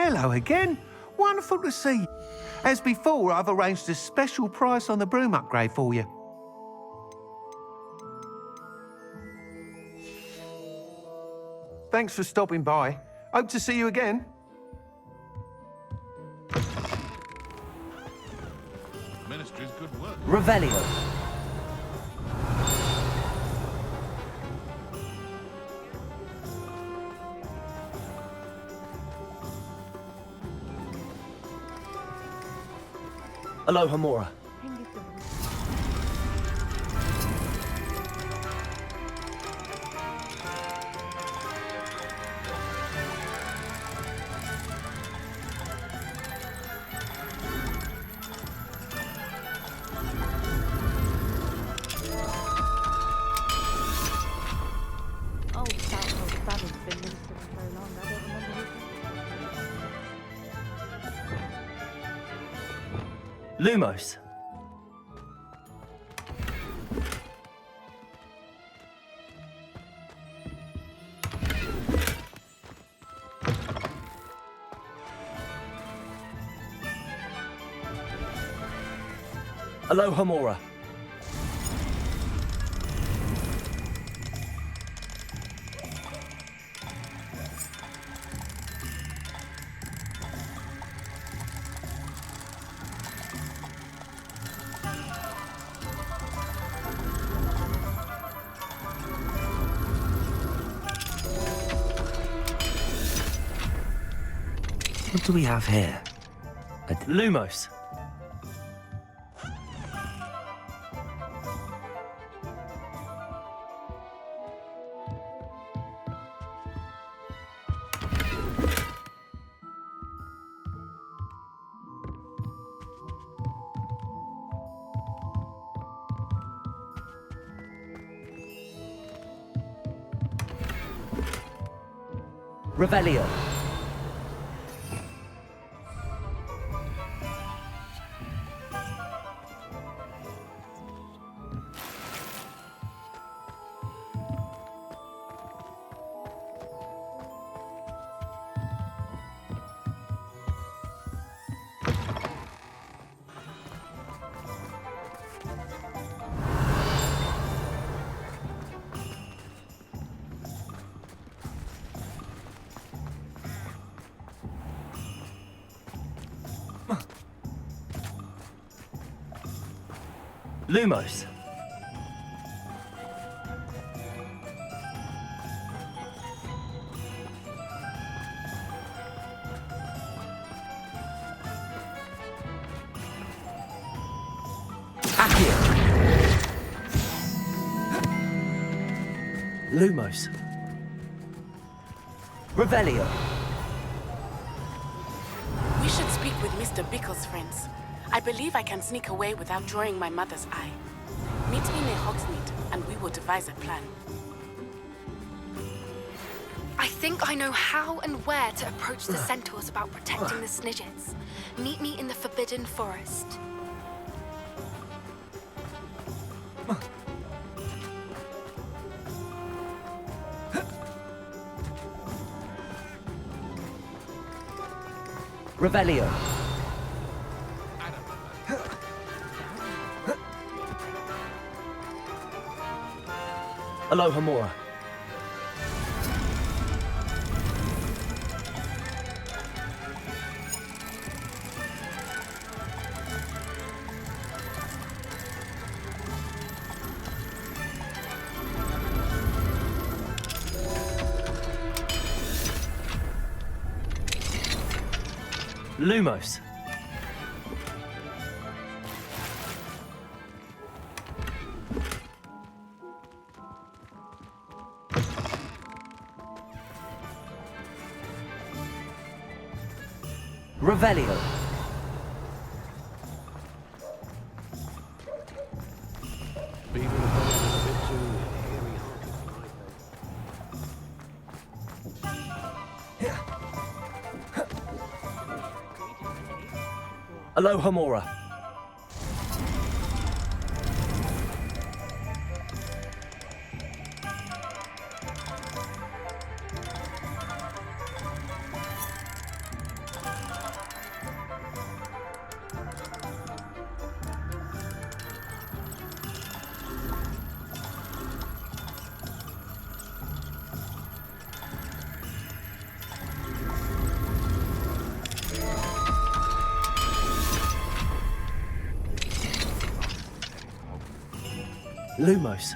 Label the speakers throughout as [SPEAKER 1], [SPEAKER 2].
[SPEAKER 1] Hello again. Wonderful to see you. As before, I've arranged a special price on the broom upgrade for you. Thanks for stopping by. Hope to see you again.
[SPEAKER 2] Ministry's good work.
[SPEAKER 3] Revelio. Aloha Mora. Lumos. Aloha Mora. What do we have here? Lumos. Revelio. Lumos. Accio. Lumos. Revelio.
[SPEAKER 4] We should speak with Mr. Bickle's friends. I believe I can sneak away without drawing my mother's eye. Meet me near Hogsmeade, and we will devise a plan.
[SPEAKER 5] I think I know how and where to approach the centaurs about protecting the Snidgets. Meet me in the Forbidden Forest.
[SPEAKER 3] Revelio. Aloha Mora. Lumos. Revelio.
[SPEAKER 2] Beaver the boat is a bit too hairy hearted.
[SPEAKER 3] Aloha Mora. Lumos.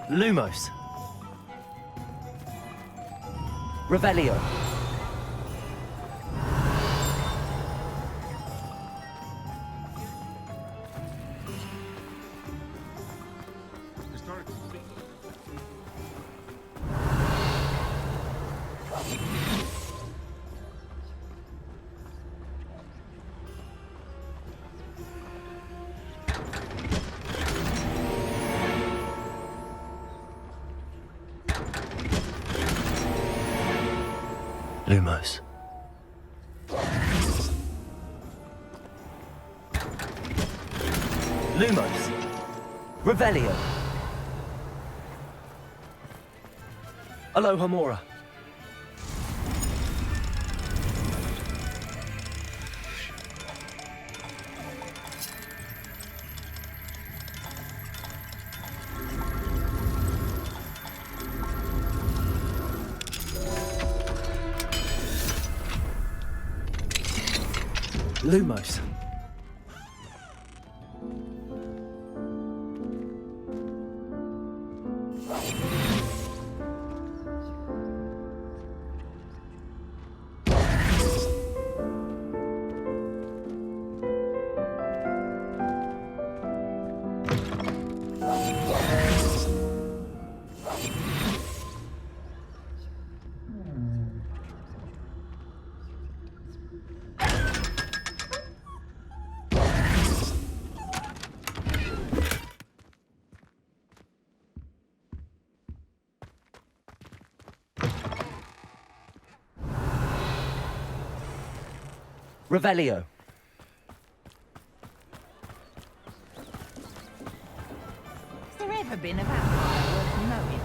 [SPEAKER 3] Lumos. Revelio. Lumos. Lumos. Revelio. Alohomora. Lumos. Revelio.
[SPEAKER 6] Has there ever been a vampire worth knowing?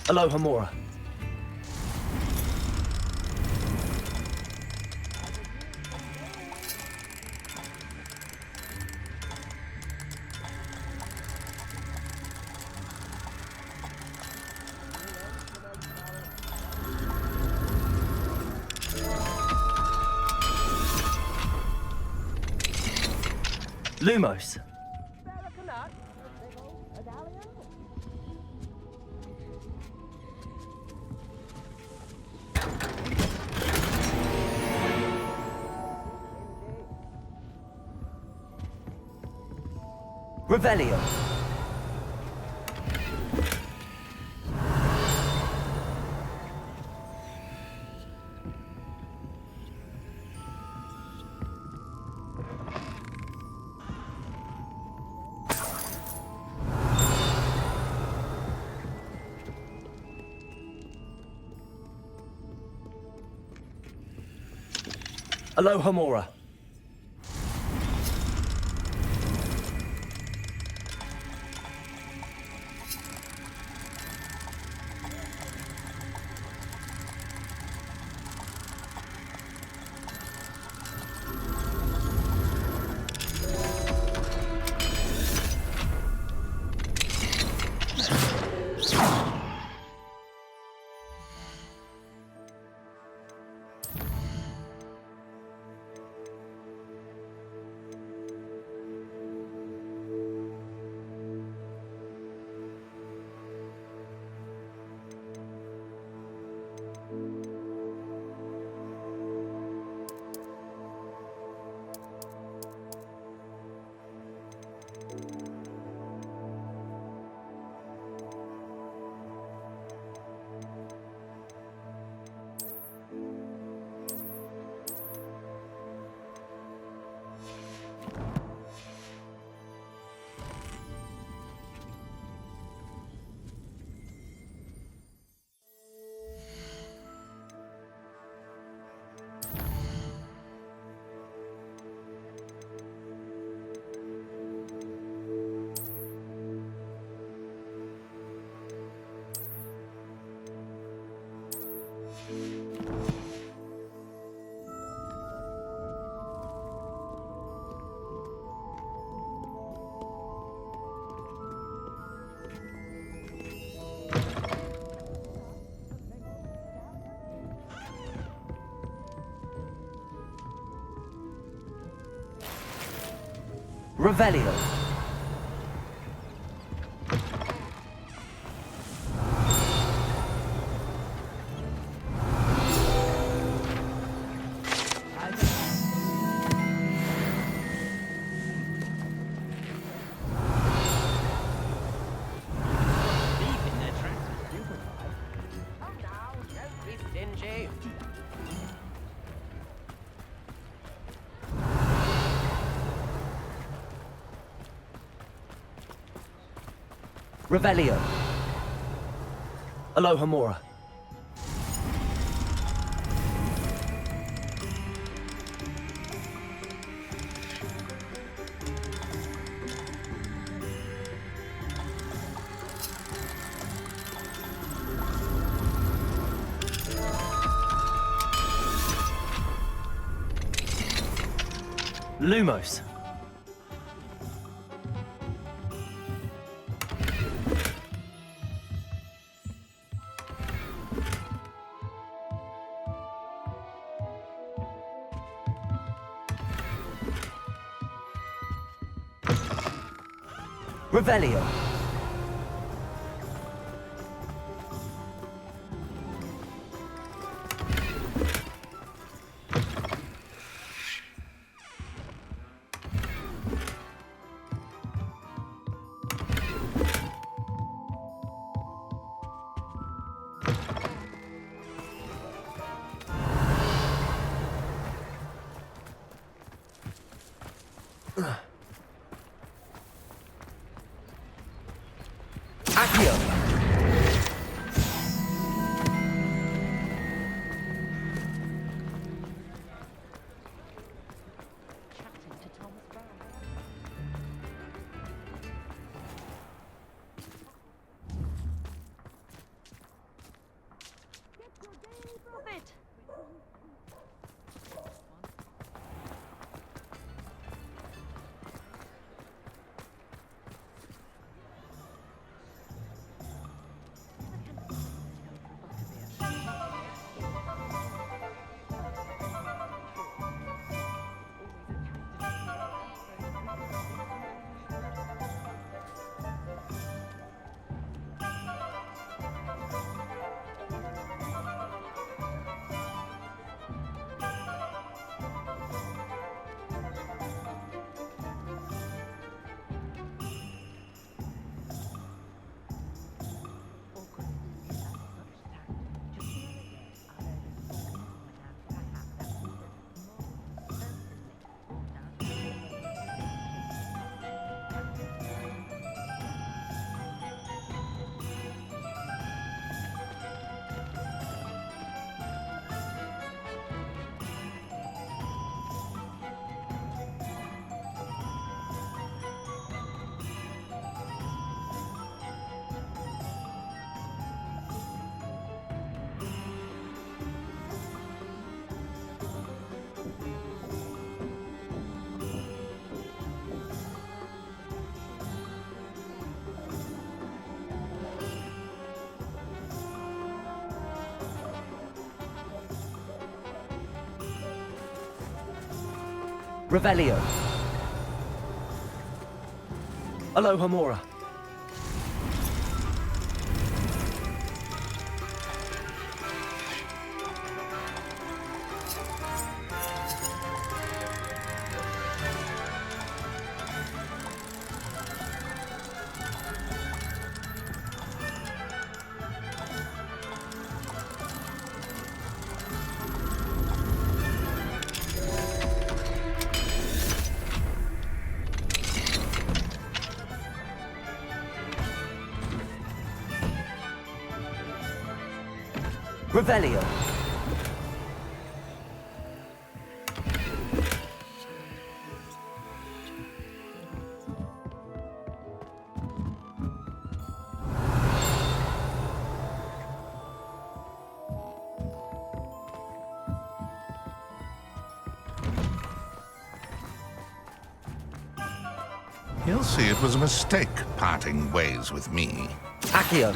[SPEAKER 3] Alohomora. Lumos. Revelio. Alohomora. Revelio. Revelio. Alohomora. Lumos. Revelio. Accio. Revelio. Alohomora. Revelio.
[SPEAKER 7] He'll see it was a mistake parting ways with me.
[SPEAKER 3] Accio.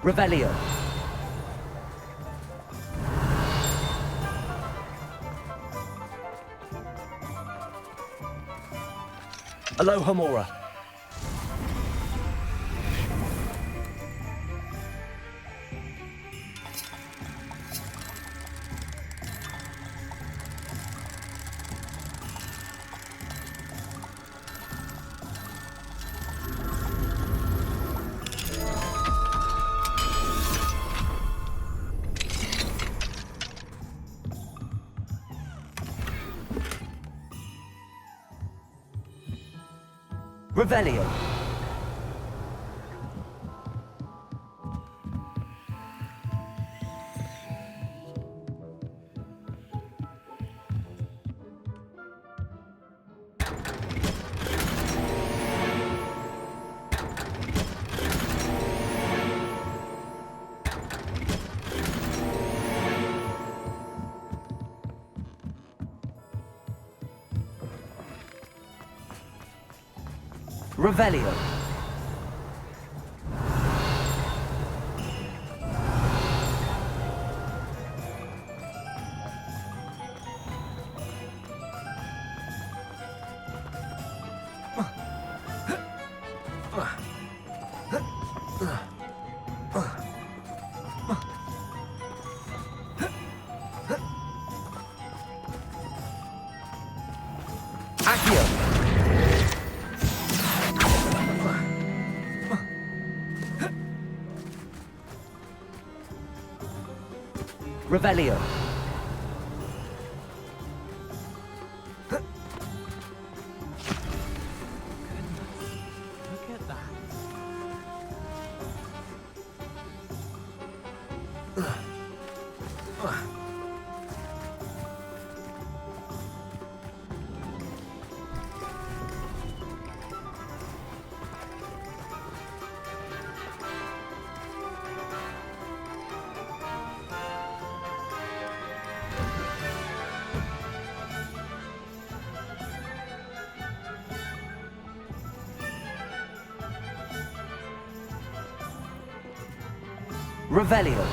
[SPEAKER 3] Revelio. Aloha Mora. Revelio. Revelio. Accio. Revelio.
[SPEAKER 2] Look at that.
[SPEAKER 3] Revelio.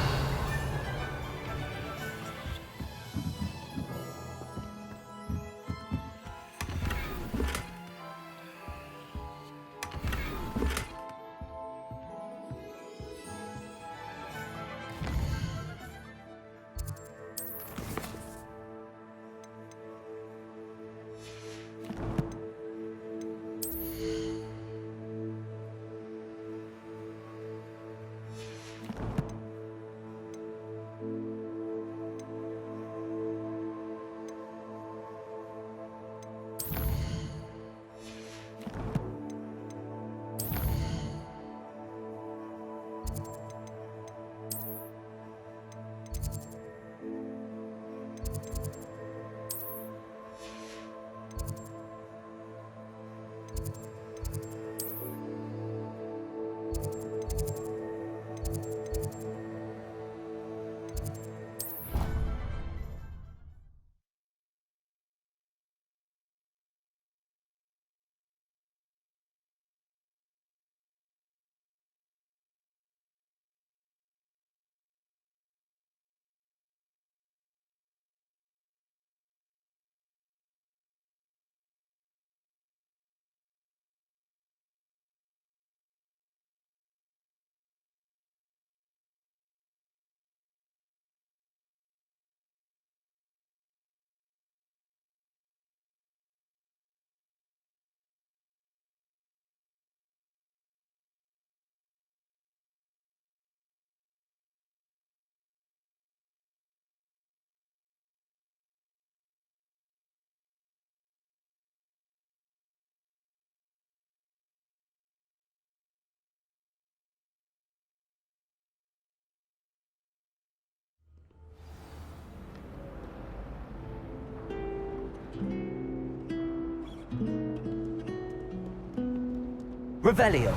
[SPEAKER 3] Revelio.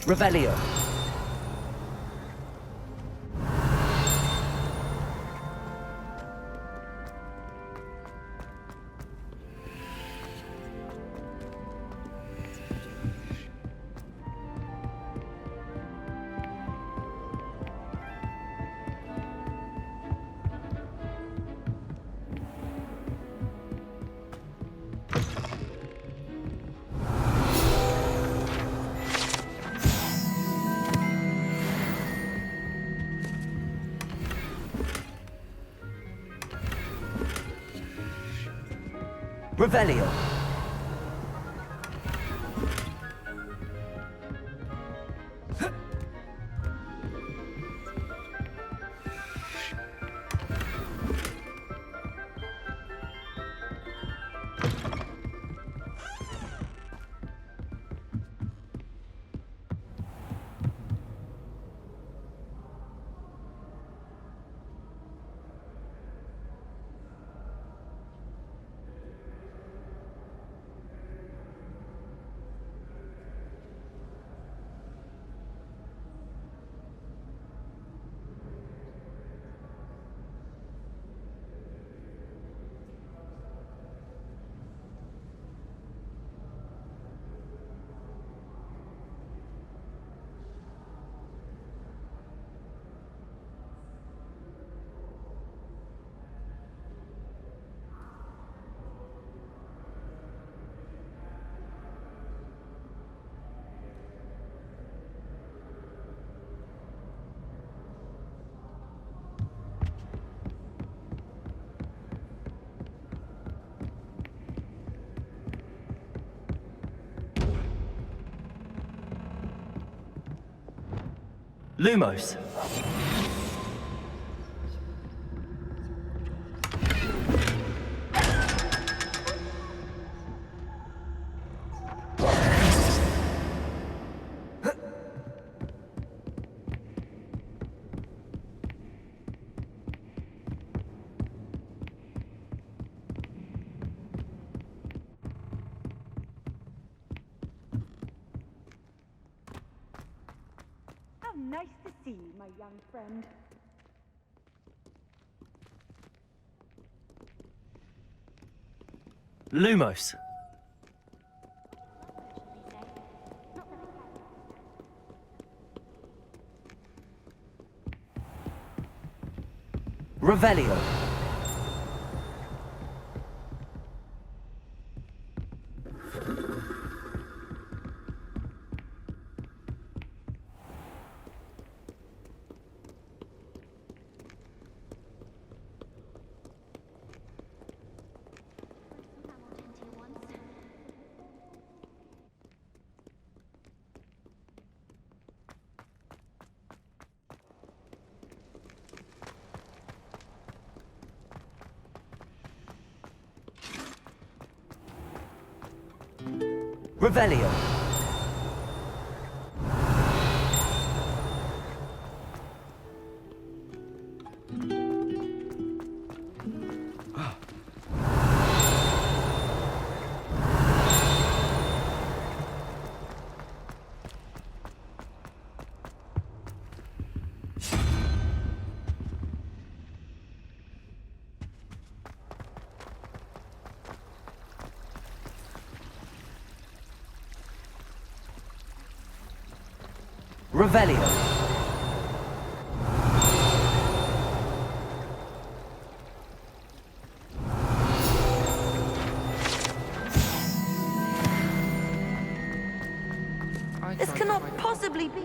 [SPEAKER 3] Revelio. Revelio. Lumos.
[SPEAKER 6] How nice to see you, my young friend.
[SPEAKER 3] Lumos. Revelio. Revelio. Revelio.
[SPEAKER 6] This cannot possibly be.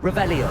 [SPEAKER 3] Revelio.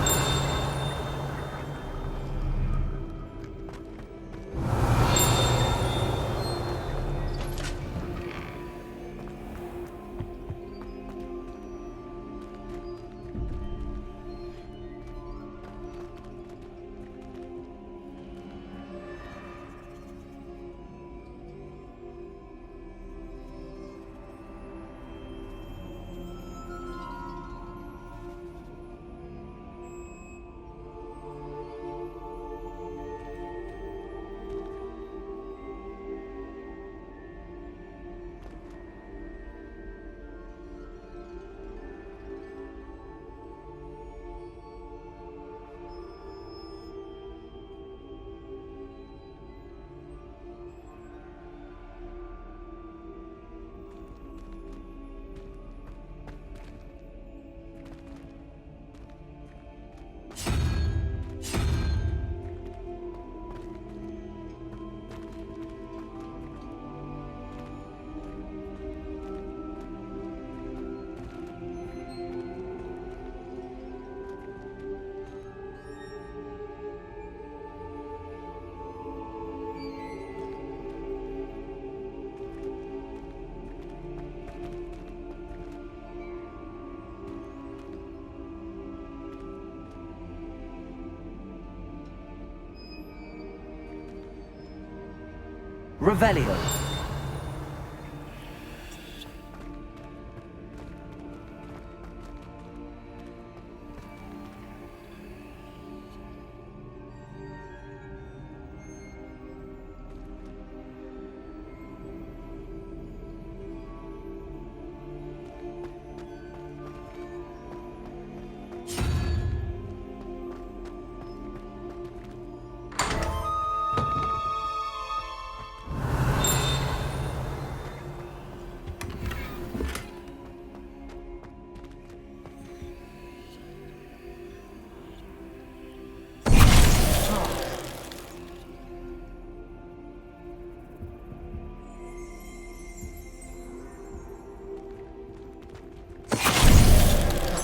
[SPEAKER 3] Revelio.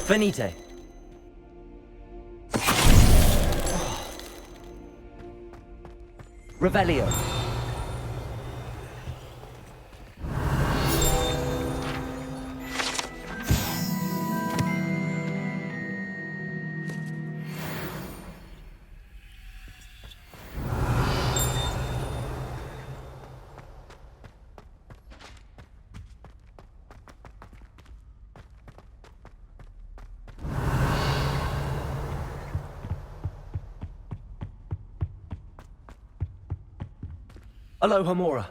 [SPEAKER 3] Venite. Revelio. Aloha Mora.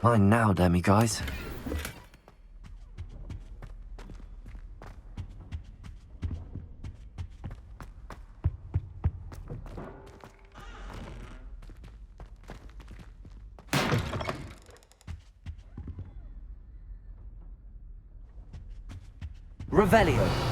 [SPEAKER 3] Mine now, demiguys. Revelio.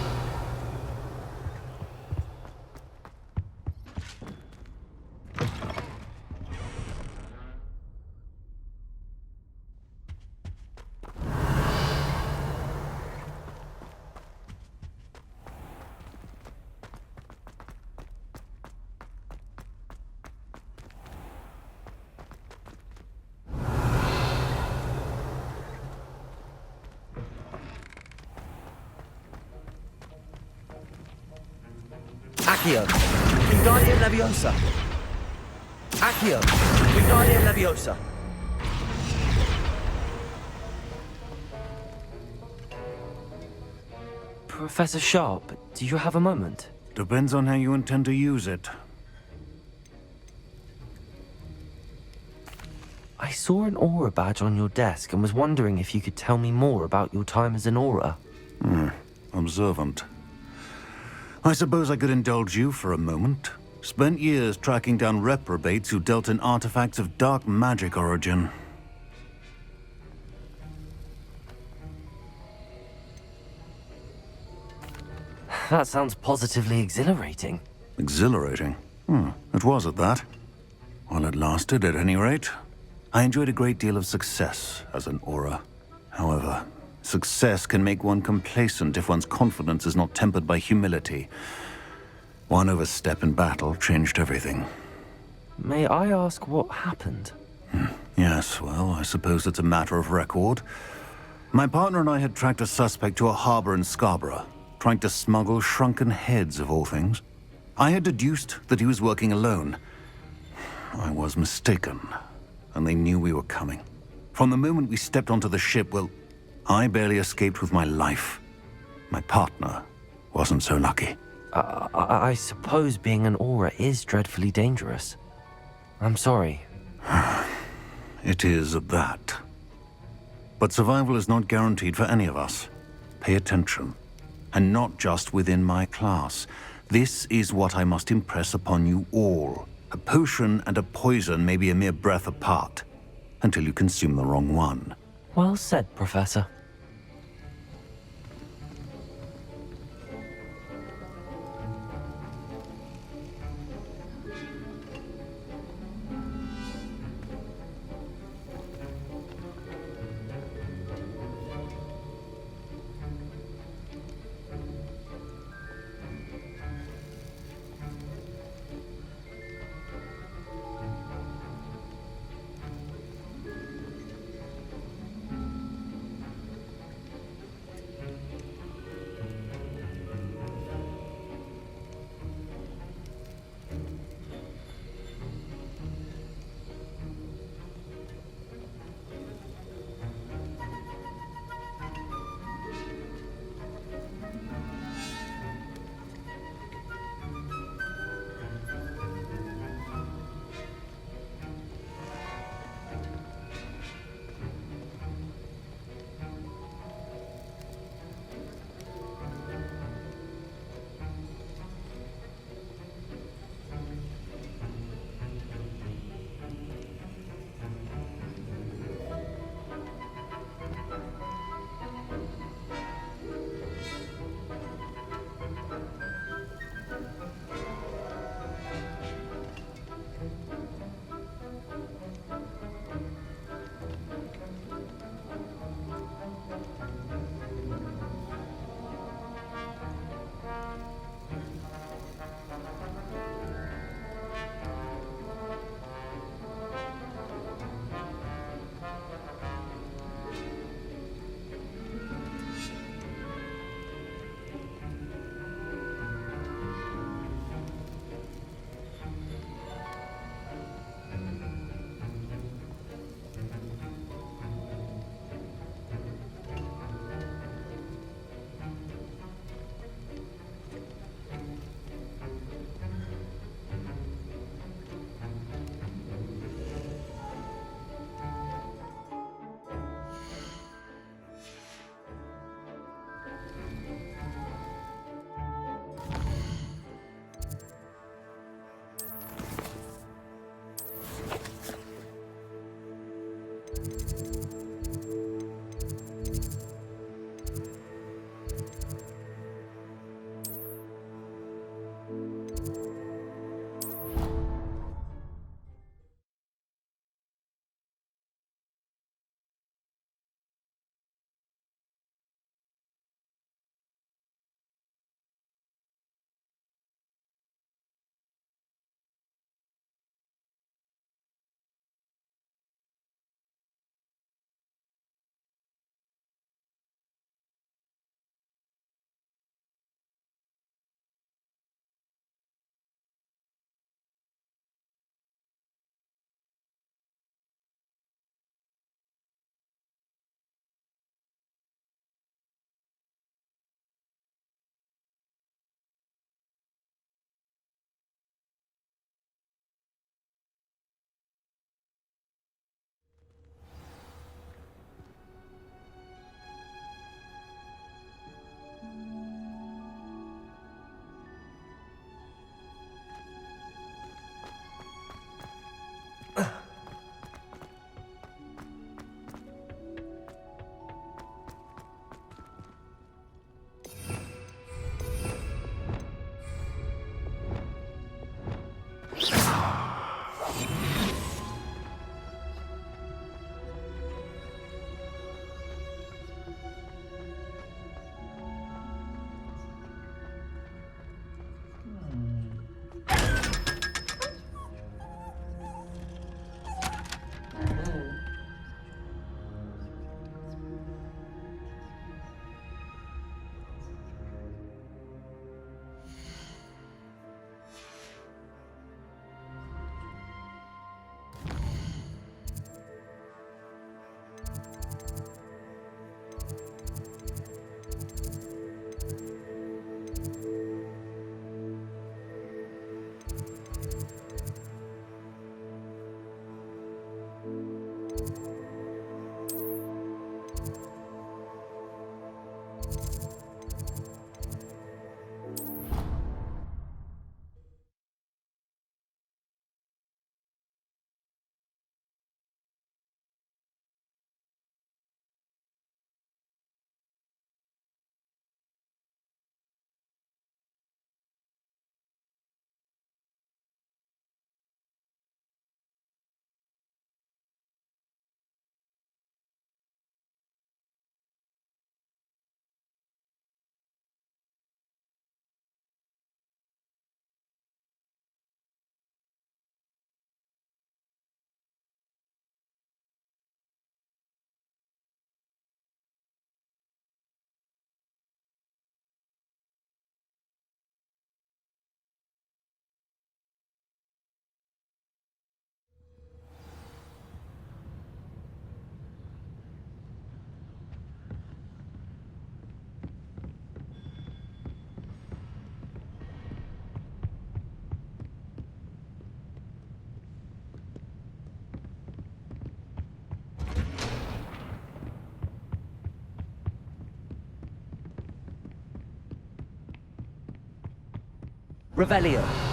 [SPEAKER 3] Accio. Wingardium Leviosa. Accio. Wingardium Leviosa. Professor Sharp, do you have a moment?
[SPEAKER 8] Depends on how you intend to use it.
[SPEAKER 3] I saw an aura badge on your desk and was wondering if you could tell me more about your time as an aura.
[SPEAKER 8] Observant. I suppose I could indulge you for a moment. Spent years tracking down reprobates who dealt in artifacts of dark magic origin.
[SPEAKER 3] That sounds positively exhilarating.
[SPEAKER 8] Exhilarating? It was at that. While it lasted, at any rate. I enjoyed a great deal of success as an aura. However, success can make one complacent if one's confidence is not tempered by humility. One overstep in battle changed everything.
[SPEAKER 3] May I ask what happened?
[SPEAKER 8] Yes, well, I suppose it's a matter of record. My partner and I had tracked a suspect to a harbor in Scarborough, trying to smuggle shrunken heads of all things. I had deduced that he was working alone. I was mistaken, and they knew we were coming. From the moment we stepped onto the ship, well, I barely escaped with my life. My partner wasn't so lucky.
[SPEAKER 3] I suppose being an aura is dreadfully dangerous. I'm sorry.
[SPEAKER 8] It is at that. But survival is not guaranteed for any of us. Pay attention. And not just within my class. This is what I must impress upon you all. A potion and a poison may be a mere breath apart, until you consume the wrong one.
[SPEAKER 3] Well said, Professor. Revelio.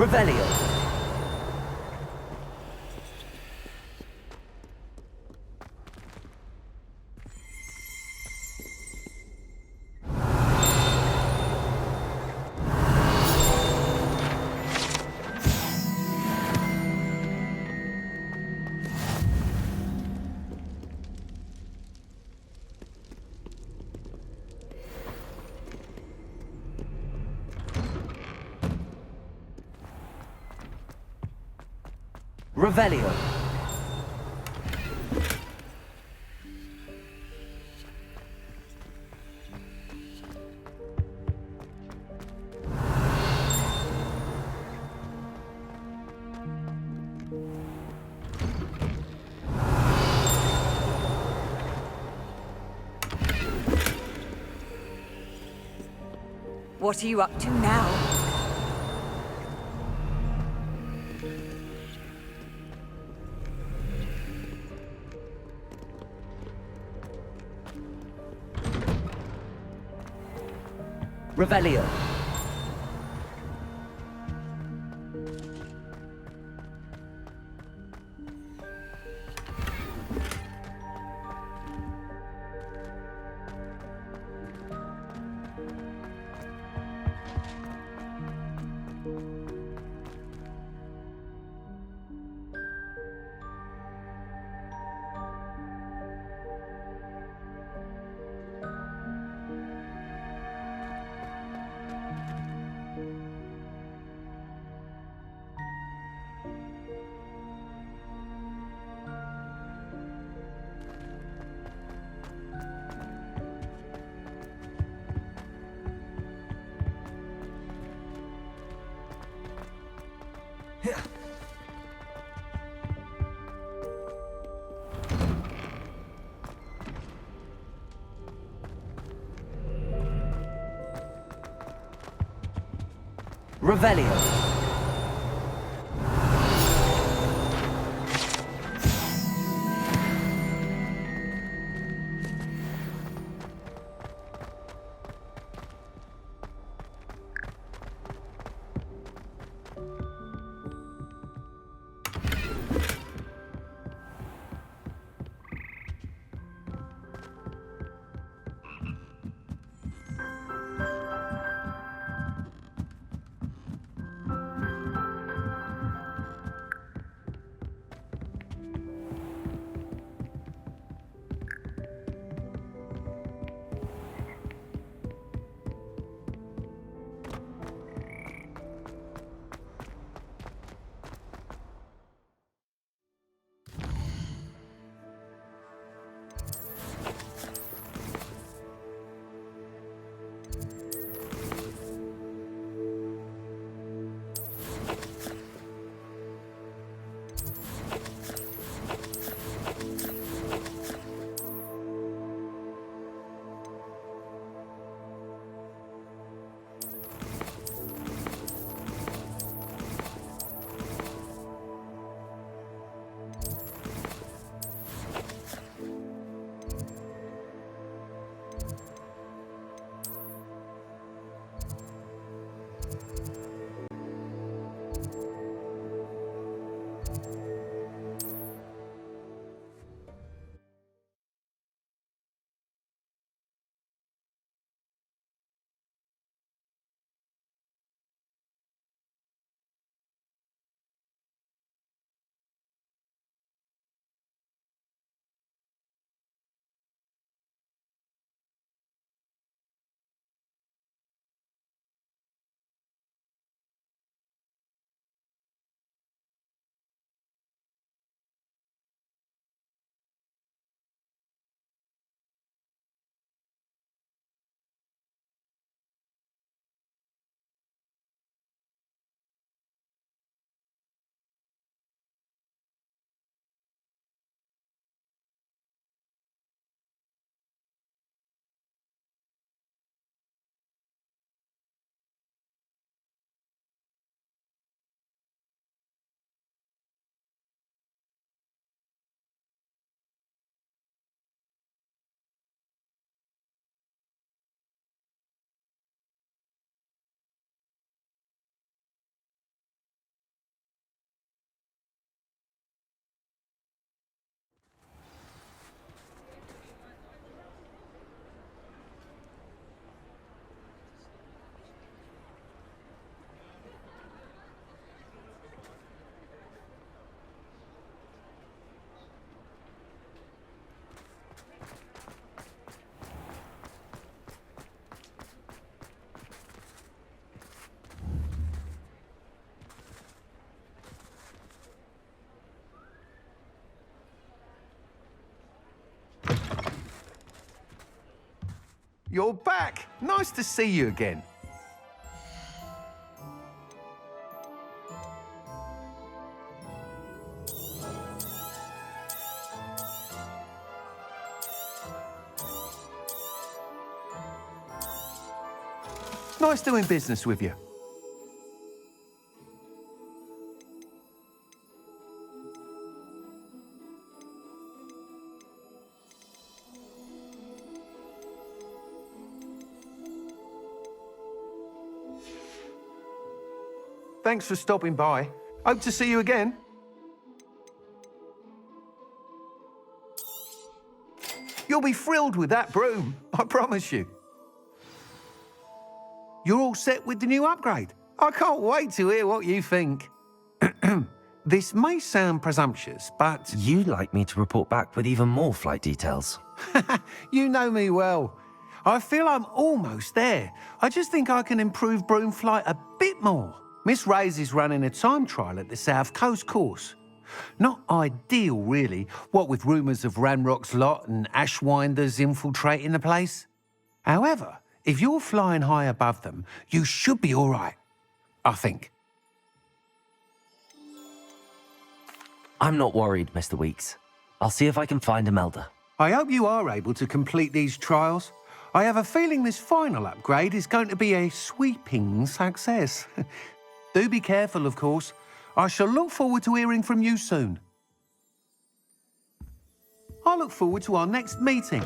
[SPEAKER 3] Revelio. Revelio.
[SPEAKER 6] What are you up to now?
[SPEAKER 3] Revelio. Revelio.
[SPEAKER 1] You're back. Nice to see you again. Nice doing business with you. Thanks for stopping by. Hope to see you again. You'll be thrilled with that broom, I promise you. You're all set with the new upgrade. I can't wait to hear what you think. This may sound presumptuous, but
[SPEAKER 3] You'd like me to report back with even more flight details.
[SPEAKER 1] you know me well. I feel I'm almost there. I just think I can improve broom flight a bit more. Miss Ray's is running a time trial at the South Coast course. Not ideal, really, what with rumours of Ranrock's lot and Ashwinders infiltrating the place. However, if you're flying high above them, you should be all right, I think.
[SPEAKER 3] I'm not worried, Mr. Weeks. I'll see if I can find Imelda.
[SPEAKER 1] I hope you are able to complete these trials. I have a feeling this final upgrade is going to be a sweeping success. Do be careful, of course. I shall look forward to hearing from you soon. I look forward to our next meeting.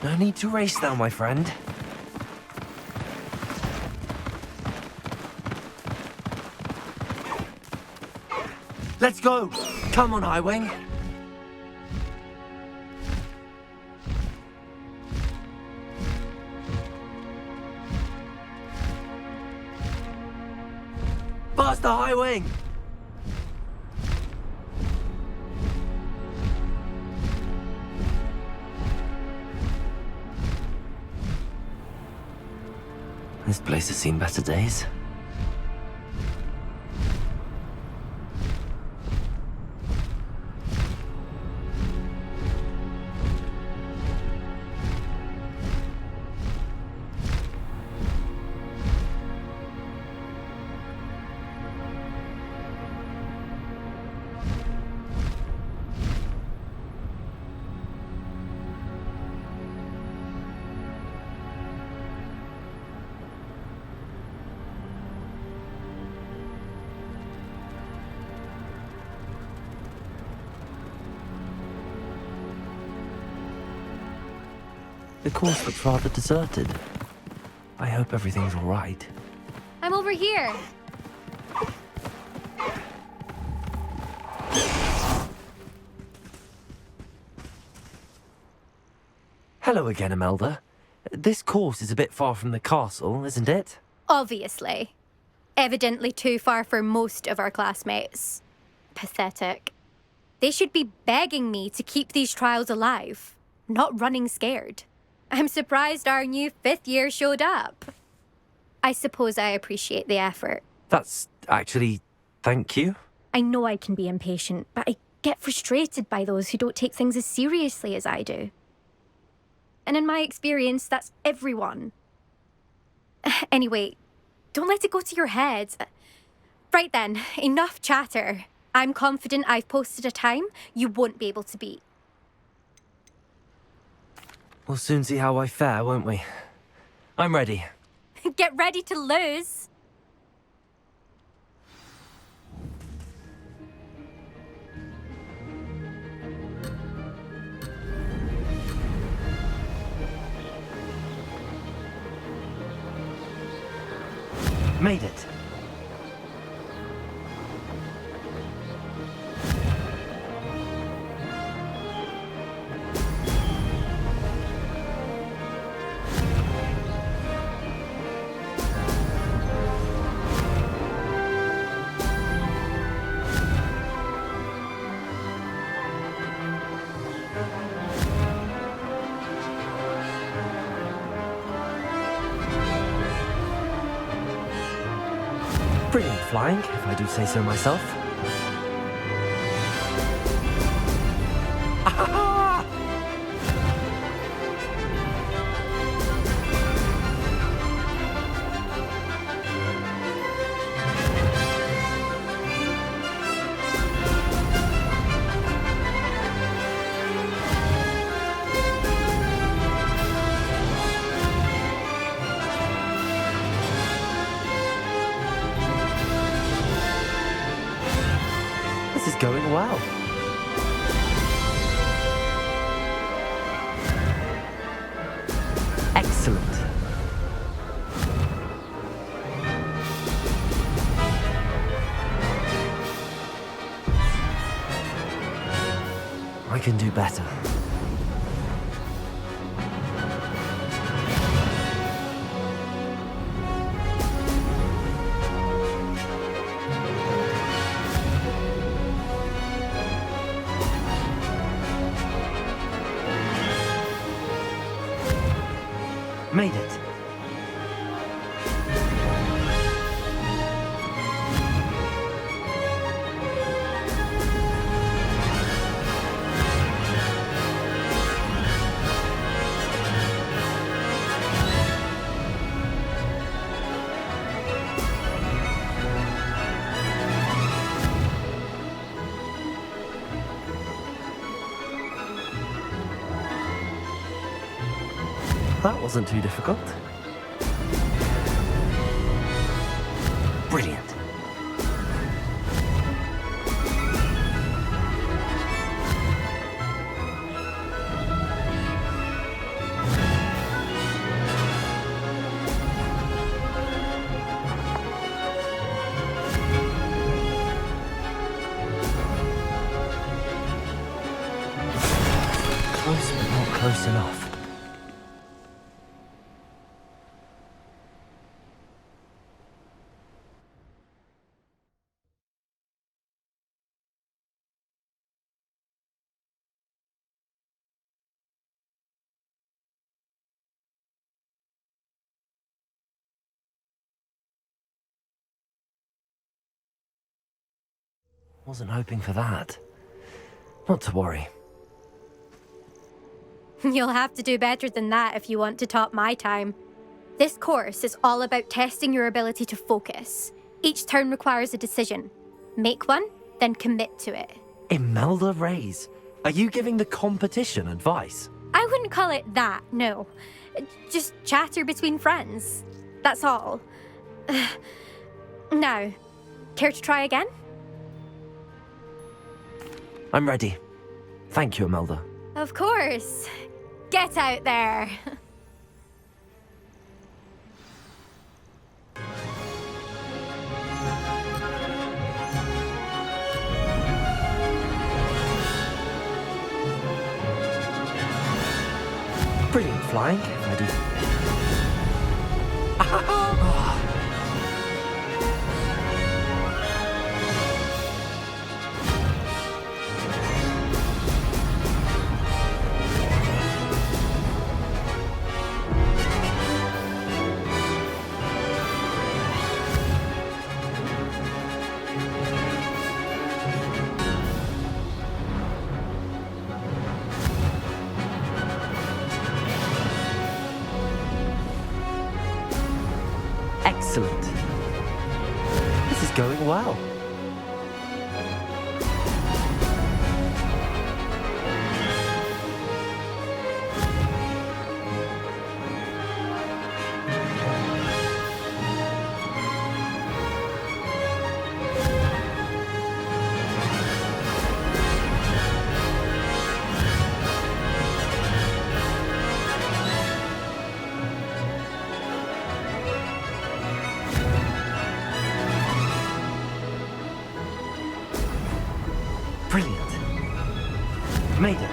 [SPEAKER 3] No need to race now, my friend. Let's go! Come on, Highwing! Faster, Highwing! This place has seen better days. The course looks rather deserted. I hope everything's all right.
[SPEAKER 5] I'm over here.
[SPEAKER 3] Hello again, Imelda. This course is a bit far from the castle, isn't it?
[SPEAKER 5] Obviously. Evidently too far for most of our classmates. Pathetic. They should be begging me to keep these trials alive, not running scared.
[SPEAKER 9] I'm surprised our new 5th year showed up. I suppose I appreciate the effort.
[SPEAKER 3] That's actually... thank you.
[SPEAKER 9] I know I can be impatient, but I get frustrated by those who don't take things as seriously as I do. And in my experience, that's everyone. Anyway, don't let it go to your head. Right then, enough chatter. I'm confident I've posted a time you won't be able to beat.
[SPEAKER 3] We'll soon see how I fare, won't we? I'm ready.
[SPEAKER 9] Get ready to lose.
[SPEAKER 3] Made it. Brilliant flying, if I do say so myself. This is going well. Excellent. I can do better. Made it. That wasn't too difficult. Brilliant. Close but not close enough. Wasn't hoping for that. Not to worry.
[SPEAKER 9] You'll have to do better than that if you want to top my time. This course is all about testing your ability to focus. Each turn requires a decision. Make one, then commit to it.
[SPEAKER 3] Imelda Reyes, are you giving the competition advice?
[SPEAKER 9] I wouldn't call it that, no. Just chatter between friends. That's all. Now, care to try again?
[SPEAKER 3] I'm ready. Thank you, Imelda.
[SPEAKER 9] Of course. Get out there.
[SPEAKER 3] Brilliant flying, if I do. Excellent. This is going well. Brilliant. Made it.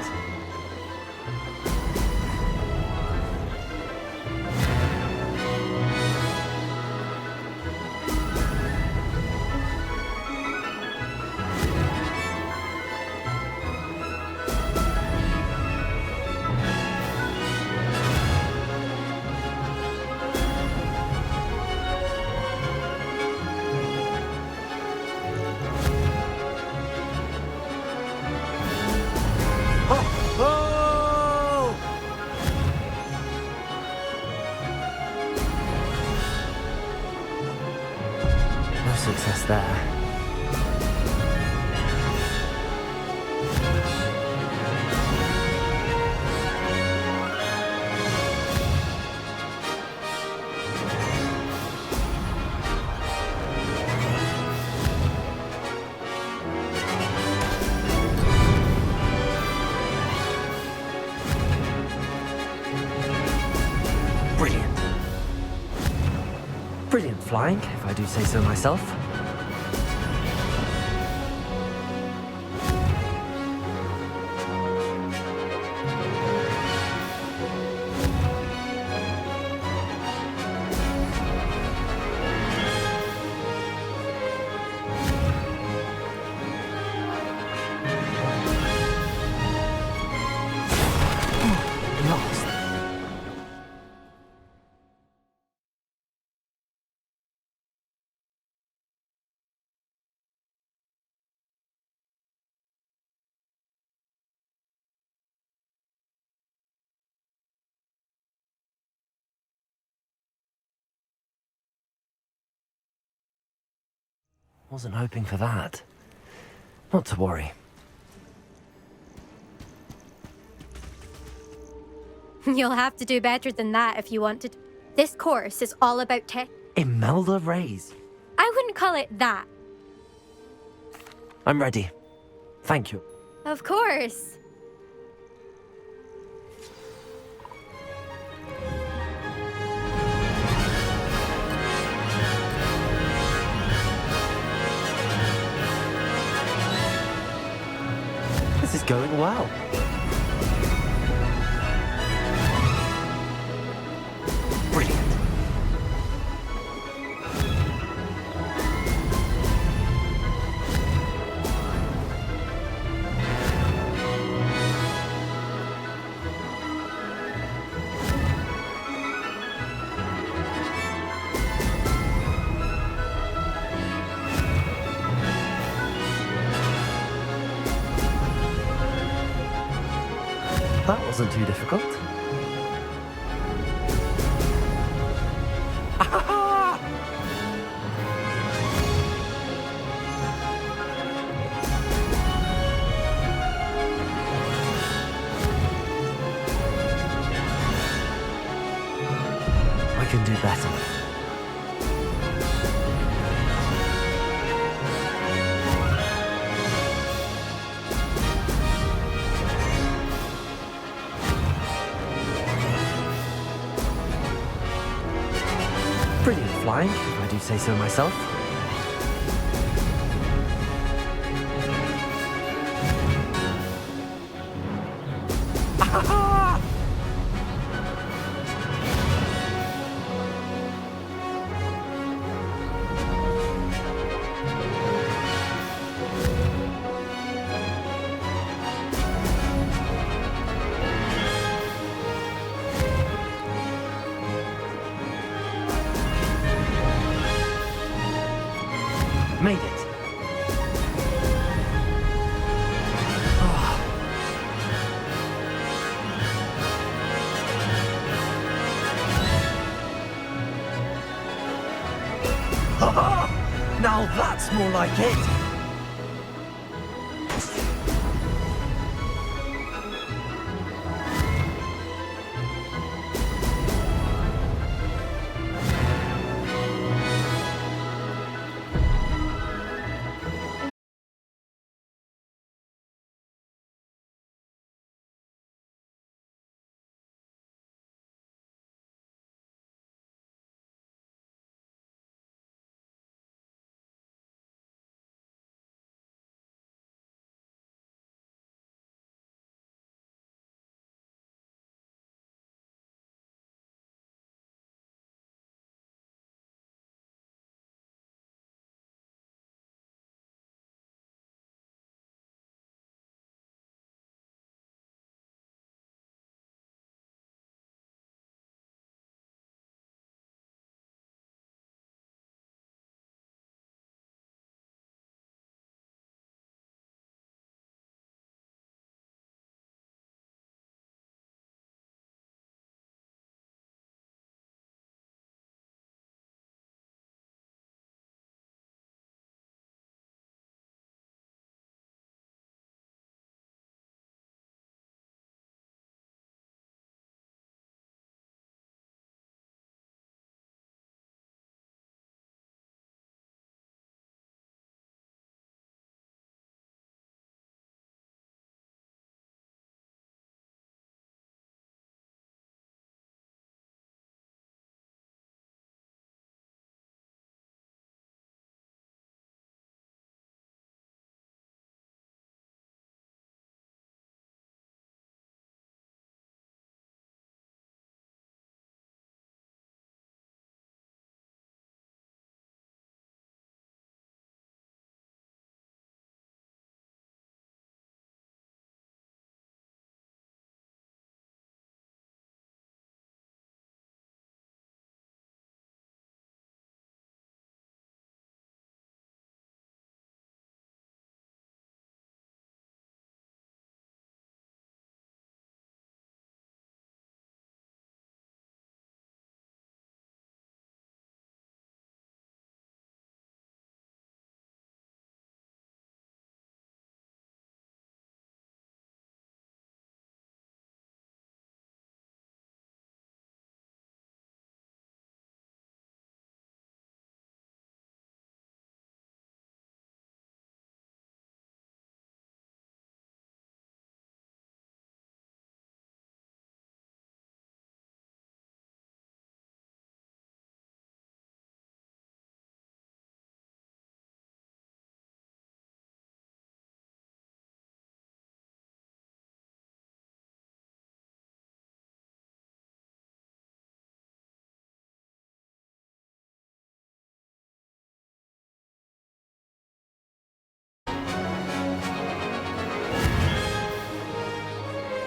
[SPEAKER 3] No success there. Brilliant. Brilliant flying, if I do say so myself. Lost. Wasn't hoping for that. Not to worry.
[SPEAKER 9] You'll have to do better than that if you want to. This course is all about tech.
[SPEAKER 3] Imelda Rays.
[SPEAKER 9] I wouldn't call it that.
[SPEAKER 3] I'm ready. Thank you.
[SPEAKER 9] Of course.
[SPEAKER 3] This is going well. Brilliant. That wasn't too difficult. Ah! I can do better. Brilliant flying, if I do say so myself. Ah! Made it. Now that's more like it!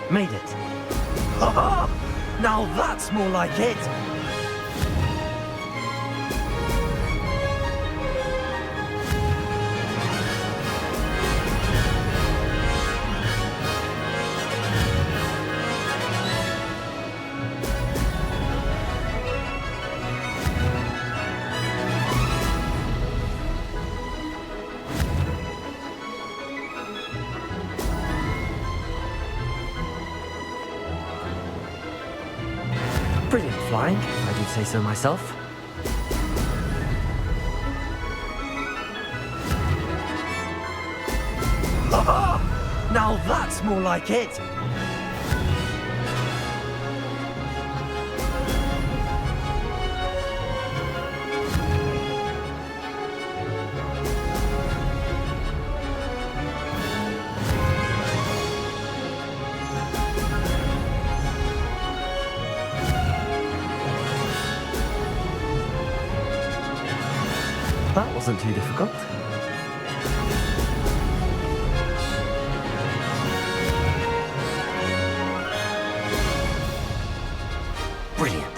[SPEAKER 3] Made it. Now that's more like it! Brilliant flying, if I do say so myself. Now that's more like it! That wasn't too difficult. Brilliant.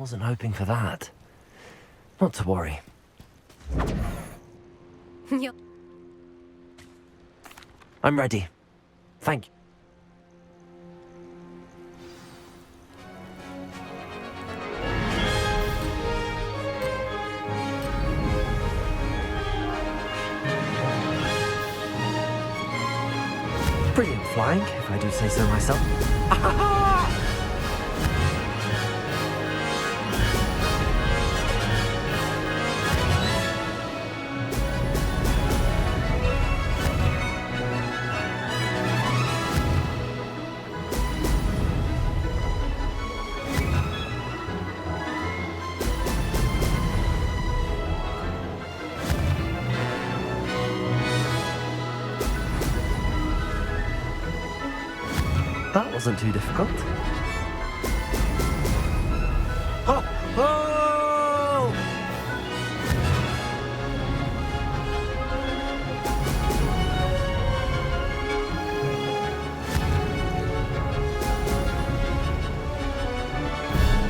[SPEAKER 3] Wasn't hoping for that. Not to worry.
[SPEAKER 9] You're
[SPEAKER 3] I'm ready. Thank you. Brilliant flying, if I do say so myself. That wasn't too difficult. Oh! Oh!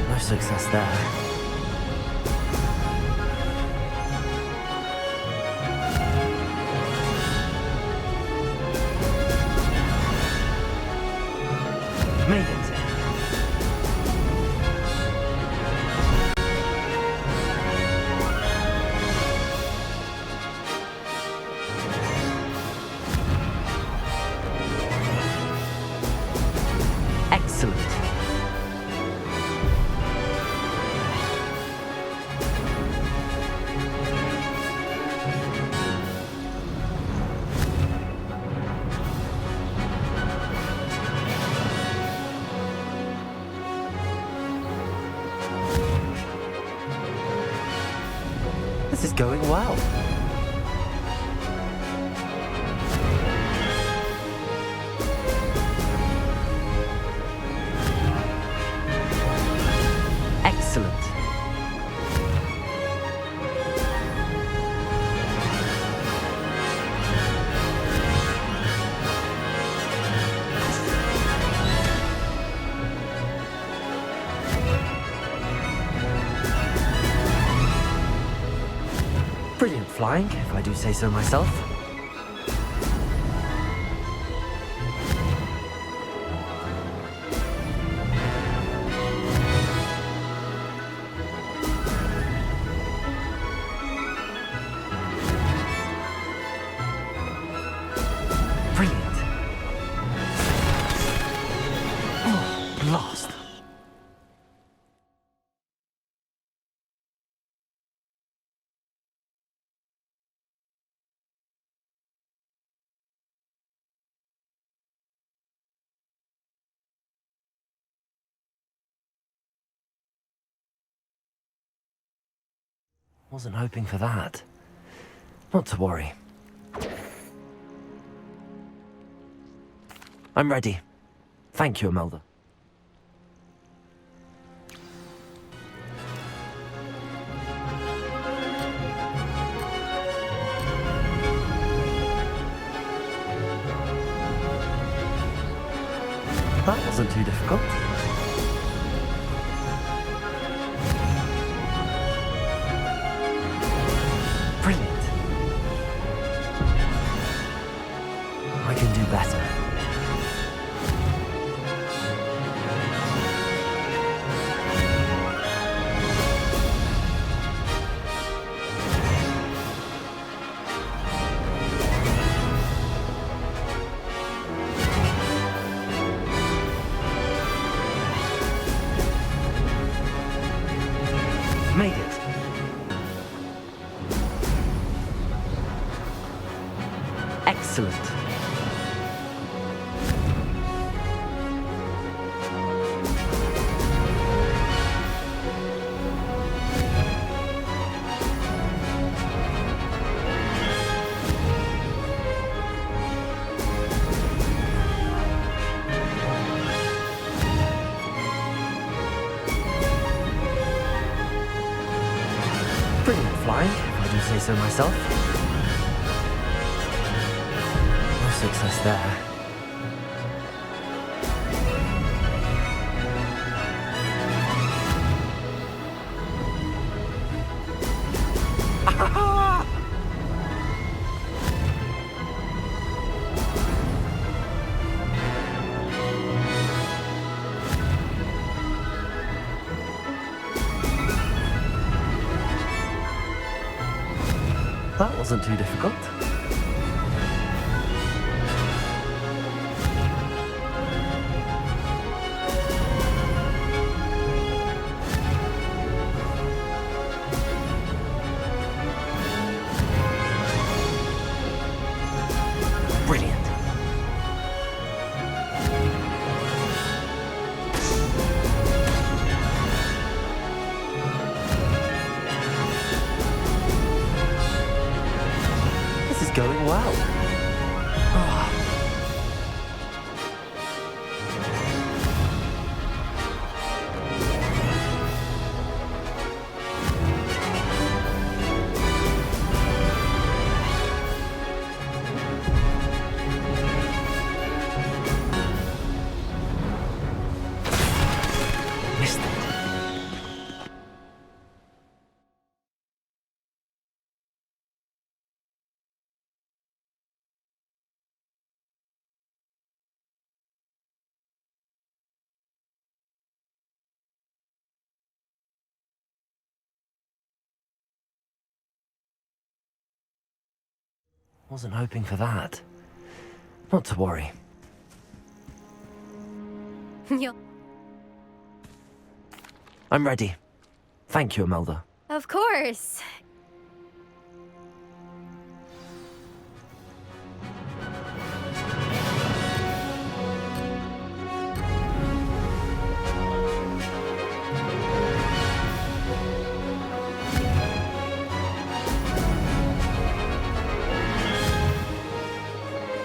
[SPEAKER 3] No success there. Made it. Excellent. This is going well. Excellent. Brilliant flying, if I do say so myself. Brilliant. Oh, blast. Wasn't hoping for that. Not to worry. I'm ready. Thank you, Imelda. That wasn't too difficult. Brilliant. I can do better. Made it. Excellent. Brilliant flying, if I do say so myself. No success there. That wasn't too difficult. Brilliant. This is going well. Missed it. Wasn't hoping for that. Not to worry.
[SPEAKER 9] You'll...
[SPEAKER 3] I'm ready. Thank you, Imelda.
[SPEAKER 9] Of course.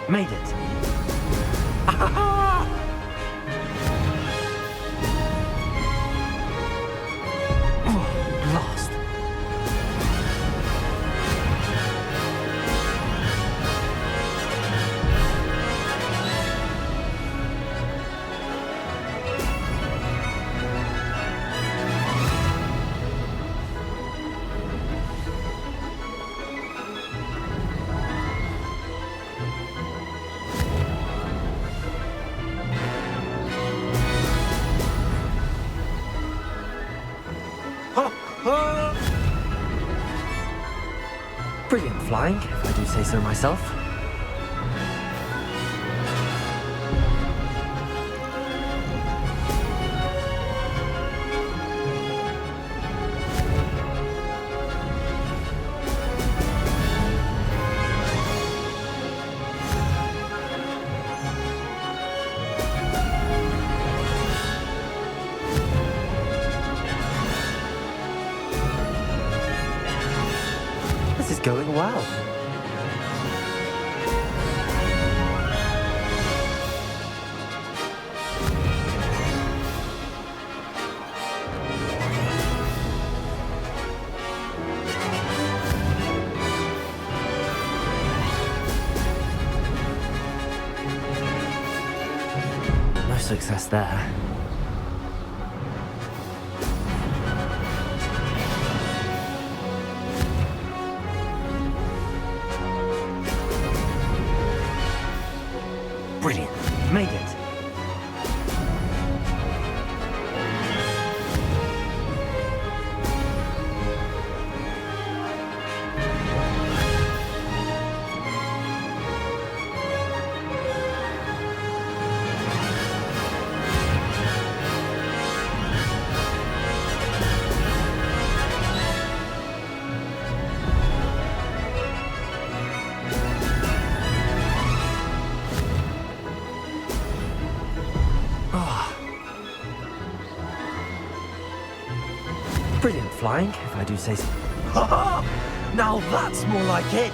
[SPEAKER 3] Made it. Oh, lost. Brilliant flying, if I do say so myself. This is going well. No success there. Brilliant. Made it. Brilliant flying, if I do say so. Now that's more like it!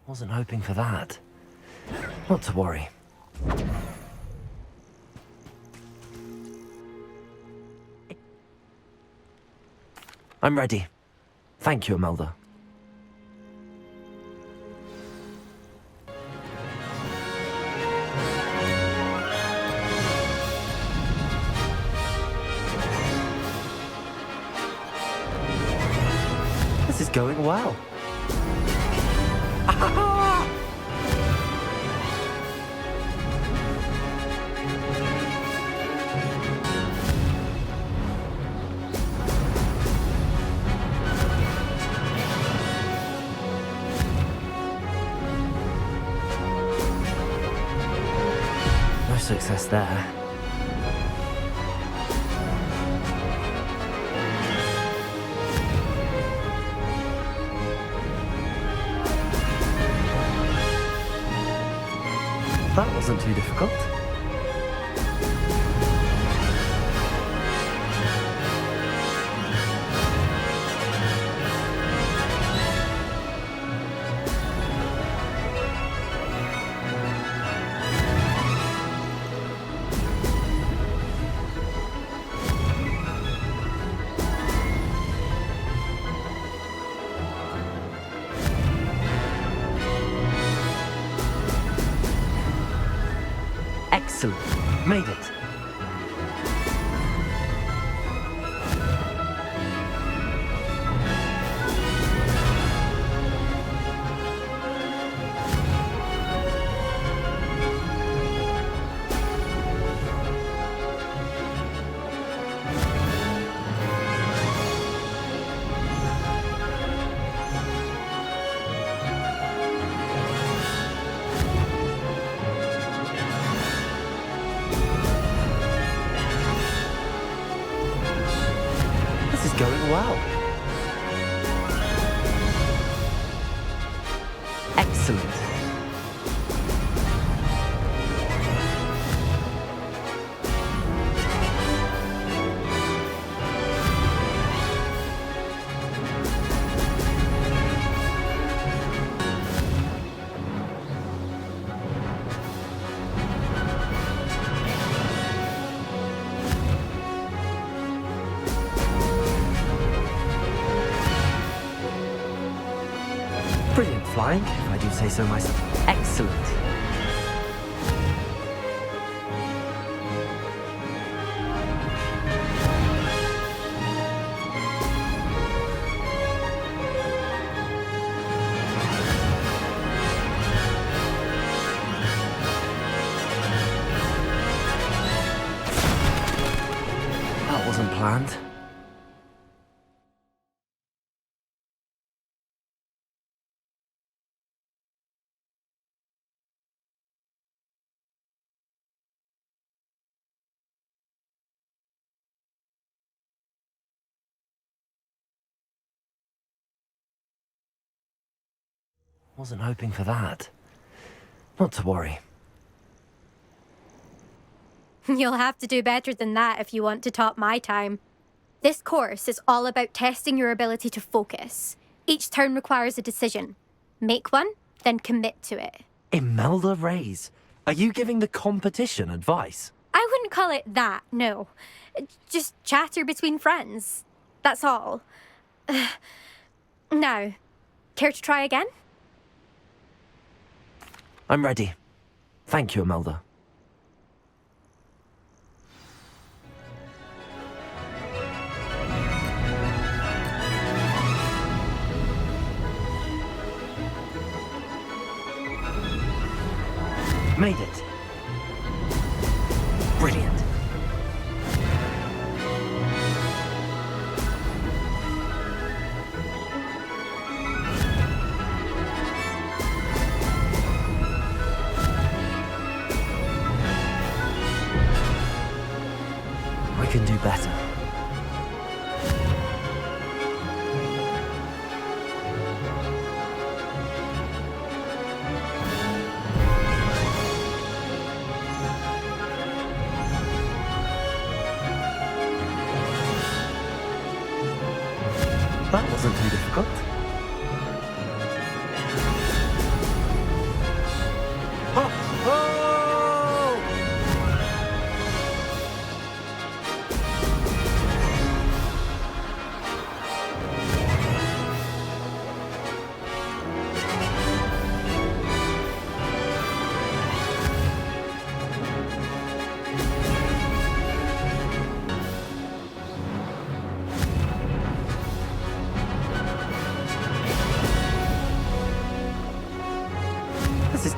[SPEAKER 3] Wasn't hoping for that. Not to worry. I'm ready. Thank you, Imelda. This is going well. No success there. That wasn't too difficult. Excellent. Made it. This is going well. Excellent. Brilliant flying, if I do say so myself. Excellent. That wasn't planned. Wasn't hoping for that. Not to worry.
[SPEAKER 9] You'll have to do better than that if you want to top my time. This course is all about testing your ability to focus. Each turn requires a decision. Make one, then commit to it.
[SPEAKER 3] Imelda Reyes, are you giving the competition advice?
[SPEAKER 9] I wouldn't call it that, no. Just chatter between friends. That's all. Now, care to try again?
[SPEAKER 3] I'm ready. Thank you, Imelda. Made it. Brilliant. I can do better. That wasn't too difficult.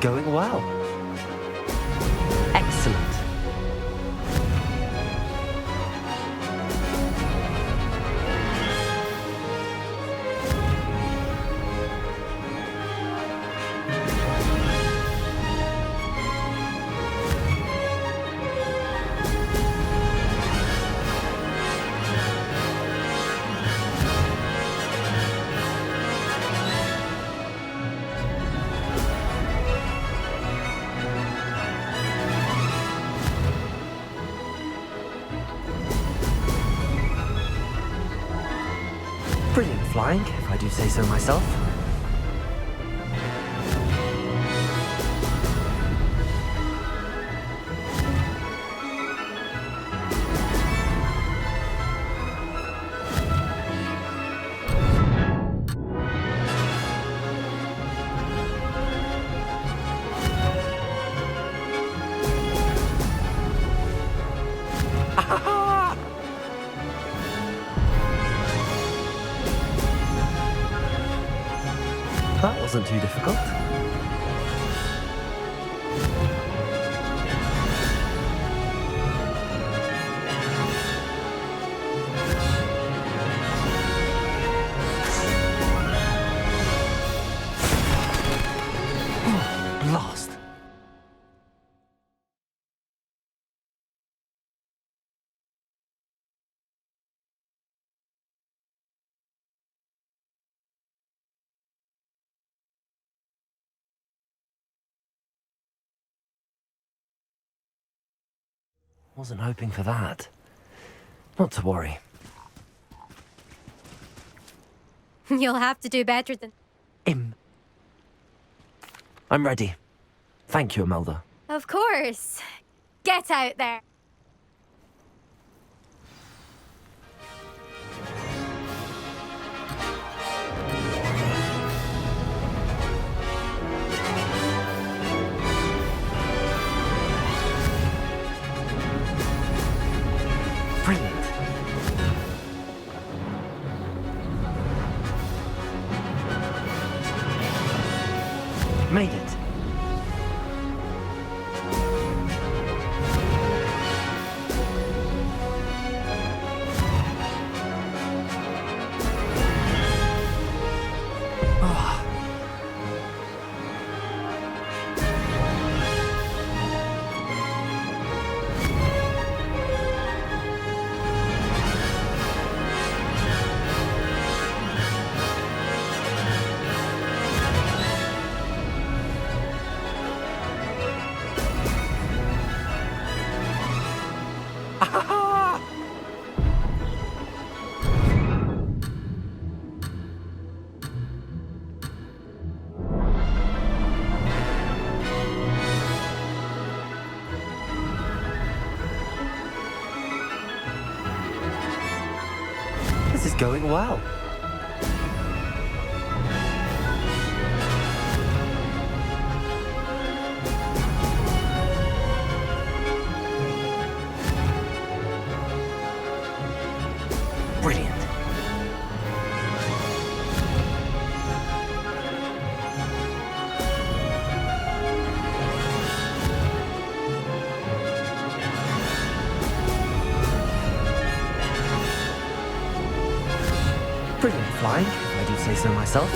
[SPEAKER 3] going well. Excellent. Brilliant flying, if I do say so myself. That wasn't too difficult. Blast. Wasn't hoping for that. Not to worry.
[SPEAKER 9] You'll have to do better than...
[SPEAKER 3] I'm ready. Thank you, Imelda.
[SPEAKER 9] Of course. Get out there.
[SPEAKER 3] Brilliant. Made it. This is going well. Brilliant. Brilliant flying, if I do say so myself.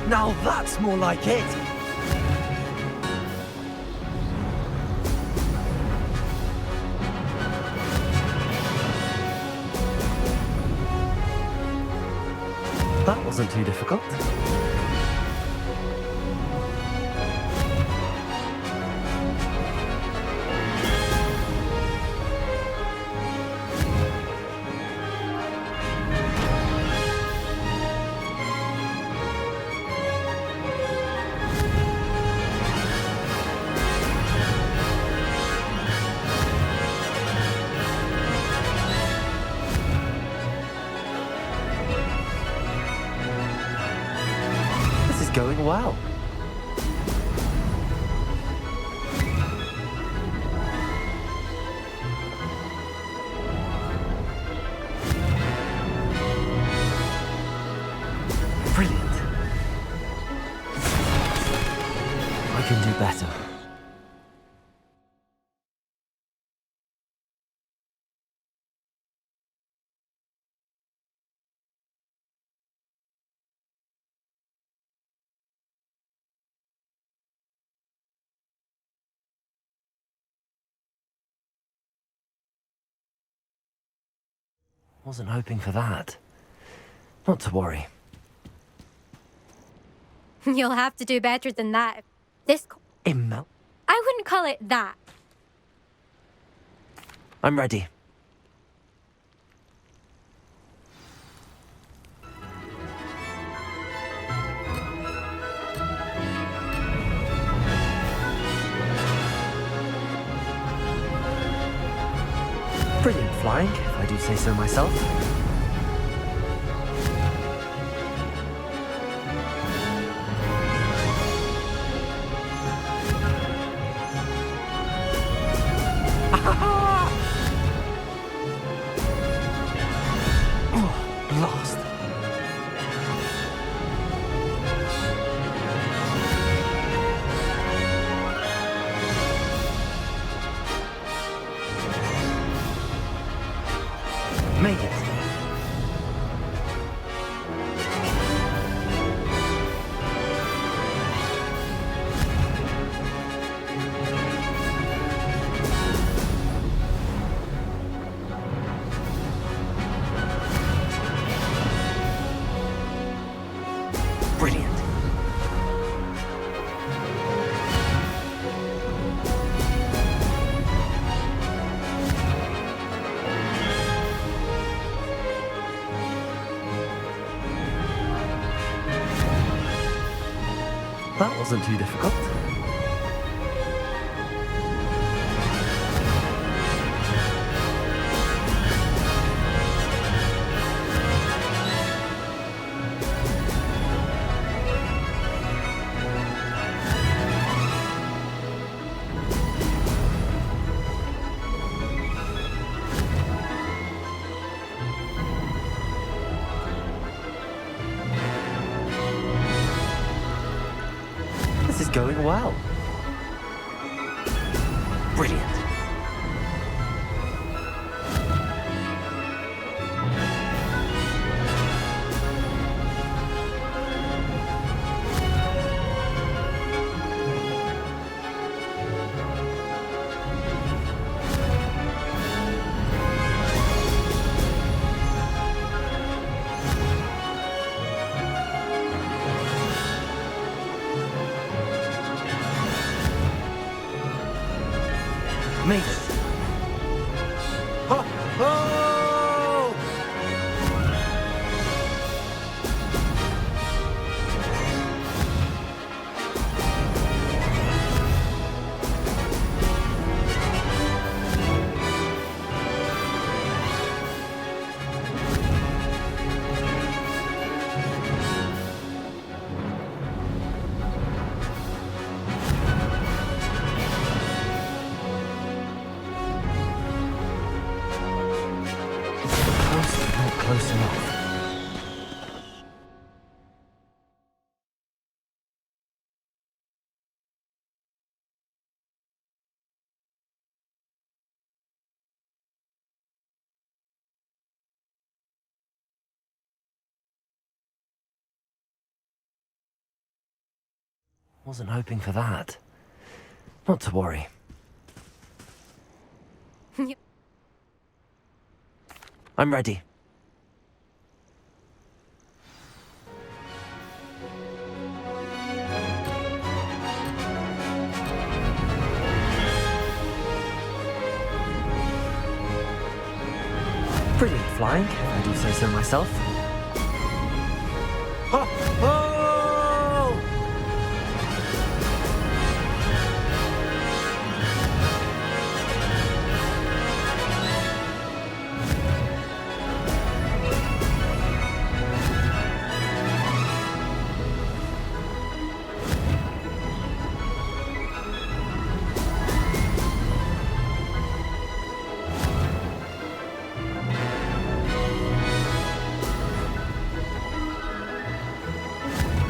[SPEAKER 3] Now that's more like it! That wasn't too difficult. Going well. Wasn't hoping for that. Not to worry.
[SPEAKER 9] You'll have to do better than that. This...
[SPEAKER 3] Immel.
[SPEAKER 9] I wouldn't call it that.
[SPEAKER 3] I'm ready. Brilliant flying, if I do say so myself. Lost. Made it. Brilliant. That wasn't too difficult. This is going well. Brilliant. Made it. Oh! Not close enough. Wasn't hoping for that. Not to worry. I'm ready. Brilliant flying, if I do say so myself. Oh!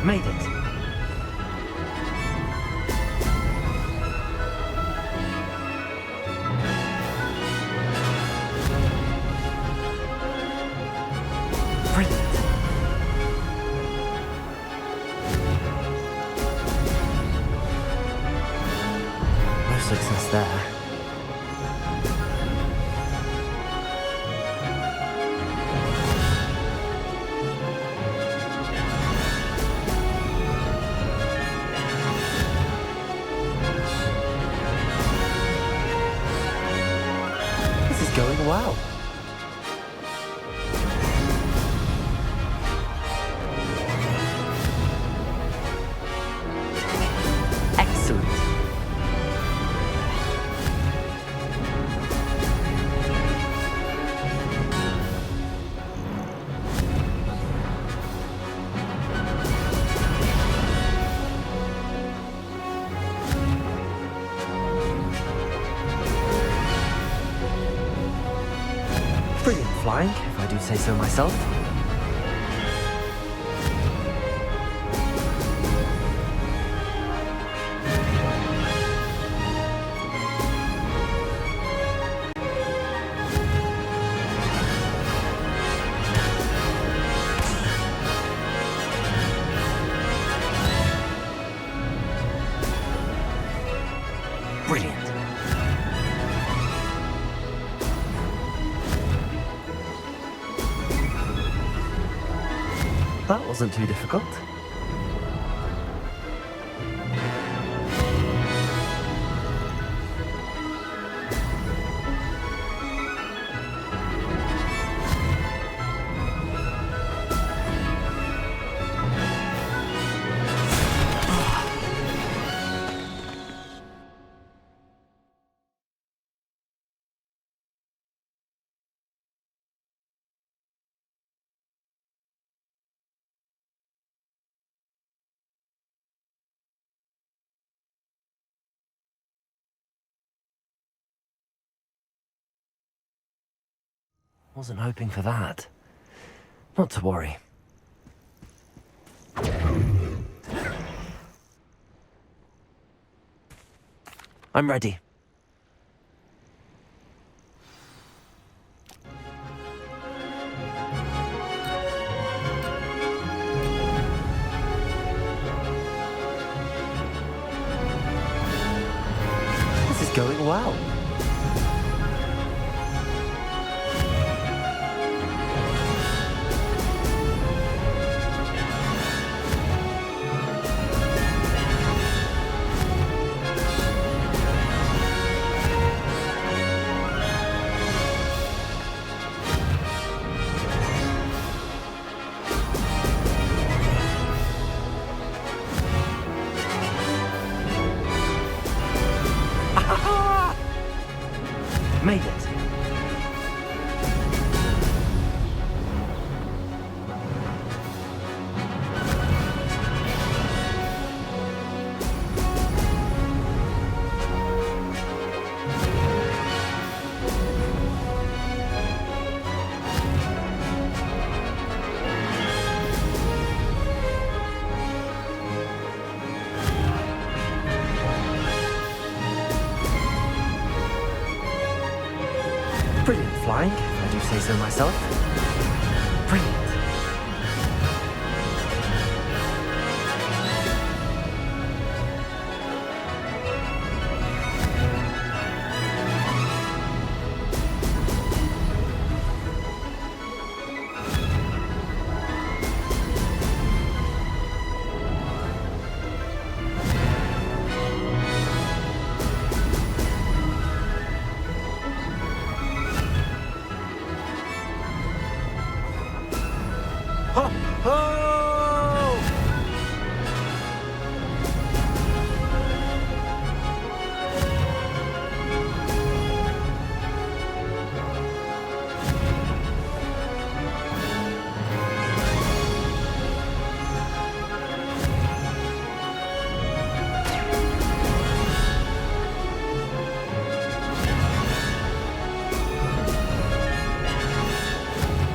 [SPEAKER 3] Made it. Brilliant. No success there. Brilliant flying, if I do say so myself. Brilliant. That wasn't too difficult. Wasn't hoping for that. Not to worry. I'm ready. This is going well. Made it. Brilliant flying, if I do say so myself. Brilliant. Ho, ho!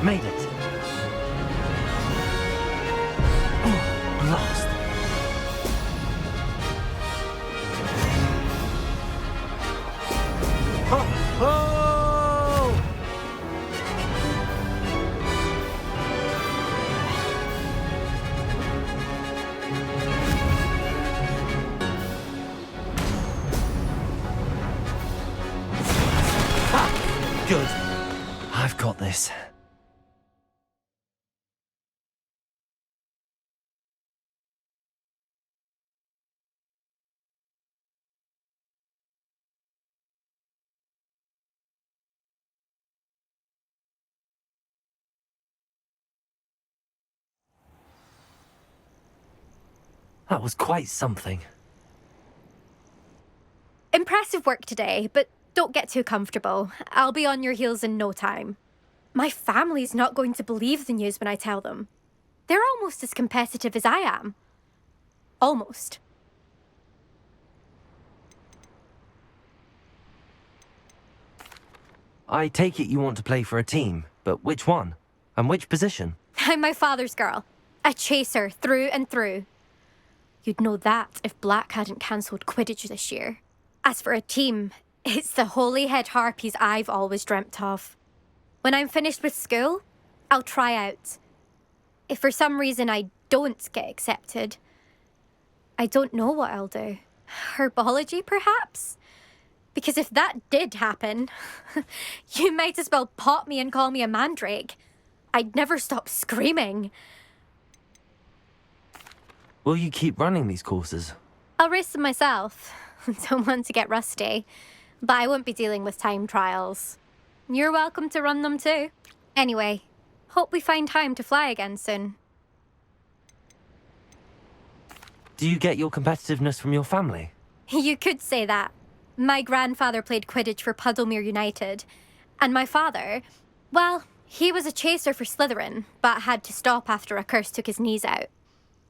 [SPEAKER 3] Made it. Lost. Ho, ho! Ah, good. I've got this. That was quite something.
[SPEAKER 9] Impressive work today, but don't get too comfortable. I'll be on your heels in no time. My family's not going to believe the news when I tell them. They're almost as competitive as I am. Almost.
[SPEAKER 3] I take it you want to play for a team, but which one? And which position?
[SPEAKER 9] I'm my father's girl. A chaser through and through. You'd know that if Black hadn't cancelled Quidditch this year. As for a team, it's the Holyhead Harpies I've always dreamt of. When I'm finished with school, I'll try out. If for some reason I don't get accepted, I don't know what I'll do. Herbology, perhaps? Because if that did happen, you might as well pop me and call me a mandrake. I'd never stop screaming.
[SPEAKER 3] Will you keep running these courses?
[SPEAKER 9] I'll race them myself. Don't want to get rusty. But I won't be dealing with time trials. You're welcome to run them too. Anyway, hope we find time to fly again soon.
[SPEAKER 3] Do you get your competitiveness from your family?
[SPEAKER 9] You could say that. My grandfather played Quidditch for Puddlemere United. And my father, well, he was a chaser for Slytherin, but had to stop after a curse took his knees out.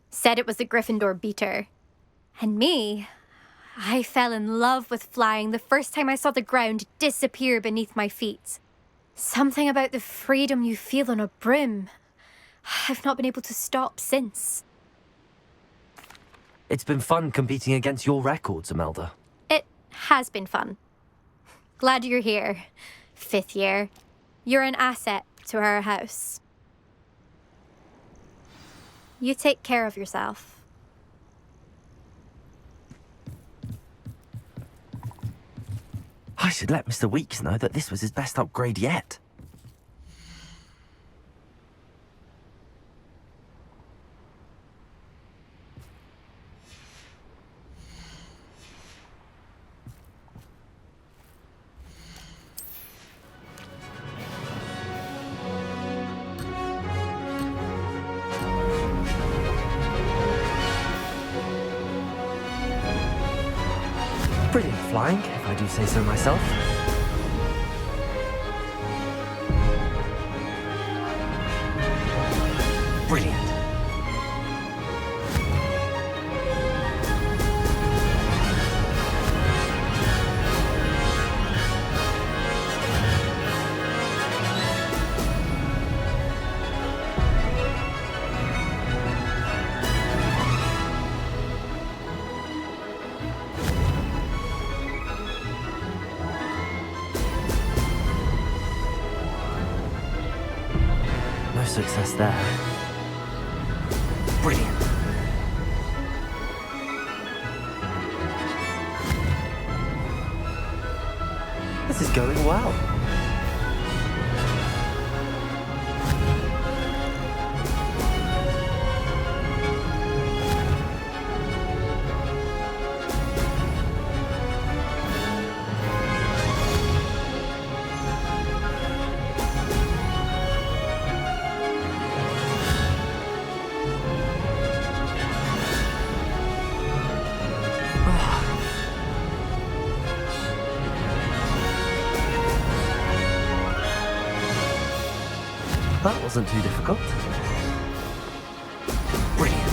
[SPEAKER 9] Said it was the Gryffindor beater. And me, I fell in love with flying the first time I saw the ground disappear beneath my feet. Something about the freedom you feel on a broom. I've not been able to stop since.
[SPEAKER 3] It's been fun competing against your records, Imelda.
[SPEAKER 9] It has been fun. Glad you're here. 5th year. You're an asset to our house. You take care of yourself.
[SPEAKER 3] I should let Mr. Weeks know that this was his best upgrade yet. Brilliant flying, if I do say so myself. Brilliant. No success there. Brilliant. This is going well. That wasn't too difficult. Brilliant.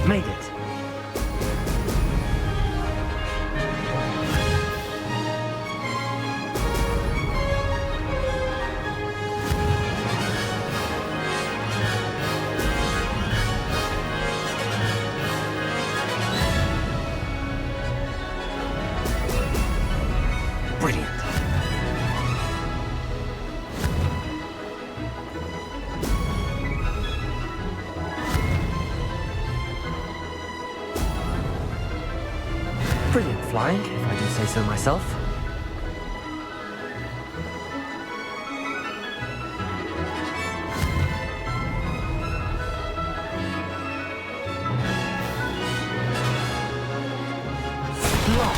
[SPEAKER 3] Made it. Brilliant. Brilliant flying, if I do say so myself. Flop.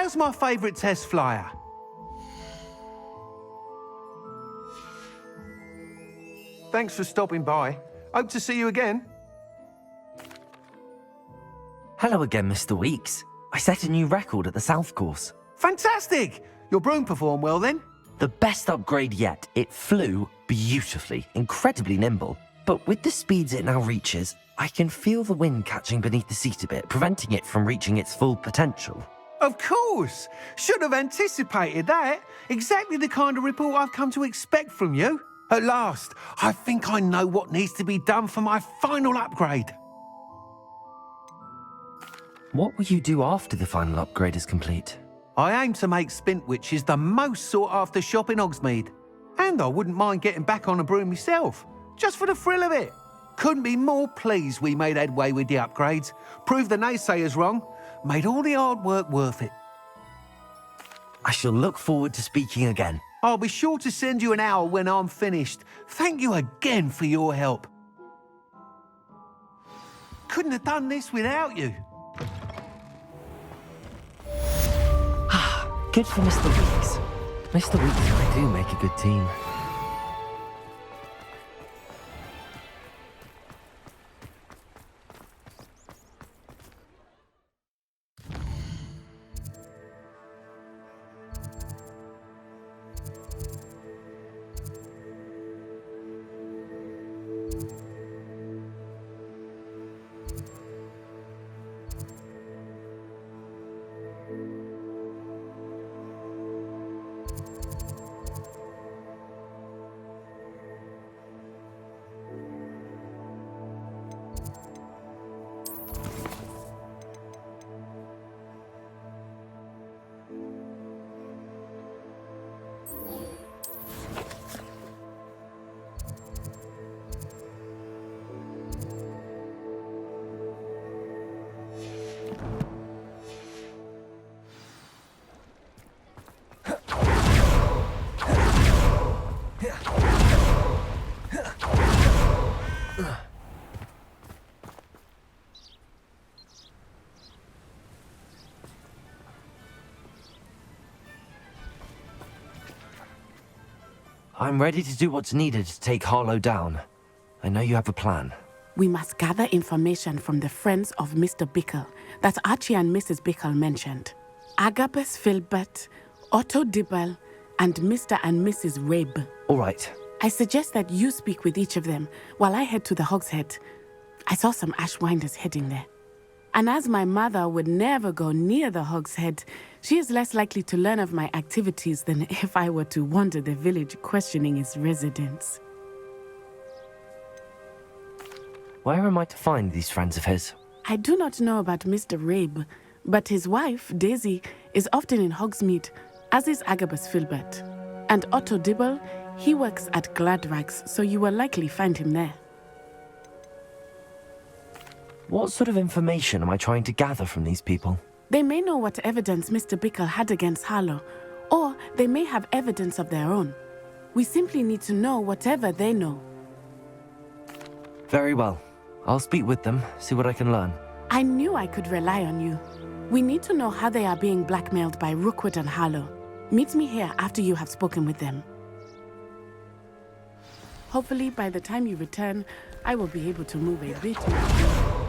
[SPEAKER 1] How's my favourite test flyer? Thanks for stopping by. Hope to see you again.
[SPEAKER 3] Hello again, Mr. Weeks. I set a new record at the South Course.
[SPEAKER 1] Fantastic! Your broom performed well then?
[SPEAKER 3] The best upgrade yet. It flew beautifully, incredibly nimble. But with the speeds it now reaches, I can feel the wind catching beneath the seat a bit, preventing it from reaching its full potential.
[SPEAKER 1] Of course! Should have anticipated that. Exactly the kind of report I've come to expect from you. At last, I think I know what needs to be done for my final upgrade.
[SPEAKER 3] What will you do after the final upgrade is complete?
[SPEAKER 1] I aim to make Spintwitches the most sought-after shop in Hogsmeade. And I wouldn't mind getting back on a broom myself, just for the thrill of it. Couldn't be more pleased we made headway with the upgrades, proved the naysayers wrong, made all the hard work worth it.
[SPEAKER 3] I shall look forward to speaking again.
[SPEAKER 1] I'll be sure to send you an owl when I'm finished. Thank you again for your help. Couldn't have done this without you.
[SPEAKER 3] Good for Mr. Weeks. Mr. Weeks and I do make a good team. I'm ready to do what's needed to take Harlow down. I know you have a plan.
[SPEAKER 4] We must gather information from the friends of Mr. Bickle that Archie and Mrs. Bickle mentioned. Agabus Filbert, Otto Dibble, and Mr. and Mrs. Rabe.
[SPEAKER 3] All right.
[SPEAKER 4] I suggest that you speak with each of them while I head to the Hogshead. I saw some Ashwinders heading there. And as my mother would never go near the Hogshead, she is less likely to learn of my activities than if I were to wander the village questioning its residents.
[SPEAKER 3] Where am I to find these friends of his?
[SPEAKER 4] I do not know about Mr. Rabe, but his wife, Daisy, is often in Hogsmeade, as is Agabus Filbert. And Otto Dibble, he works at Gladrags, so you will likely find him there.
[SPEAKER 3] What sort of information am I trying to gather from these people?
[SPEAKER 4] They may know what evidence Mr. Bickle had against Harlow, or they may have evidence of their own. We simply need to know whatever they know.
[SPEAKER 3] Very well. I'll speak with them, see what I can learn.
[SPEAKER 4] I knew I could rely on you. We need to know how they are being blackmailed by Rookwood and Harlow. Meet me here after you have spoken with them. Hopefully, by the time you return, I will be able to move a bit more.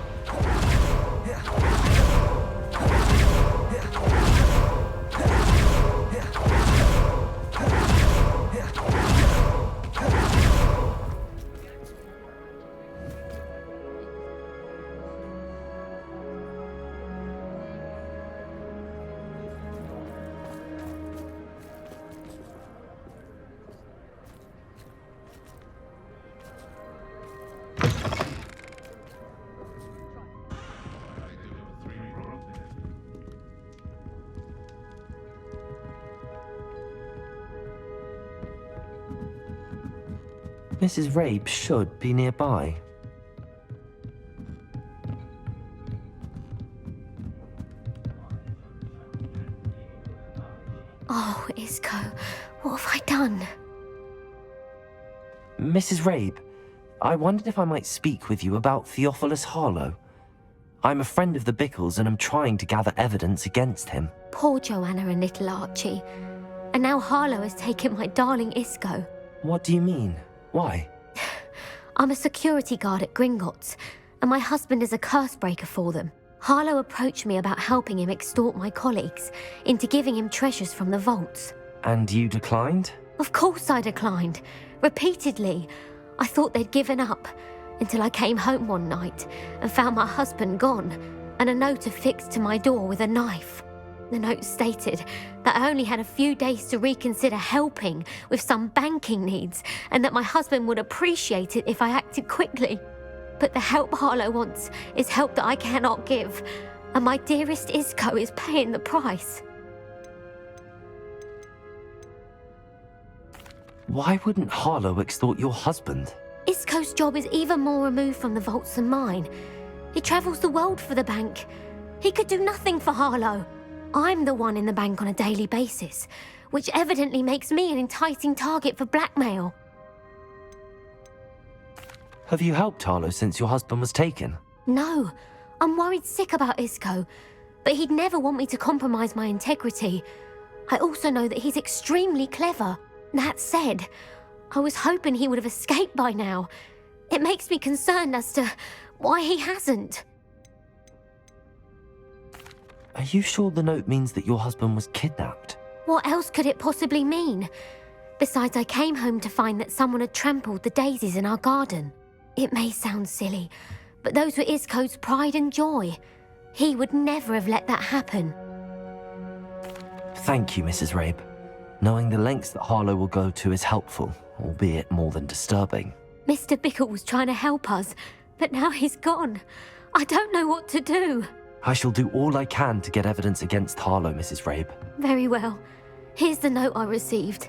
[SPEAKER 3] Mrs. Rabe should be nearby.
[SPEAKER 9] Oh, Isco, what have I done?
[SPEAKER 3] Mrs. Rabe, I wondered if I might speak with you about Theophilus Harlow. I'm a friend of the Bickles and I'm trying to gather evidence against him.
[SPEAKER 9] Poor Joanna and little Archie. And now Harlow has taken my darling Isco.
[SPEAKER 3] What do you mean? Why?
[SPEAKER 9] I'm a security guard at Gringotts, and my husband is a curse breaker for them. Harlow approached me about helping him extort my colleagues into giving him treasures from the vaults.
[SPEAKER 3] And you declined?
[SPEAKER 9] Of course I declined. Repeatedly. I thought they'd given up, until I came home one night and found my husband gone, and a note affixed to my door with a knife. The note stated that I only had a few days to reconsider helping with some banking needs, and that my husband would appreciate it if I acted quickly. But the help Harlow wants is help that I cannot give, and my dearest Isco is paying the price.
[SPEAKER 3] Why wouldn't Harlow extort your husband?
[SPEAKER 9] Isco's job is even more removed from the vaults than mine. He travels the world for the bank. He could do nothing for Harlow. I'm the one in the bank on a daily basis, which evidently makes me an enticing target for blackmail.
[SPEAKER 3] Have you helped Harlow since your husband was taken?
[SPEAKER 9] No, I'm worried sick about Isco, but he'd never want me to compromise my integrity. I also know that he's extremely clever. That said, I was hoping he would have escaped by now. It makes me concerned as to why he hasn't.
[SPEAKER 3] Are you sure the note means that your husband was kidnapped?
[SPEAKER 9] What else could it possibly mean? Besides, I came home to find that someone had trampled the daisies in our garden. It may sound silly, but those were Isco's pride and joy. He would never have let that happen.
[SPEAKER 3] Thank you, Mrs. Rabe. Knowing the lengths that Harlow will go to is helpful, albeit more than disturbing.
[SPEAKER 9] Mr. Bickle was trying to help us, but now he's gone. I don't know what to do.
[SPEAKER 3] I shall do all I can to get evidence against Harlow, Mrs. Rabe.
[SPEAKER 9] Very well. Here's the note I received.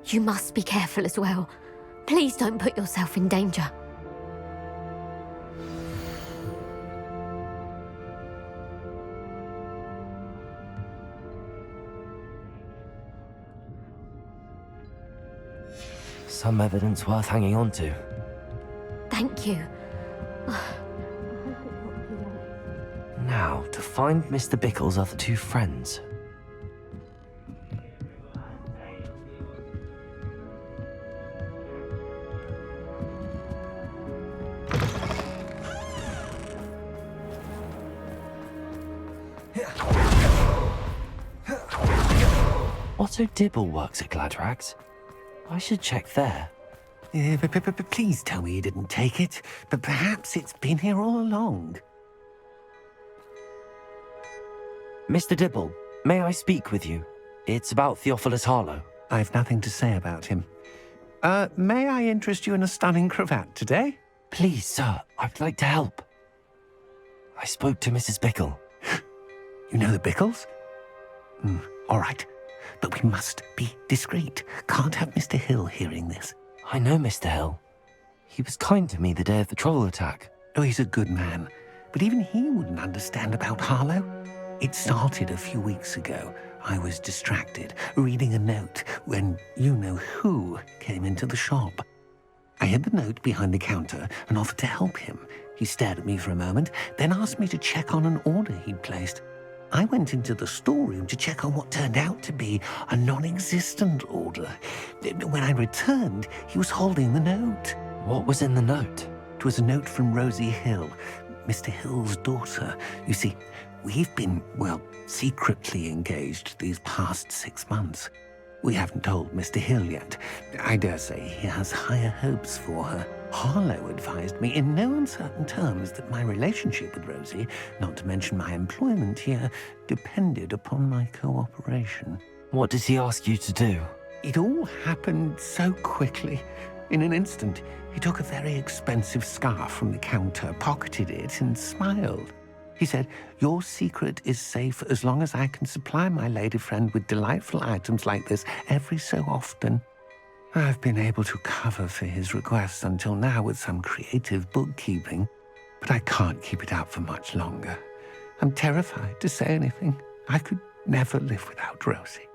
[SPEAKER 9] You must be careful as well. Please don't put yourself in danger.
[SPEAKER 3] Some evidence worth hanging on to.
[SPEAKER 9] Thank you.
[SPEAKER 3] Now, to find Mr. Bickle's other two friends. Otto Dibble works at Gladrags. I should check there.
[SPEAKER 1] But please tell me you didn't take it. But perhaps it's been here all along.
[SPEAKER 3] Mr. Dibble, may I speak with you? It's about Theophilus Harlow.
[SPEAKER 1] I've nothing to say about him. May I interest you in a stunning cravat today?
[SPEAKER 3] Please, sir, I'd like to help. I spoke to Mrs. Bickle.
[SPEAKER 1] You know the Bickles? All right. But we must be discreet. Can't have Mr. Hill hearing this.
[SPEAKER 3] I know Mr. Hill. He was kind to me the day of the troll attack.
[SPEAKER 1] Oh, he's a good man. But even he wouldn't understand about Harlow. It started a few weeks ago. I was distracted, reading a note, when you-know-who came into the shop. I hid the note behind the counter and offered to help him. He stared at me for a moment, then asked me to check on an order he'd placed. I went into the storeroom to check on what turned out to be a non-existent order. When I returned, he was holding the note.
[SPEAKER 3] What was in the note?
[SPEAKER 1] It was a note from Rosie Hill, Mr. Hill's daughter. You see, we've been, secretly engaged these past 6 months. We haven't told Mr. Hill yet. I dare say he has higher hopes for her. Harlow advised me in no uncertain terms that my relationship with Rosie, not to mention my employment here, depended upon my cooperation.
[SPEAKER 3] What did he ask you to do?
[SPEAKER 1] It all happened so quickly. In an instant, he took a very expensive scarf from the counter, pocketed it, and smiled. He said, "Your secret is safe as long as I can supply my lady friend with delightful items like this every so often." I've been able to cover for his requests until now with some creative bookkeeping, but I can't keep it up for much longer. I'm terrified to say anything. I could never live without Rosie.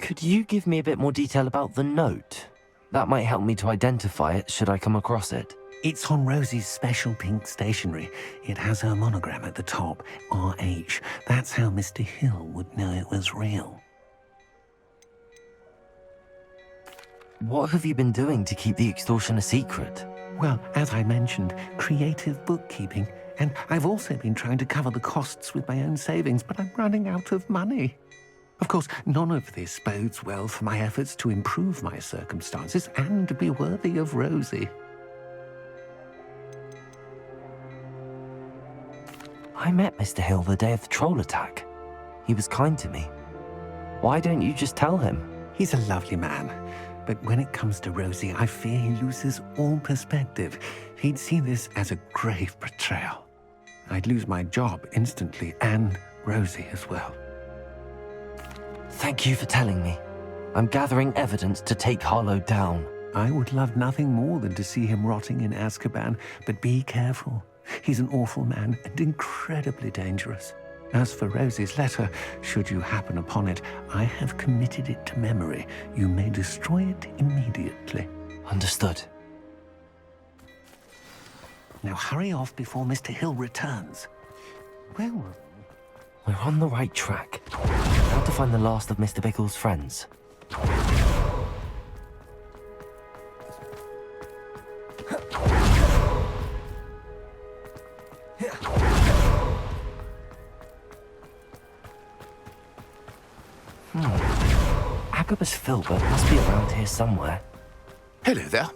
[SPEAKER 3] Could you give me a bit more detail about the note? That might help me to identify it should I come across it.
[SPEAKER 1] It's on Rosie's special pink stationery. It has her monogram at the top, RH. That's how Mr. Hill would know it was real.
[SPEAKER 3] What have you been doing to keep the extortion a secret?
[SPEAKER 1] Well, as I mentioned, creative bookkeeping. And I've also been trying to cover the costs with my own savings, but I'm running out of money. Of course, none of this bodes well for my efforts to improve my circumstances and be worthy of Rosie.
[SPEAKER 3] I met Mr. Hill the day of the troll attack. He was kind to me. Why don't you just tell him?
[SPEAKER 1] He's a lovely man. But when it comes to Rosie, I fear he loses all perspective. He'd see this as a grave betrayal. I'd lose my job instantly, and Rosie as well.
[SPEAKER 3] Thank you for telling me. I'm gathering evidence to take Harlow down.
[SPEAKER 1] I would love nothing more than to see him rotting in Azkaban, but be careful. He's an awful man and incredibly dangerous. As for Rosie's letter, should you happen upon it, I have committed it to memory. You may destroy it immediately.
[SPEAKER 3] Understood.
[SPEAKER 1] Now hurry off before Mr. Hill returns. Well,
[SPEAKER 3] we're on the right track. Now to find the last of Mr. Bickle's friends. Agabus Filbert must be around here somewhere.
[SPEAKER 7] Hello there.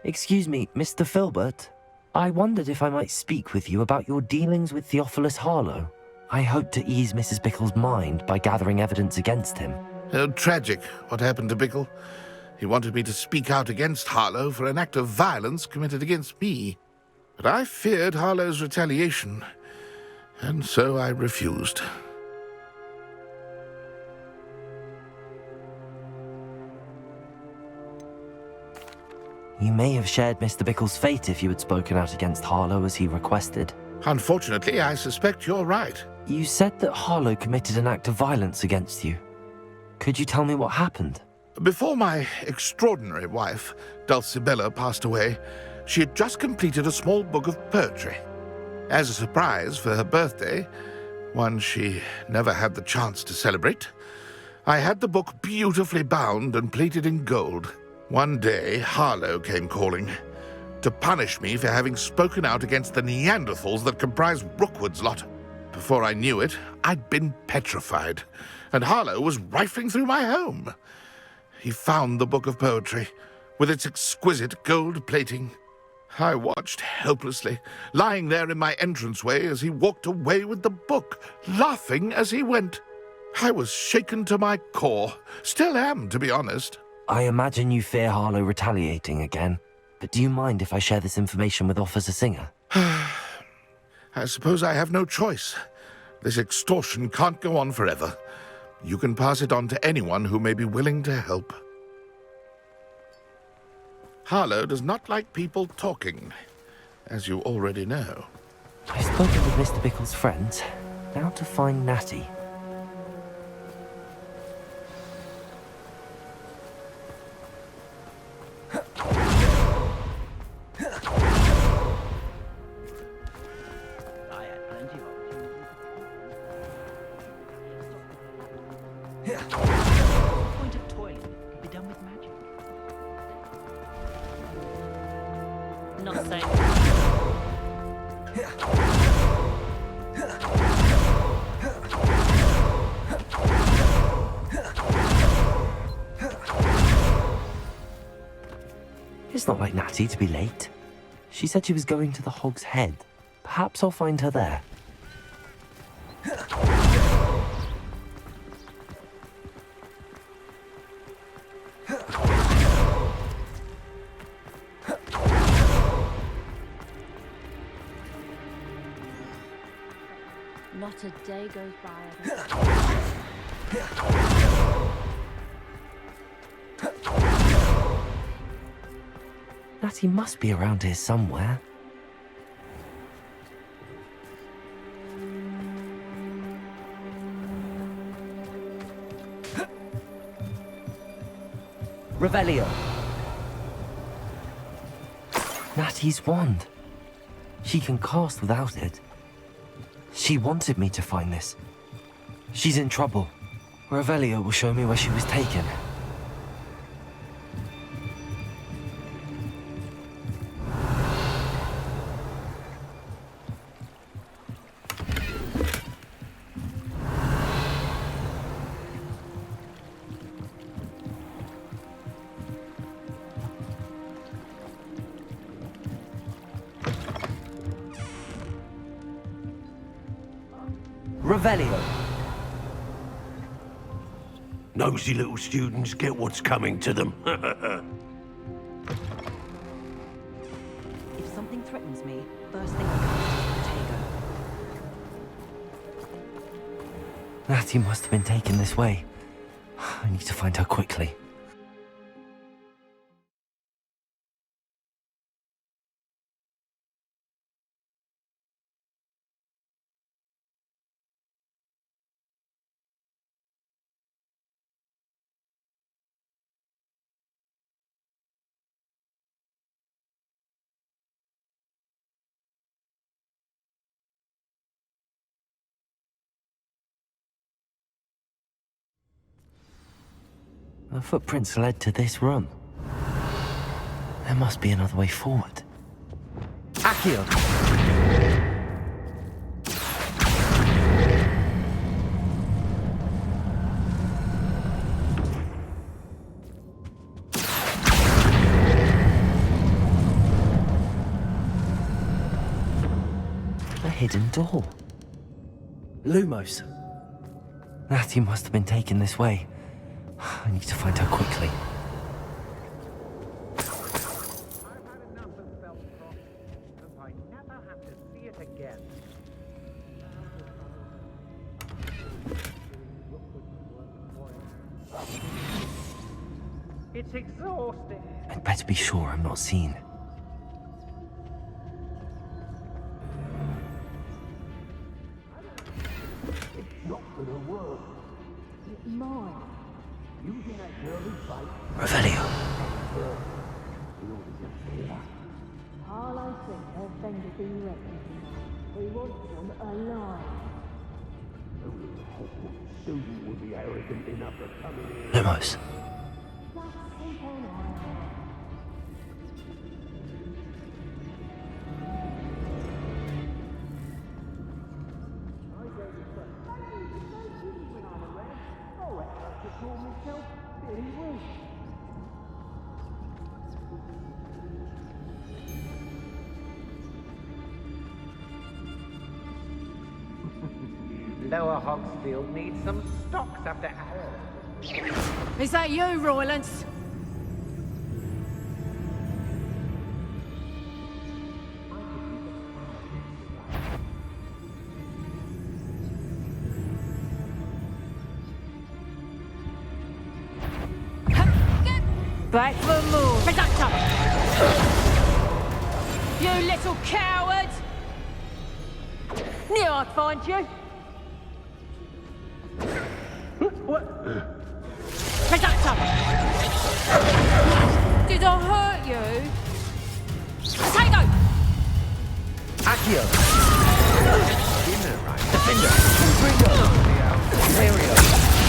[SPEAKER 3] Excuse me, Mr. Filbert. I wondered if I might speak with you about your dealings with Theophilus Harlow. I hope to ease Mrs. Bickle's mind by gathering evidence against him.
[SPEAKER 7] Oh, tragic what happened to Bickle. He wanted me to speak out against Harlow for an act of violence committed against me. But I feared Harlow's retaliation, and so I refused.
[SPEAKER 3] You may have shared Mr. Bickle's fate if you had spoken out against Harlow as he requested.
[SPEAKER 7] Unfortunately, I suspect you're right.
[SPEAKER 3] You said that Harlow committed an act of violence against you. Could you tell me what happened?
[SPEAKER 7] Before my extraordinary wife, Dulcibella, passed away, she had just completed a small book of poetry. As a surprise for her birthday, one she never had the chance to celebrate, I had the book beautifully bound and plated in gold. One day, Harlow came calling to punish me for having spoken out against the Neanderthals that comprise Rookwood's lot. Before I knew it, I'd been petrified, and Harlow was rifling through my home. He found the book of poetry, with its exquisite gold plating. I watched helplessly, lying there in my entranceway as he walked away with the book, laughing as he went. I was shaken to my core. Still am, to be honest.
[SPEAKER 3] I imagine you fear Harlow retaliating again, but do you mind if I share this information with Officer Singer?
[SPEAKER 7] I suppose I have no choice. This extortion can't go on forever. You can pass it on to anyone who may be willing to help. Harlow does not like people talking, as you already know.
[SPEAKER 3] I've spoken with Mr. Bickle's friends. Now to find Natty.
[SPEAKER 6] Point of toilet could be done with magic. Not so.
[SPEAKER 3] It's not like Natty to be late. She said she was going to the Hog's Head. Perhaps I'll find her there.
[SPEAKER 6] Not a day goes by.
[SPEAKER 3] Natty must be around here somewhere. Revelio. Natty's wand. She can cast without it. She wanted me to find this. She's in trouble. Revelio will show me where she was taken. Revelio.
[SPEAKER 2] Nosy little students get what's coming to them.
[SPEAKER 6] If something threatens me, first thing that comes is Protego.
[SPEAKER 3] Natty must have been taken this way. I need to find her quickly. The footprints led to this room. There must be another way forward. Accio! A hidden door. Lumos. Natty must have been taken this way. I need to find her quickly.
[SPEAKER 10] I've had enough of Belfast. Hope I never have to see it again. It's exhausting.
[SPEAKER 3] I'd better be sure I'm not seen. Revelio.
[SPEAKER 11] All I think her friend has been wrecking. He wants them alive.
[SPEAKER 2] Student would be arrogant enough to come in.
[SPEAKER 3] Lumos.
[SPEAKER 10] Lower Hogsfield needs some stocks after hours.
[SPEAKER 6] Is that you, Roylance? Back for more. Conductor! You little coward! Knew I'd find you. Conductor! Did I hurt you? Potato!
[SPEAKER 3] Accio. Defender. Ringo. Aerial.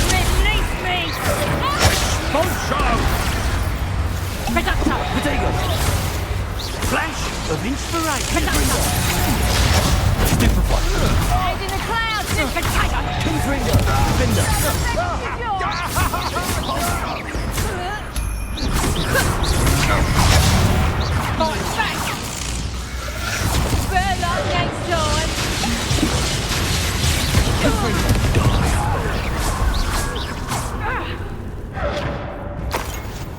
[SPEAKER 6] Release me!
[SPEAKER 2] Boncho!
[SPEAKER 6] Conductor!
[SPEAKER 3] Potato.
[SPEAKER 2] Flash of inspiration.
[SPEAKER 6] Conductor!
[SPEAKER 3] Stupefy.
[SPEAKER 6] Head in the clouds! Potato!
[SPEAKER 3] King's Ringo. Defender.
[SPEAKER 6] Fight back! Better luck next time!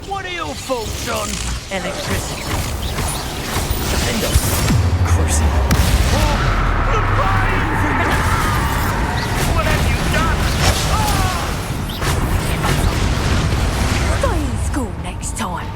[SPEAKER 2] What are your faults on?
[SPEAKER 3] Electricity. Defender. Crucible.
[SPEAKER 2] What have you done?
[SPEAKER 6] Stay in school next time!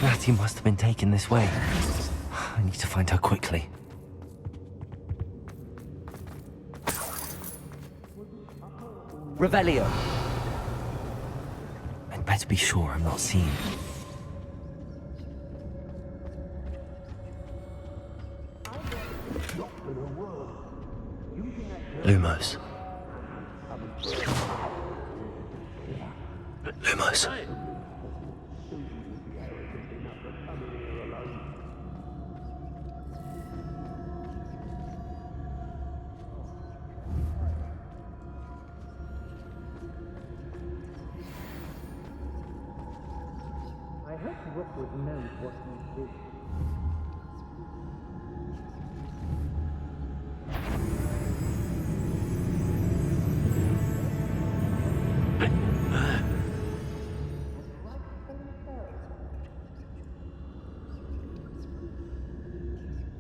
[SPEAKER 3] Natty must have been taken this way. I need to find her quickly. Revelio. I'd better be sure I'm not seen. Lumos. Lumos.
[SPEAKER 10] I hope Rookwood knows what he's doing.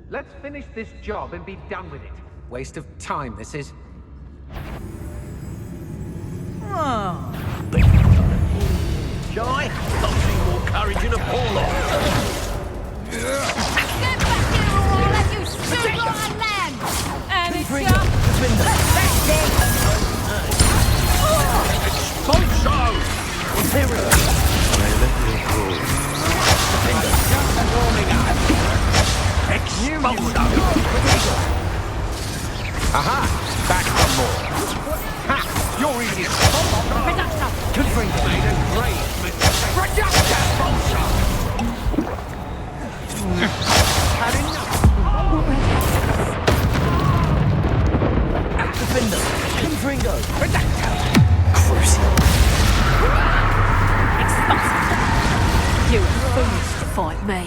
[SPEAKER 1] Let's finish this job and be done with it. Waste of time, this is.
[SPEAKER 2] Shy, not see more courage in a Paulo.
[SPEAKER 11] Get back here or I'll let you shoot like a lamb! And it's your...
[SPEAKER 2] Expulso! Expulso!
[SPEAKER 1] Aha! Back for more. Ha! You're easy.
[SPEAKER 2] Made a great mistake. Expulso!
[SPEAKER 1] Had enough.
[SPEAKER 3] Defender. Confringo.
[SPEAKER 11] You were foolish to fight me.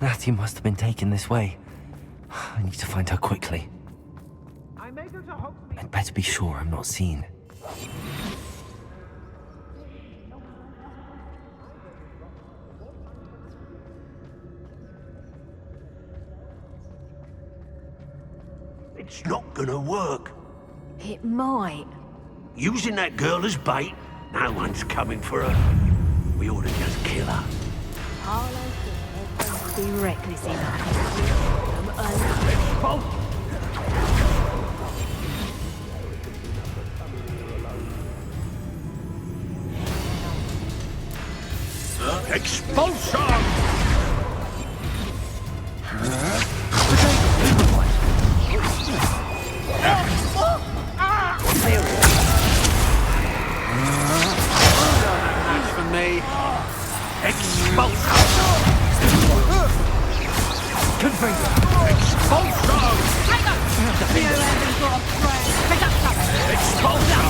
[SPEAKER 3] Natty must have been taken this way. I need to find her quickly.
[SPEAKER 1] I may go to Hogsmeade.
[SPEAKER 3] I'd better be sure I'm not seen.
[SPEAKER 2] It's not gonna work.
[SPEAKER 11] It might.
[SPEAKER 2] Using that girl as bait, no one's coming for her. We ought to just kill her.
[SPEAKER 11] Be reckless enough.
[SPEAKER 2] Expulso!
[SPEAKER 1] Match for me.
[SPEAKER 2] Expulso!
[SPEAKER 3] Confringo.
[SPEAKER 2] Expulso! Expulso!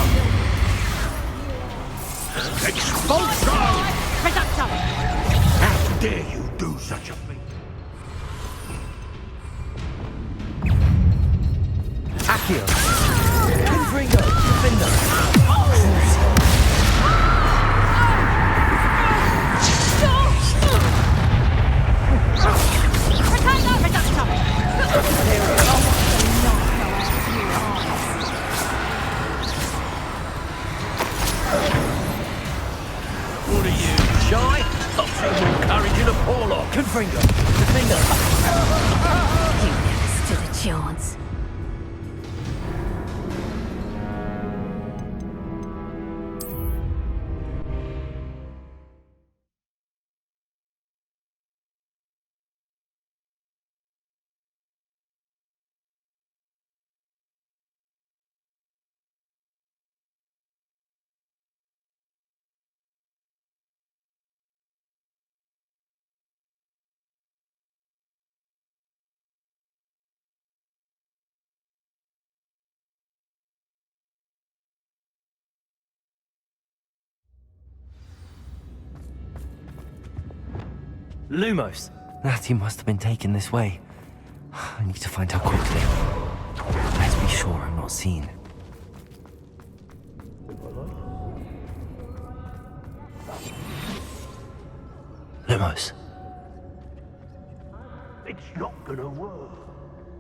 [SPEAKER 2] Expulso! How dare you do such a thing?
[SPEAKER 3] Accio. Confringo. Defender.
[SPEAKER 2] What are you, shy? I've seen more courage in a Paulo.
[SPEAKER 3] Confringo. Defender.
[SPEAKER 11] You never stood a chance.
[SPEAKER 3] Lumos! That he must have been taken this way. I need to find out quickly. Let's be sure I'm not seen. Lumos.
[SPEAKER 2] It's not gonna work.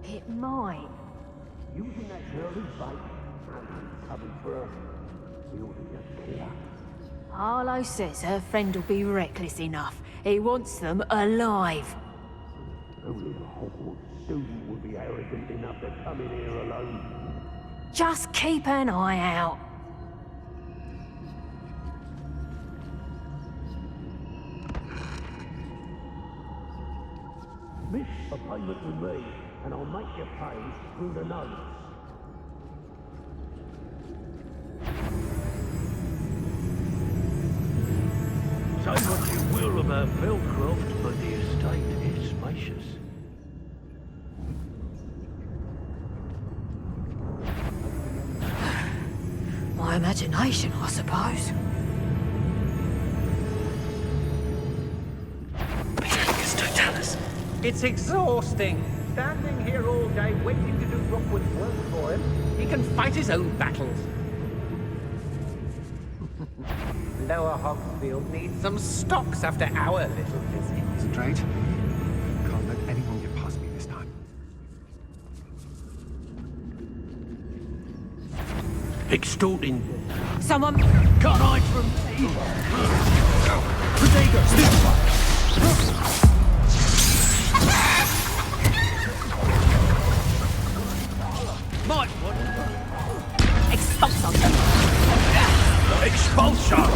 [SPEAKER 6] It might.
[SPEAKER 2] Using that girl as bait. Coming for her. We ought to just kill her.
[SPEAKER 6] Harlow says her friend will be reckless enough. He wants them alive.
[SPEAKER 2] Only a Hogwarts student would be arrogant enough to come in here alone.
[SPEAKER 6] Just keep an eye out.
[SPEAKER 2] Miss a payment with me, and I'll make you pay through the nose. Say what you will about Belcroft, but the estate is spacious.
[SPEAKER 6] My imagination, I suppose.
[SPEAKER 10] It's exhausting. Standing here all day waiting to do Rockwood's work for him. He can fight his own battles. Lower Hogsfield needs some stocks after our little visit.
[SPEAKER 1] Concentrate. Can't let anyone get past me this time.
[SPEAKER 2] Extorting.
[SPEAKER 6] Someone...
[SPEAKER 2] Can't hide from me. Protego, stupefy. Might want.
[SPEAKER 6] Expulso.
[SPEAKER 2] Expulsion.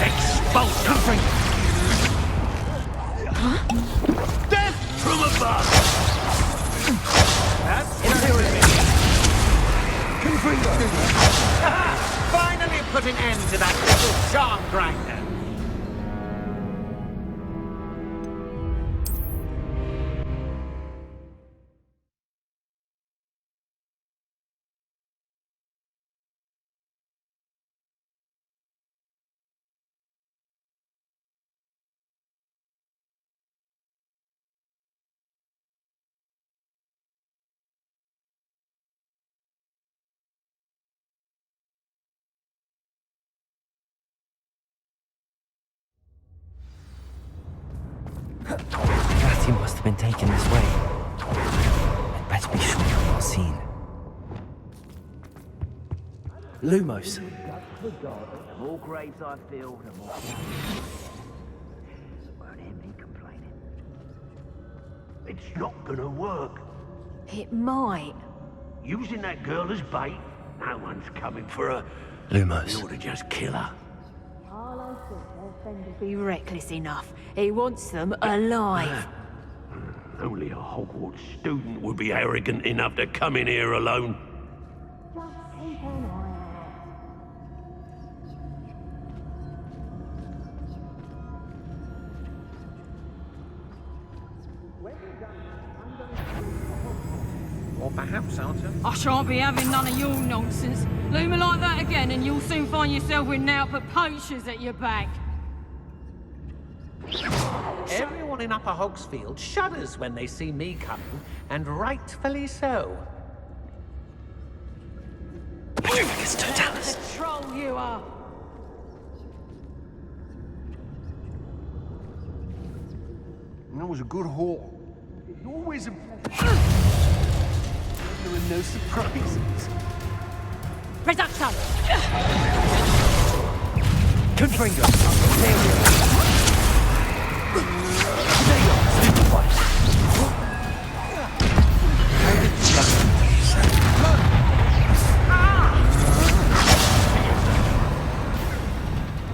[SPEAKER 2] Expulsion. Death from above.
[SPEAKER 10] That's me.
[SPEAKER 2] Confringo.
[SPEAKER 10] Finally put an end to that little charm grinder.
[SPEAKER 3] That he must have been taken this way. I'd better be sure I'm not seen. Lumos.
[SPEAKER 12] The more graves I fill, the more... Won't hear me complaining.
[SPEAKER 2] It's not gonna work.
[SPEAKER 6] It might.
[SPEAKER 2] Using that girl as bait, no one's coming for her.
[SPEAKER 3] Lumos.
[SPEAKER 2] We ought to just kill her.
[SPEAKER 6] Harlow says her friend will be reckless enough. He wants them alive.
[SPEAKER 2] Only a Hogwarts student would be arrogant enough to come in here alone.
[SPEAKER 6] Just keep an eye out.
[SPEAKER 10] Or perhaps, Arthur.
[SPEAKER 11] I shan't be having none of your nonsense. Loom me like that again and you'll soon find yourself with naught but poachers at your back.
[SPEAKER 10] Everyone in Upper Hogsfield shudders when they see me coming, and rightfully so.
[SPEAKER 11] The troll you are.
[SPEAKER 1] That was a good haul. It's always a pleasure. There are no surprises.
[SPEAKER 11] Reduction!
[SPEAKER 3] Confringo.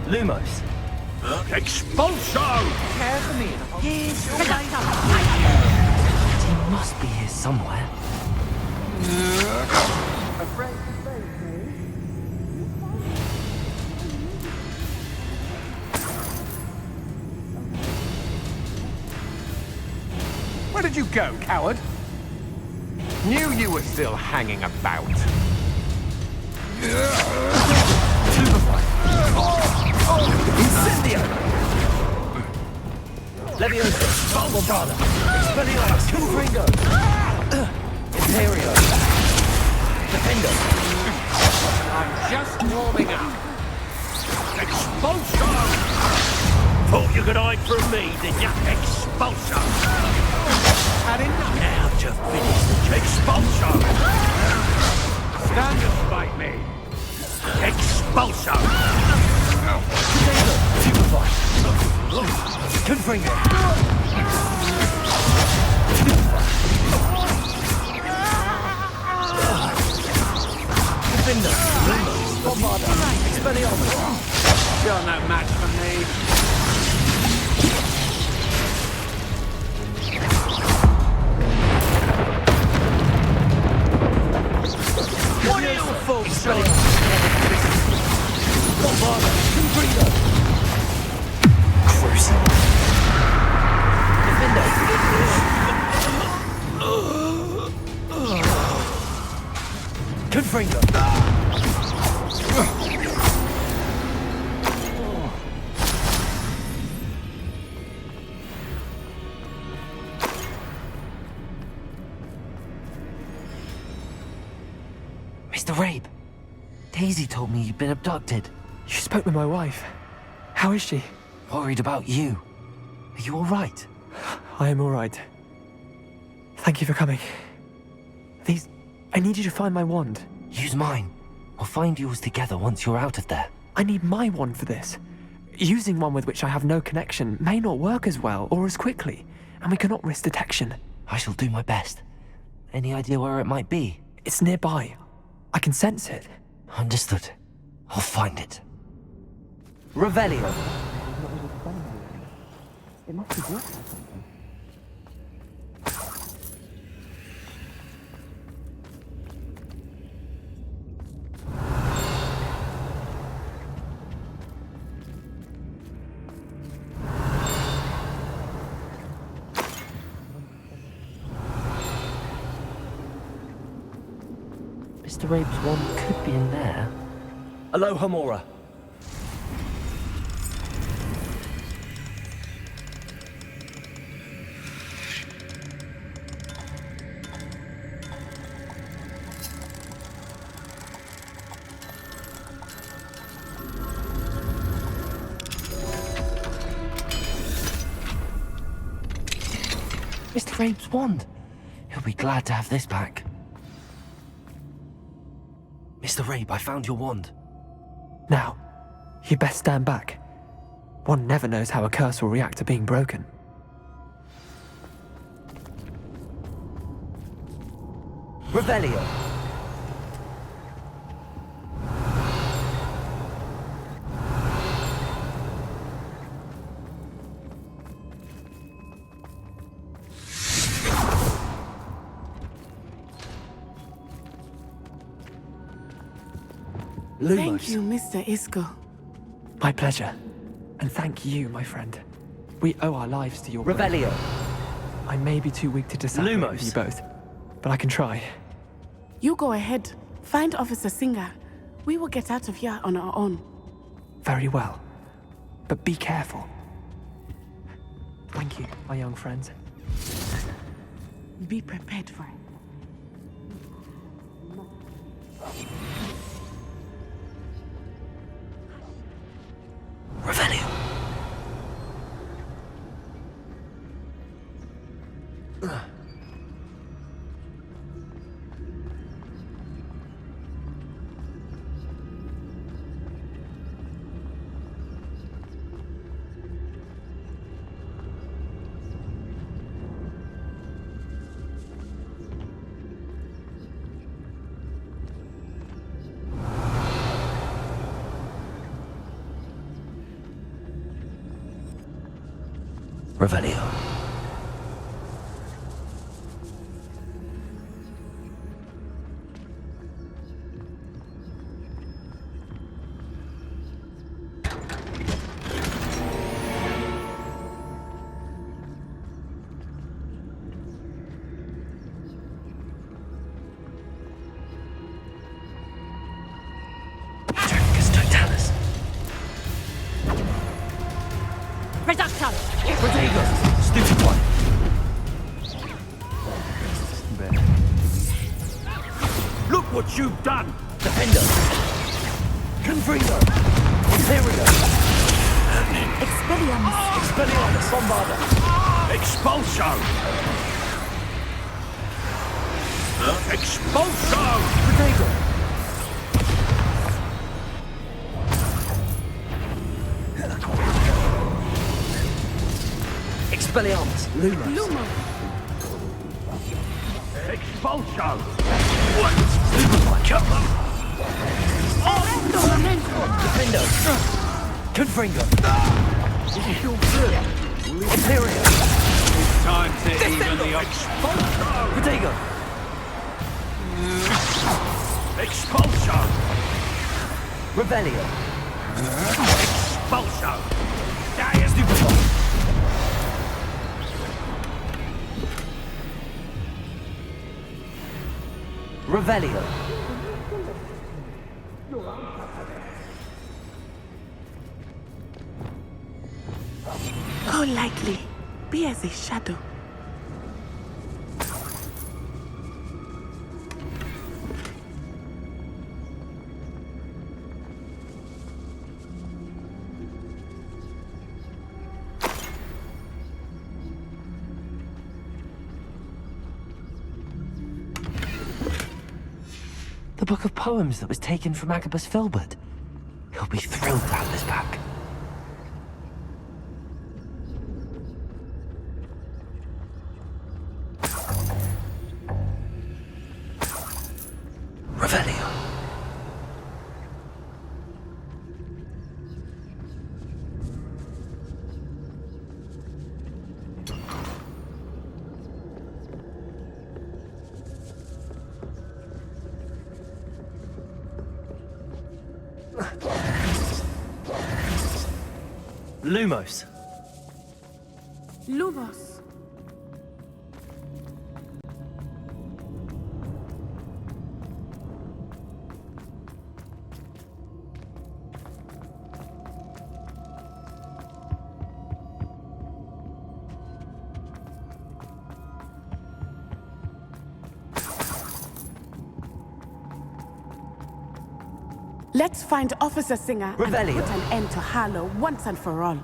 [SPEAKER 3] Lumos.
[SPEAKER 2] Expulsion!
[SPEAKER 10] Care for me in a
[SPEAKER 3] He must be here somewhere.
[SPEAKER 10] Afraid to face me? Where did you go, coward? Knew you were still hanging about.
[SPEAKER 3] Superfly. Incendio! Leviosa! Bombardada! Expelliarmus! Confringo! Imperio! Defendo!
[SPEAKER 10] I'm just warming up.
[SPEAKER 2] Expulsion! Thought you could hide from me, did ya? Expulsion!
[SPEAKER 10] Had enough.
[SPEAKER 2] Now to finish the expulsion!
[SPEAKER 10] Stand and fight me.
[SPEAKER 2] Expulsion!
[SPEAKER 3] Stupefy! Confringo! Defender! Bombarda! Expelliarmus!
[SPEAKER 10] You're no match for me.
[SPEAKER 3] What is the full Expelliarmus! Bombarda! Confringo! Crucible! Defender! Confringo! Mr. Rabe, Daisy told me you'd been abducted.
[SPEAKER 13] You spoke with my wife. How is she?
[SPEAKER 3] Worried about you. Are you all right?
[SPEAKER 13] I am all right. Thank you for coming. I need you to find my wand.
[SPEAKER 3] Use mine. We'll find yours together once you're out of there.
[SPEAKER 13] I need my wand for this. Using one with which I have no connection may not work as well or as quickly, and we cannot risk detection.
[SPEAKER 3] I shall do my best. Any idea where it might be?
[SPEAKER 13] It's nearby. I can sense it.
[SPEAKER 3] Understood. I'll find it. Revelio. It must be good. Mr. Rabe's wand could be in there. Aloha Mora. Mr. Rabe's wand. He'll be glad to have this back. Mr. Rabe, I found your wand.
[SPEAKER 13] Now, you best stand back. One never knows how a curse will react to being broken.
[SPEAKER 3] Revelio. Lumos.
[SPEAKER 4] Thank you, Mr. Isco.
[SPEAKER 13] My pleasure. And thank you, my friend. We owe our lives to your...
[SPEAKER 3] Revelio.
[SPEAKER 13] I may be too weak to decide with you both, but I can try.
[SPEAKER 4] You go ahead. Find Officer Singer. We will get out of here on our own.
[SPEAKER 13] Very well. But be careful. Thank you, my young friends.
[SPEAKER 4] Be prepared for it.
[SPEAKER 3] Revelio. Revelio. Protego! Stupid one!
[SPEAKER 2] Look what you've done!
[SPEAKER 3] Defender! Confringo! Imperio!
[SPEAKER 11] Expelliarmus.
[SPEAKER 3] Expelliarmus! Bombarda!
[SPEAKER 2] Expulso! Expulso!
[SPEAKER 3] Protego! Expelliarmus! Lumos!
[SPEAKER 2] Expulso! What? Stupid one! Come on!
[SPEAKER 3] Defendo! Confringo! Imperio!
[SPEAKER 2] Time to even the expulso!
[SPEAKER 3] Protego!
[SPEAKER 2] Expulso!
[SPEAKER 3] Revelio!
[SPEAKER 2] Expulso! Damn!
[SPEAKER 3] Stupid one! Revelio!
[SPEAKER 4] Go lightly. Be as a shadow.
[SPEAKER 3] The book of poems that was taken from Agabus Filbert. He'll be thrilled to have this back. Revelio. Lumos.
[SPEAKER 4] Lumos. Let's find Officer Singer
[SPEAKER 3] Revelio.
[SPEAKER 4] and put an end to Harlow once and for all.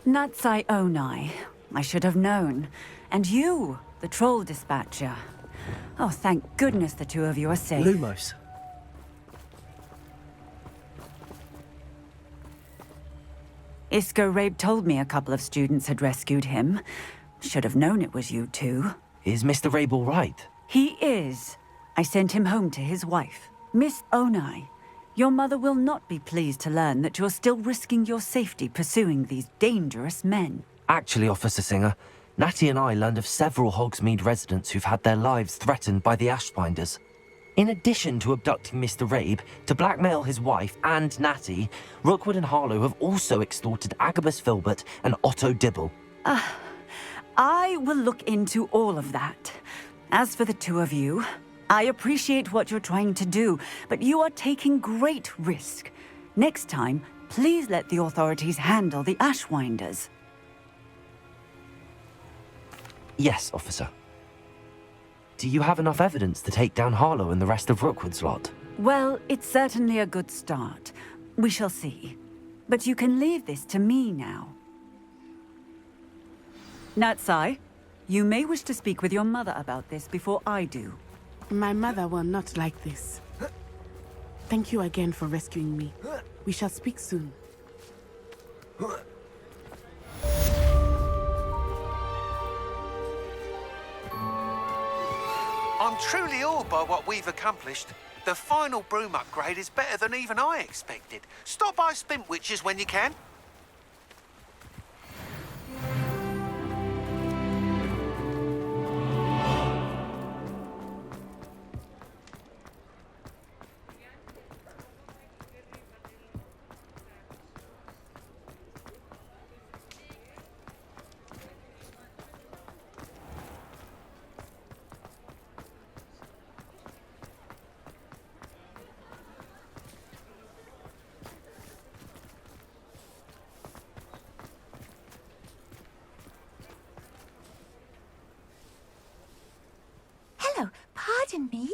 [SPEAKER 14] Natsai Onai. I should have known. And you, the troll dispatcher. Oh, thank goodness the two of you are safe.
[SPEAKER 3] Lumos.
[SPEAKER 14] Isco Rabe told me a couple of students had rescued him. Should have known it was you two.
[SPEAKER 3] Is Mr. Rabe all right?
[SPEAKER 14] He is. I sent him home to his wife. Miss Onai, your mother will not be pleased to learn that you're still risking your safety pursuing these dangerous men.
[SPEAKER 3] Actually, Officer Singer, Natty and I learned of several Hogsmeade residents who've had their lives threatened by the Ashbinders. In addition to abducting Mr. Rabe to blackmail his wife and Natty, Rookwood and Harlow have also extorted Agabus Filbert and Otto Dibble.
[SPEAKER 14] I will look into all of that. As for the two of you, I appreciate what you're trying to do, but you are taking great risk. Next time, please let the authorities handle the Ashwinders.
[SPEAKER 3] Yes, officer. Do you have enough evidence to take down Harlow and the rest of Rookwood's lot?
[SPEAKER 14] Well, it's certainly a good start. We shall see. But you can leave this to me now. Natsai, you may wish to speak with your mother about this before I do.
[SPEAKER 4] My mother will not like this. Thank you again for rescuing me. We shall speak soon.
[SPEAKER 1] I'm truly awed by what we've accomplished. The final broom upgrade is better than even I expected. Stop by Spintwitches when you can.
[SPEAKER 15] Hello, pardon me?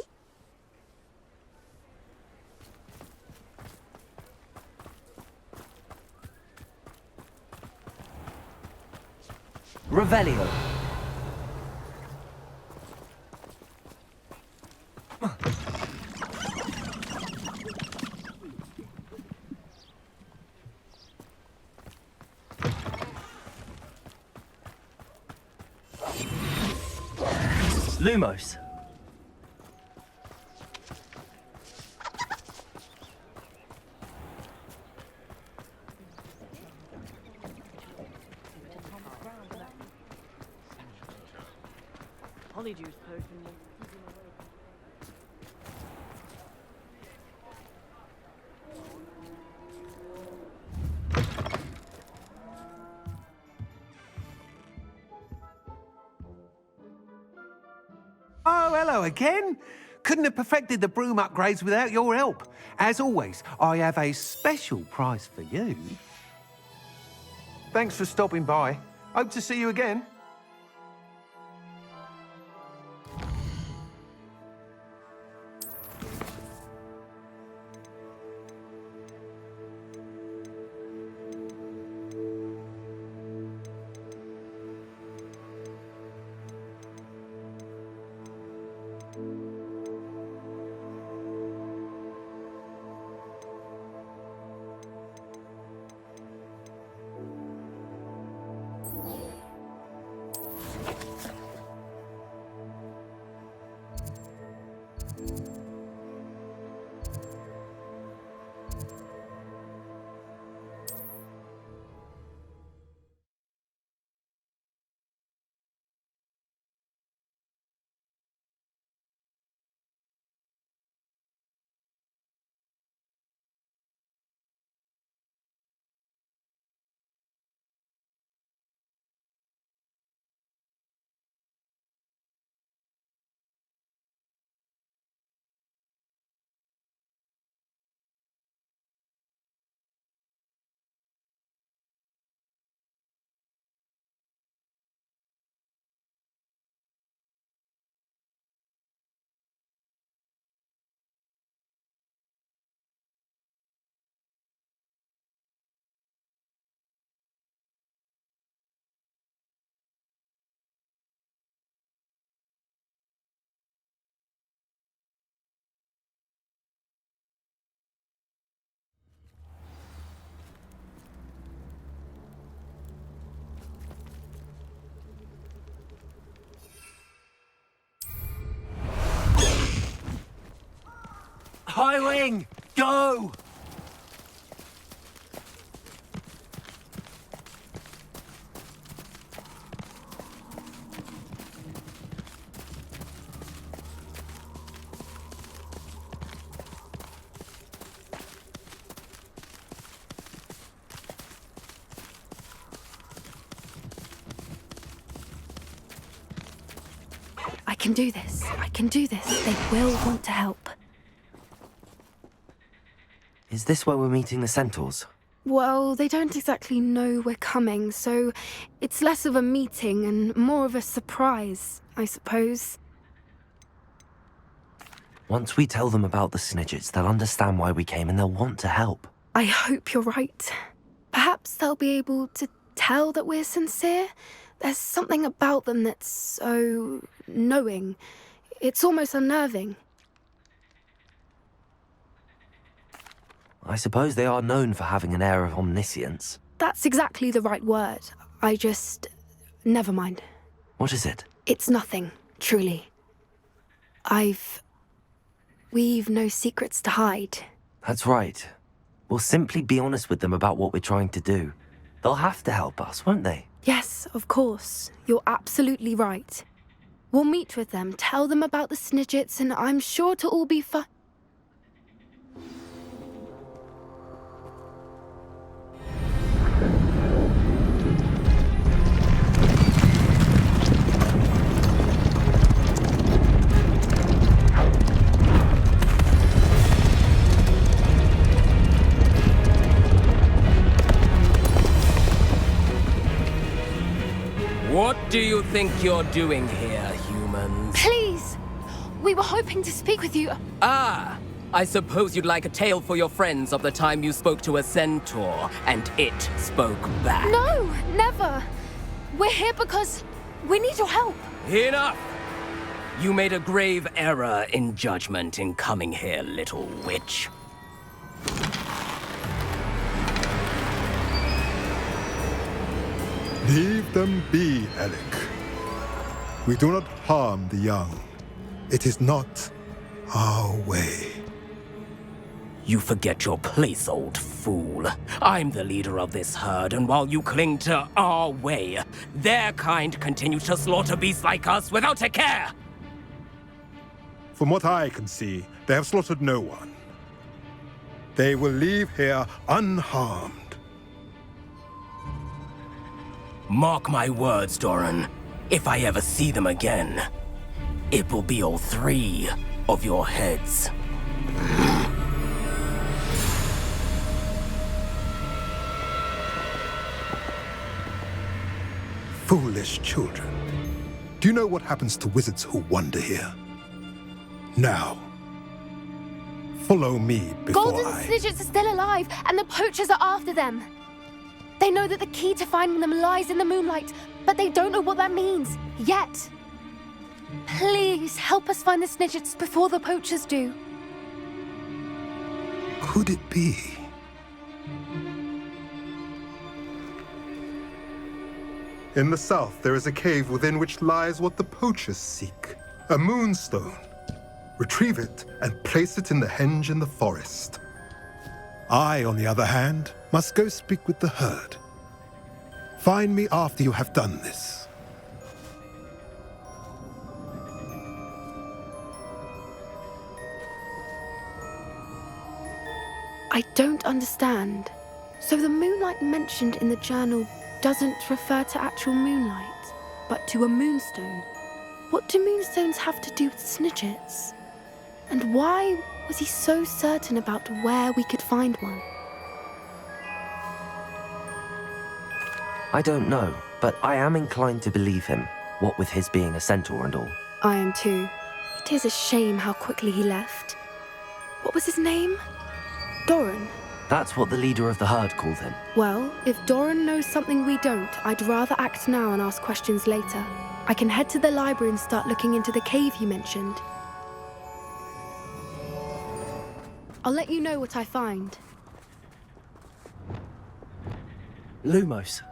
[SPEAKER 3] Revelio. Lumos.
[SPEAKER 14] Polyjuice potion.
[SPEAKER 1] Oh, hello again. Couldn't have perfected the broom upgrades without your help. As always, I have a special prize for you. Thanks for stopping by. Hope to see you again.
[SPEAKER 3] High wing, go!
[SPEAKER 14] I
[SPEAKER 5] can do this. I can do this. They will want to help.
[SPEAKER 3] Is this where we're meeting the centaurs?
[SPEAKER 5] Well, they don't exactly know we're coming, so it's less of a meeting and more of a surprise, I suppose.
[SPEAKER 3] Once we tell them about the Snidgets, they'll understand why we came and they'll want to help.
[SPEAKER 5] I hope you're right. Perhaps they'll be able to tell that we're sincere. There's something about them that's so knowing. It's almost unnerving.
[SPEAKER 3] I suppose they are known for having an air of omniscience.
[SPEAKER 5] That's exactly the right word. Never mind.
[SPEAKER 3] What is it?
[SPEAKER 5] It's nothing, truly. We've no secrets to hide.
[SPEAKER 3] That's right. We'll simply be honest with them about what we're trying to do. They'll have to help us, won't they?
[SPEAKER 5] Yes, of course. You're absolutely right. We'll meet with them, tell them about the Snidgets, and I'm sure to all be fine.
[SPEAKER 16] What do you think you're doing here, humans?
[SPEAKER 5] Please! We were hoping to speak with you.
[SPEAKER 16] Ah! I suppose you'd like a tale for your friends of the time you spoke to a centaur, and it spoke back.
[SPEAKER 5] No, never! We're here because we need your help.
[SPEAKER 16] Enough! You made a grave error in judgment in coming here, little witch.
[SPEAKER 17] Leave them be, Alec. We do not harm the young. It is not our way.
[SPEAKER 16] You forget your place, old fool. I'm the leader of this herd, and while you cling to our way, their kind continue to slaughter beasts like us without a care!
[SPEAKER 17] From what I can see, they have slaughtered no one. They will leave here unharmed.
[SPEAKER 16] Mark my words, Doran. If I ever see them again, it will be all 3 of your heads.
[SPEAKER 17] Foolish children. Do you know what happens to wizards who wander here? Now, follow me before
[SPEAKER 5] Golden Snidgets are still alive, and the poachers are after them. They know that the key to finding them lies in the moonlight, but they don't know what that means, yet. Please, help us find the Snidgets before the poachers do.
[SPEAKER 17] Could it be? In the south, there is a cave within which lies what the poachers seek. A moonstone. Retrieve it and place it in the henge in the forest. I, on the other hand, must go speak with the herd. Find me after you have done this.
[SPEAKER 5] I don't understand. So the moonlight mentioned in the journal doesn't refer to actual moonlight, but to a moonstone. What do moonstones have to do with Snidgets? And why was he so certain about where we could find one?
[SPEAKER 3] I don't know, but I am inclined to believe him, what with his being a centaur and all.
[SPEAKER 5] I am too. It is a shame how quickly he left. What was his name? Doran?
[SPEAKER 3] That's what the leader of the herd called him.
[SPEAKER 5] Well, if Doran knows something we don't, I'd rather act now and ask questions later. I can head to the library and start looking into the cave you mentioned. I'll let you know what I find.
[SPEAKER 3] Lumos.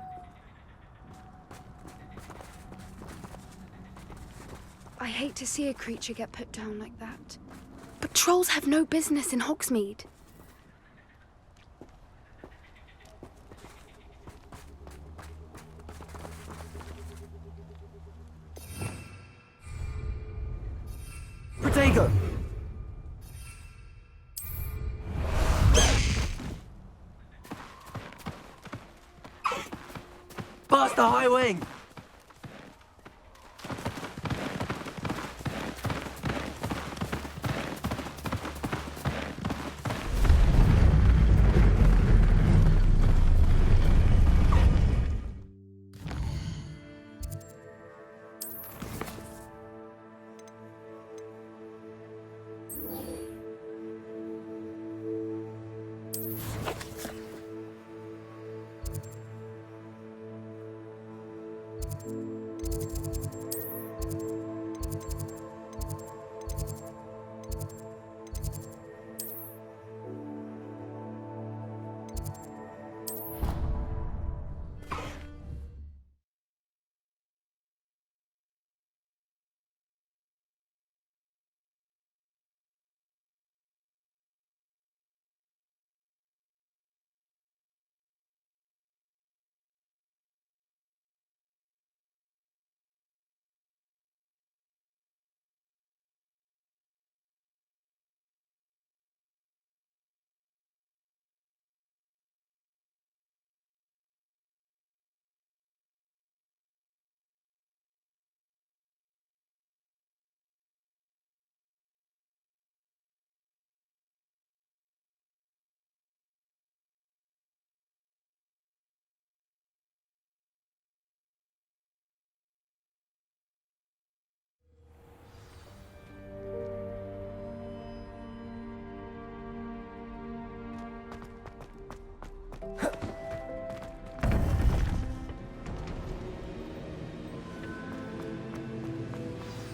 [SPEAKER 5] I hate to see a creature get put down like that. But trolls have no business in Hogsmeade.
[SPEAKER 3] Protego! Past the high wing!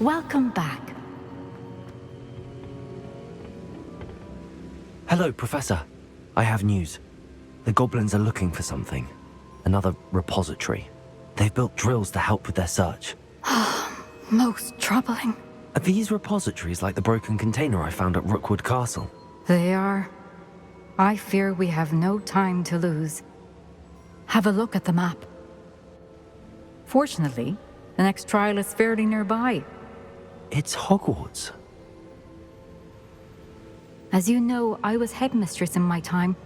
[SPEAKER 14] Welcome back.
[SPEAKER 3] Hello, Professor. I have news. The goblins are looking for something. Another repository. They've built drills to help with their search.
[SPEAKER 18] Most troubling.
[SPEAKER 3] Are these repositories like the broken container I found at Rookwood Castle?
[SPEAKER 18] They are. I fear we have no time to lose. Have a look at the map. Fortunately, the next trial is fairly nearby.
[SPEAKER 3] It's Hogwarts.
[SPEAKER 18] As you know, I was headmistress in my time.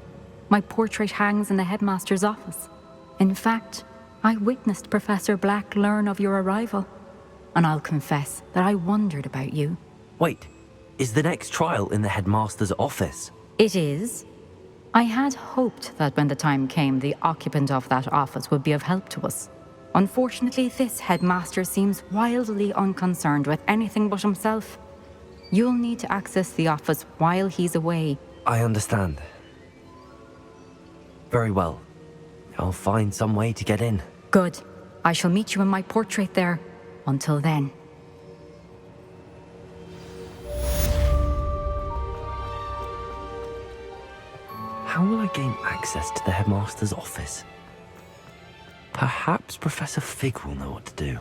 [SPEAKER 18] My portrait hangs in the headmaster's office. In fact, I witnessed Professor Black learn of your arrival. And I'll confess that I wondered about you.
[SPEAKER 3] Wait, is the next trial in the headmaster's office?
[SPEAKER 18] It is. I had hoped that when the time came, the occupant of that office would be of help to us. Unfortunately, this headmaster seems wildly unconcerned with anything but himself. You'll need to access the office while he's away.
[SPEAKER 3] I understand. Very well. I'll find some way to get in.
[SPEAKER 18] Good. I shall meet you in my portrait there. Until then.
[SPEAKER 3] How will I gain access to the headmaster's office? Perhaps Professor Fig will know what to do.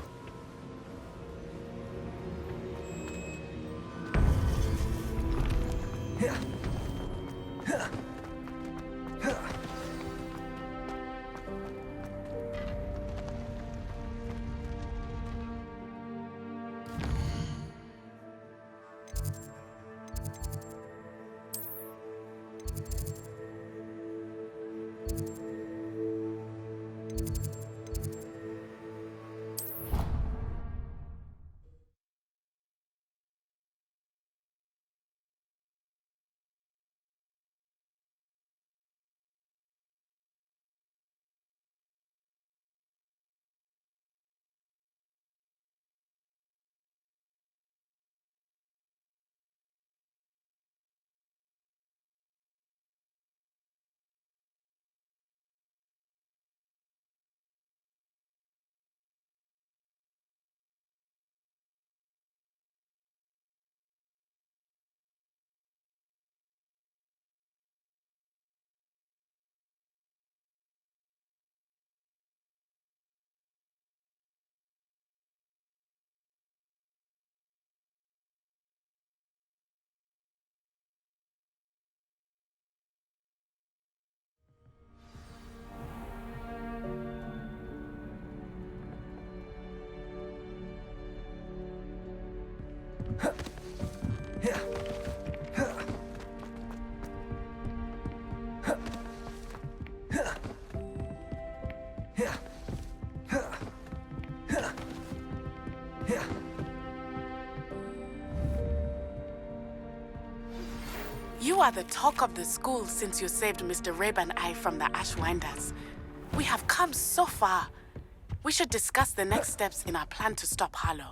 [SPEAKER 4] You are the talk of the school since you saved Mr. Rabe and I from the Ashwinders. We have come so far. We should discuss the next steps in our plan to stop Harlow.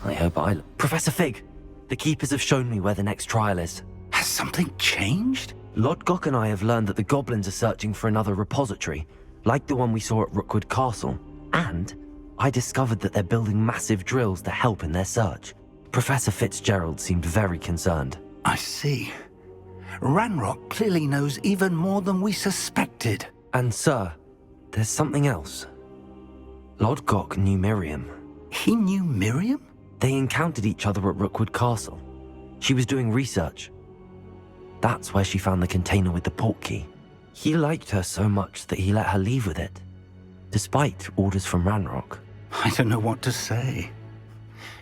[SPEAKER 3] I hope Professor Fig, the keepers have shown me where the next trial is.
[SPEAKER 19] Has something changed?
[SPEAKER 3] Lodgok and I have learned that the goblins are searching for another repository, like the one we saw at Rookwood Castle. And I discovered that they're building massive drills to help in their search. Professor Fitzgerald seemed very concerned.
[SPEAKER 19] I see. Ranrock clearly knows even more than we suspected.
[SPEAKER 3] And sir, there's something else. Lodgok knew Miriam.
[SPEAKER 19] He knew Miriam?
[SPEAKER 3] They encountered each other at Rookwood Castle. She was doing research. That's where she found the container with the portkey. He liked her so much that he let her leave with it, despite orders from Ranrock.
[SPEAKER 19] I don't know what to say.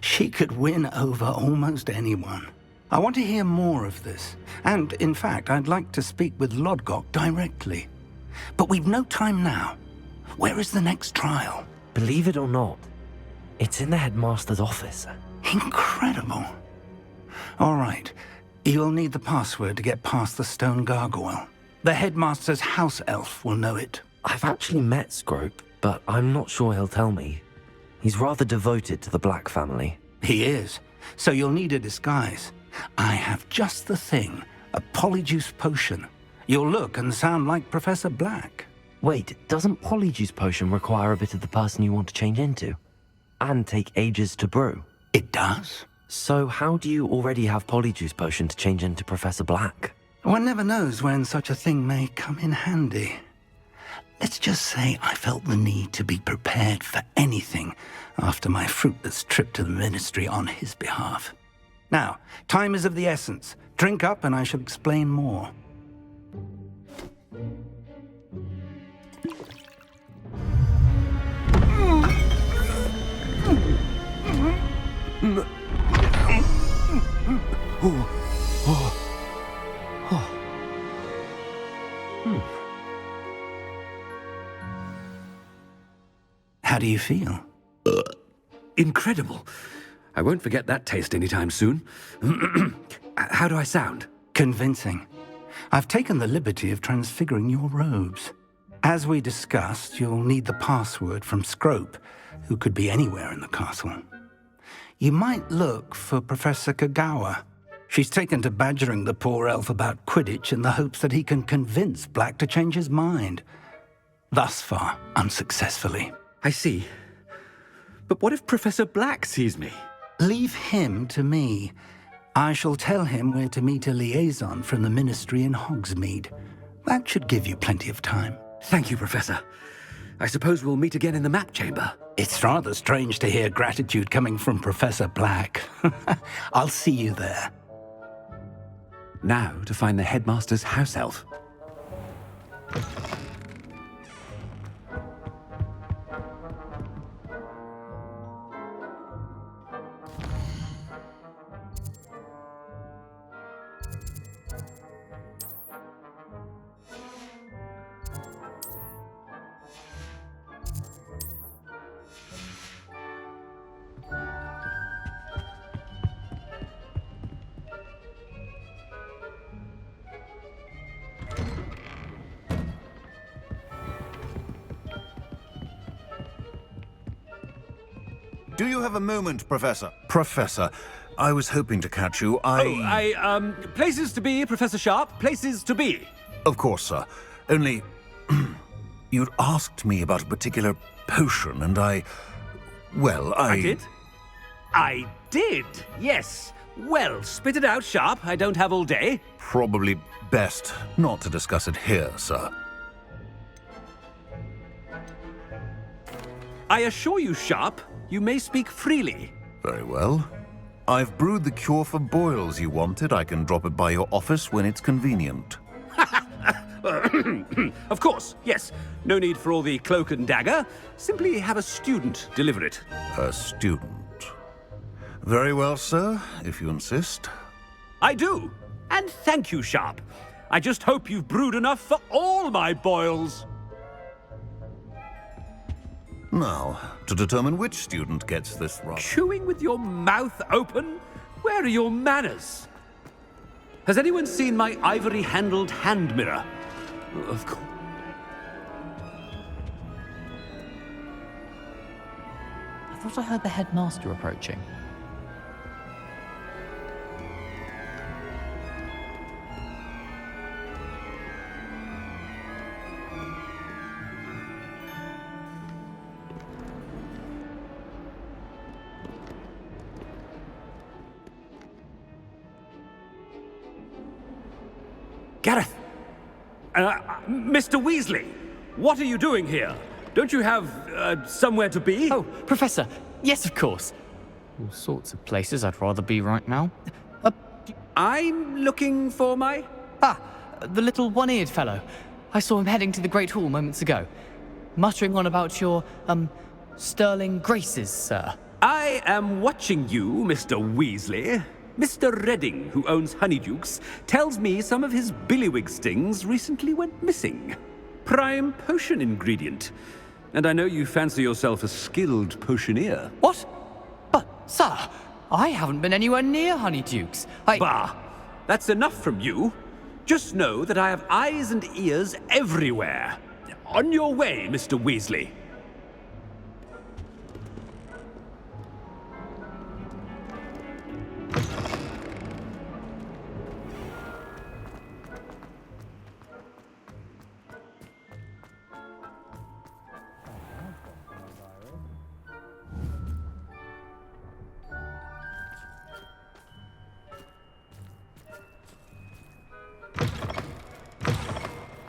[SPEAKER 19] She could win over almost anyone. I want to hear more of this. And, in fact, I'd like to speak with Lodgok directly. But we've no time now. Where is the next trial?
[SPEAKER 3] Believe it or not, it's in the headmaster's office.
[SPEAKER 19] Incredible. All right. You'll need the password to get past the stone gargoyle. The headmaster's house elf will know it.
[SPEAKER 3] I've actually met Scrope, but I'm not sure he'll tell me. He's rather devoted to the Black family.
[SPEAKER 19] He is. So you'll need a disguise. I have just the thing. A polyjuice potion. You'll look and sound like Professor Black.
[SPEAKER 3] Wait, doesn't Polyjuice Potion require a bit of the person you want to change into? And take ages to brew?
[SPEAKER 19] It does.
[SPEAKER 3] So how do you already have Polyjuice Potion to change into Professor Black?
[SPEAKER 19] One never knows when such a thing may come in handy. Let's just say I felt the need to be prepared for anything after my fruitless trip to the Ministry on his behalf. Now, time is of the essence. Drink up and I shall explain more. How do you feel?
[SPEAKER 20] Incredible. I won't forget that taste anytime soon. How do I sound?
[SPEAKER 19] Convincing. I've taken the liberty of transfiguring your robes. As we discussed, you'll need the password from Scrope, who could be anywhere in the castle. You might look for Professor Kagawa. She's taken to badgering the poor elf about Quidditch in the hopes that he can convince Black to change his mind. Thus far, unsuccessfully.
[SPEAKER 20] I see. But what if Professor Black sees me?
[SPEAKER 19] Leave him to me. I shall tell him where to meet a liaison from the Ministry in Hogsmeade. That should give you plenty of time.
[SPEAKER 20] Thank you, Professor. I suppose we'll meet again in the map chamber.
[SPEAKER 19] It's rather strange to hear gratitude coming from Professor Black. I'll see you there.
[SPEAKER 20] Now to find the headmaster's house elf.
[SPEAKER 8] Do you have a moment, Professor? Professor, I was hoping to catch you.
[SPEAKER 20] Places to be, Professor Sharp. Places to be.
[SPEAKER 8] Of course, sir. Only, you'd asked me about a particular potion, and I
[SPEAKER 20] did? I did, yes. Well, spit it out, Sharp. I don't have all day.
[SPEAKER 8] Probably best not to discuss it here, sir.
[SPEAKER 20] I assure you, Sharp, you may speak freely.
[SPEAKER 8] Very well. I've brewed the cure for boils you wanted. I can drop it by your office when it's convenient.
[SPEAKER 20] Of course, yes. No need for all the cloak and dagger. Simply have a student deliver it.
[SPEAKER 8] A student? Very well, sir, if you insist.
[SPEAKER 20] I do. And thank you, Sharp. I just hope you've brewed enough for all my boils.
[SPEAKER 8] Now, to determine which student gets this right.
[SPEAKER 20] Chewing with your mouth open? Where are your manners? Has anyone seen my ivory-handled hand mirror? Of course.
[SPEAKER 21] I thought I heard the headmaster approaching.
[SPEAKER 20] Gareth! Mr. Weasley, what are you doing here? Don't you have, somewhere to be?
[SPEAKER 13] Oh, Professor, yes, of course. All sorts of places I'd rather be right now.
[SPEAKER 20] I'm looking for my...
[SPEAKER 13] The little one-eared fellow. I saw him heading to the Great Hall moments ago, muttering on about your, sterling graces, sir.
[SPEAKER 20] I am watching you, Mr. Weasley. Mr. Redding, who owns Honeydukes, tells me some of his billywig stings recently went missing. Prime potion ingredient. And I know you fancy yourself a skilled potioneer.
[SPEAKER 13] What? But, sir, I haven't been anywhere near Honeydukes.
[SPEAKER 20] Bah! That's enough from you. Just know that I have eyes and ears everywhere. On your way, Mr. Weasley.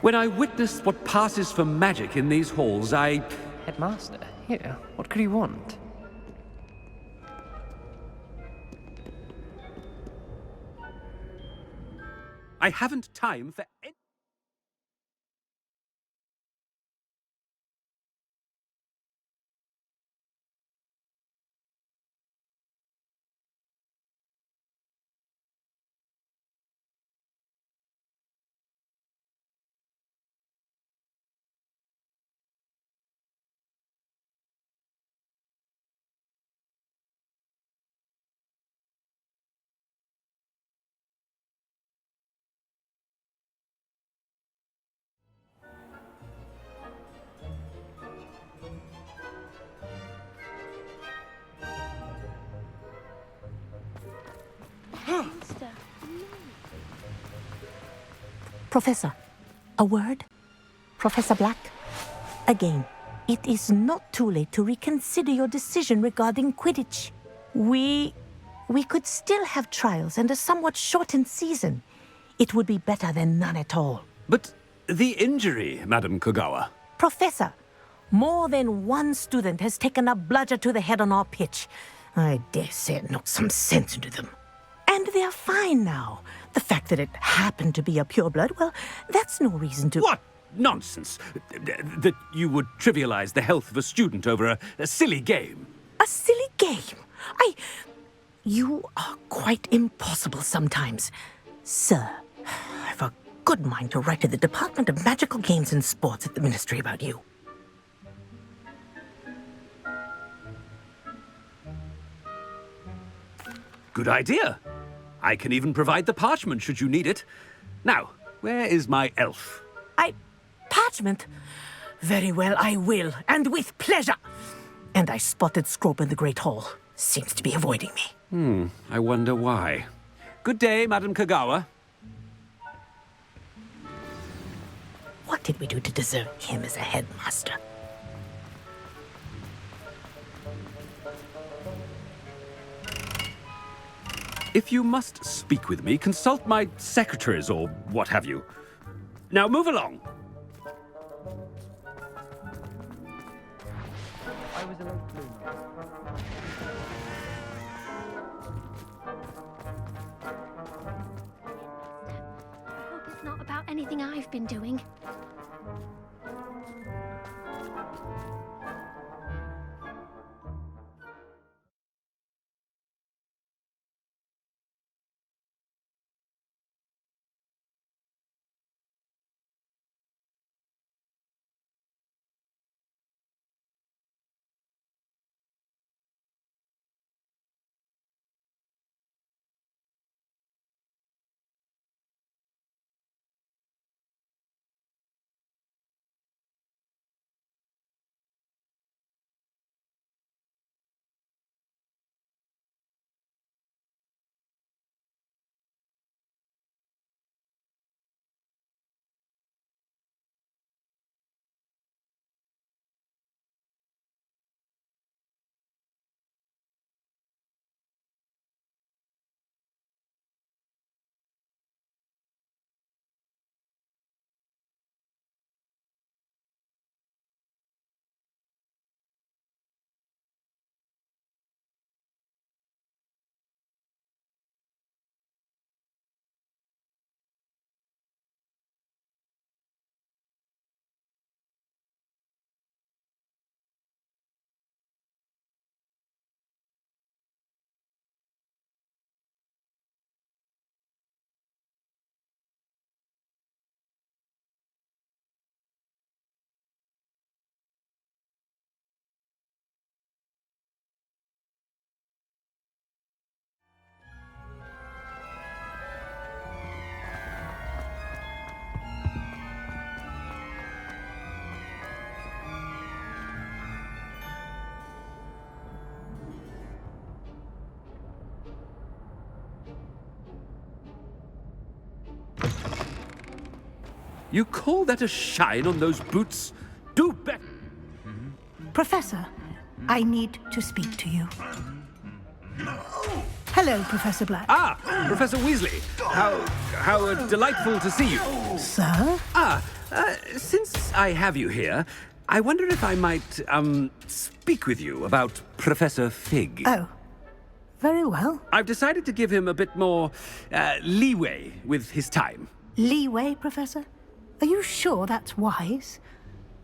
[SPEAKER 20] When I witness what passes for magic in these halls, I...
[SPEAKER 21] Headmaster, here, what could he want?
[SPEAKER 20] I haven't time for any...
[SPEAKER 9] Professor, a word? Professor Black? Again, it is not too late to reconsider your decision regarding Quidditch. We could still have trials and a somewhat shortened season. It would be better than none at all.
[SPEAKER 20] But the injury, Madam Kogawa.
[SPEAKER 9] Professor, more than one student has taken a bludger to the head on our pitch. I dare say it knocked some sense into them. And they're fine now. The fact that it happened to be a pureblood, well, that's no reason to...
[SPEAKER 20] What nonsense! That you would trivialize the health of a student over a silly game.
[SPEAKER 9] A silly game? You are quite impossible sometimes. Sir, I've a good mind to write to the Department of Magical Games and Sports at the Ministry about you.
[SPEAKER 20] Good idea. I can even provide the parchment should you need it. Now, where is my elf?
[SPEAKER 9] Parchment? Very well, I will, and with pleasure. And I spotted Scrope in the Great Hall. Seems to be avoiding me.
[SPEAKER 20] I wonder why. Good day, Madam Kogawa.
[SPEAKER 9] What did we do to deserve him as a headmaster?
[SPEAKER 20] If you must speak with me, consult my secretaries or what have you. Now move along.
[SPEAKER 21] I was a late bloomer.
[SPEAKER 5] I hope it's not about anything I've been doing.
[SPEAKER 20] You call that a shine on those boots? Do better!
[SPEAKER 9] Professor, I need to speak to you.
[SPEAKER 7] Hello, Professor Black.
[SPEAKER 20] Ah, Professor Weasley. How delightful to see you.
[SPEAKER 7] Sir?
[SPEAKER 20] Since I have you here, I wonder if I might, speak with you about Professor Fig.
[SPEAKER 7] Oh, very well.
[SPEAKER 20] I've decided to give him a bit more, leeway with his time.
[SPEAKER 7] Leeway, Professor? Are you sure that's wise?